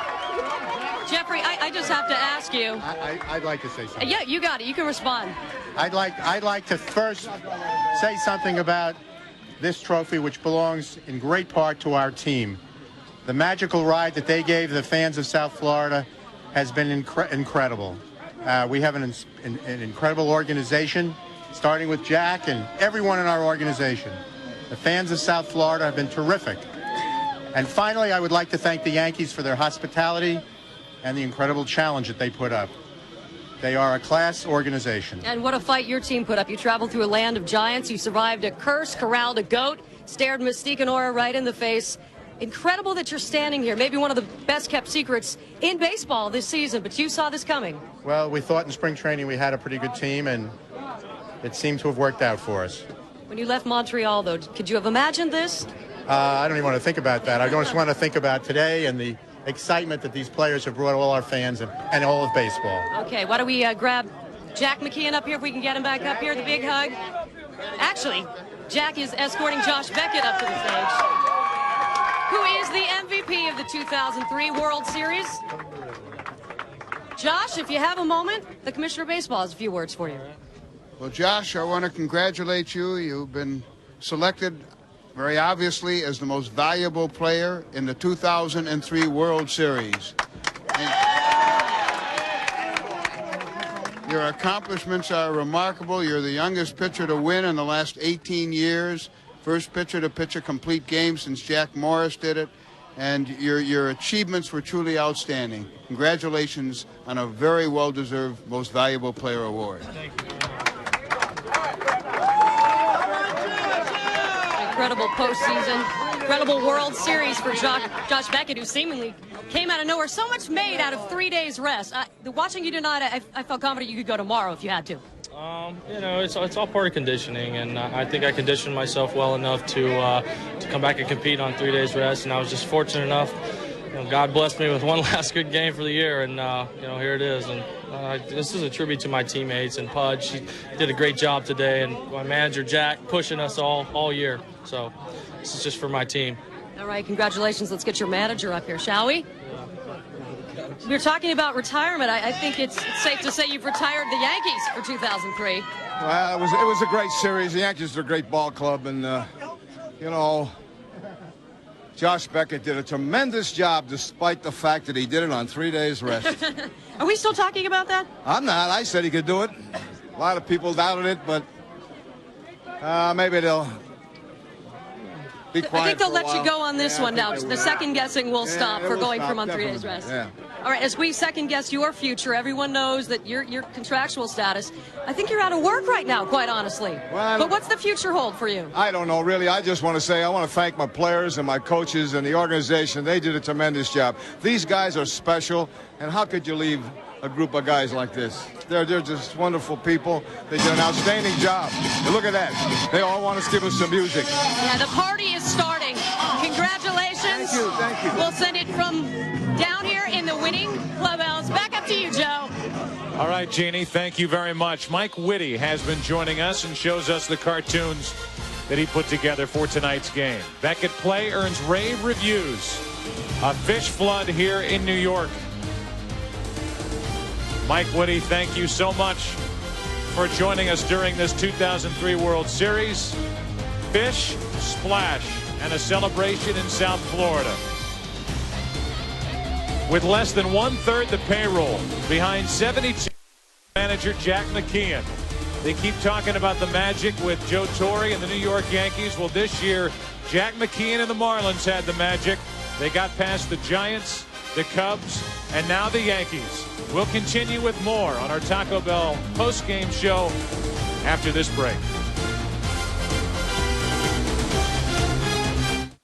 Jeffrey, I just have to ask you. I'd like to say something. Yeah, you got it. You can respond. I'd like to first say something about this trophy, which belongs in great part to our team. The magical ride that they gave the fans of South Florida has been incredible. We have an incredible organization, starting with Jack and everyone in our organization. The fans of South Florida have been terrific. And finally, I would like to thank the Yankees for their hospitality and the incredible challenge that they put up. They are a class organization. And what a fight your team put up. You traveled through a land of giants. You survived a curse, corralled a goat, stared Mystique and Aura right in the face. Incredible that you're standing here. Maybe one of the best-kept secrets in baseball this season, but you saw this coming. Well, we thought in spring training we had a pretty good team, and it seemed to have worked out for us. When you left Montreal, though, could you have imagined this? I don't even want to think about that. I just want to think about today and the excitement that these players have brought all our fans and all of baseball. Okay, why don't we grab Jack McKeon up here if we can get him back up here, the big hug. Actually, Jack is escorting Josh Beckett up to the stage. MVP of the 2003 World Series. Josh, if you have a moment, the Commissioner of Baseball has a few words for you. Well, Josh, I want to congratulate you. You've been selected very obviously as the most valuable player in the 2003 World Series. And your accomplishments are remarkable. You're the youngest pitcher to win in the last 18 years. First pitcher to pitch a complete game since Jack Morris did it. And your achievements were truly outstanding. Congratulations on a very well-deserved Most Valuable Player award. Thank you. Incredible postseason, incredible World Series for Josh Beckett, who seemingly came out of nowhere. So much made out of 3 days rest. Watching you tonight, I felt confident you could go tomorrow if you had to. You know, it's all part of conditioning, and I think I conditioned myself well enough to come back and compete on 3 days rest, and I was just fortunate enough. You know, God blessed me with one last good game for the year, and you know, here it is. And this is a tribute to my teammates and Pudge. She did a great job today, and my manager Jack pushing us all year. So this is just for my team. All right, congratulations. Let's get your manager up here, shall we? We're talking about retirement. I think it's safe to say you've retired the Yankees for 2003. Well, it was a great series. The Yankees are a great ball club, and you know, Josh Beckett did a tremendous job despite the fact that he did it on 3 days rest. Are we still talking about that? I'm not. I said he could do it. A lot of people doubted it, but maybe they'll be quiet. I think they'll for a let you while. go on this one now. The second guessing will stop for going from on 3 days definitely. rest. Yeah. All right, as we second guess your future, everyone knows that your contractual status. I think you're out of work right now, quite honestly. Well, but what's the future hold for you? I don't know, really. I just want to say I want to thank my players and my coaches and the organization. They did a tremendous job. These guys are special, and how could you leave a group of guys like this? They're just wonderful people. They did an outstanding job. And look at that. They all want to give us some music. Yeah, the party is starting. Congratulations. Thank you. We'll send it from down here in the winning clubhouse. Back up to you, Joe. All right, Jeannie, thank you very much. Mike Whitty has been joining us and shows us the cartoons that he put together for tonight's game. Beckett play earns rave reviews. A fish flood here in New York. Mike Whitty, thank you so much for joining us during this 2003 World Series. Fish, splash, and a celebration in South Florida. With less than one-third the payroll, behind 72, manager Jack McKeon. They keep talking about the magic with Joe Torre and the New York Yankees. Well, this year, Jack McKeon and the Marlins had the magic. They got past the Giants, the Cubs, and now the Yankees. We'll continue with more on our Taco Bell post-game show after this break.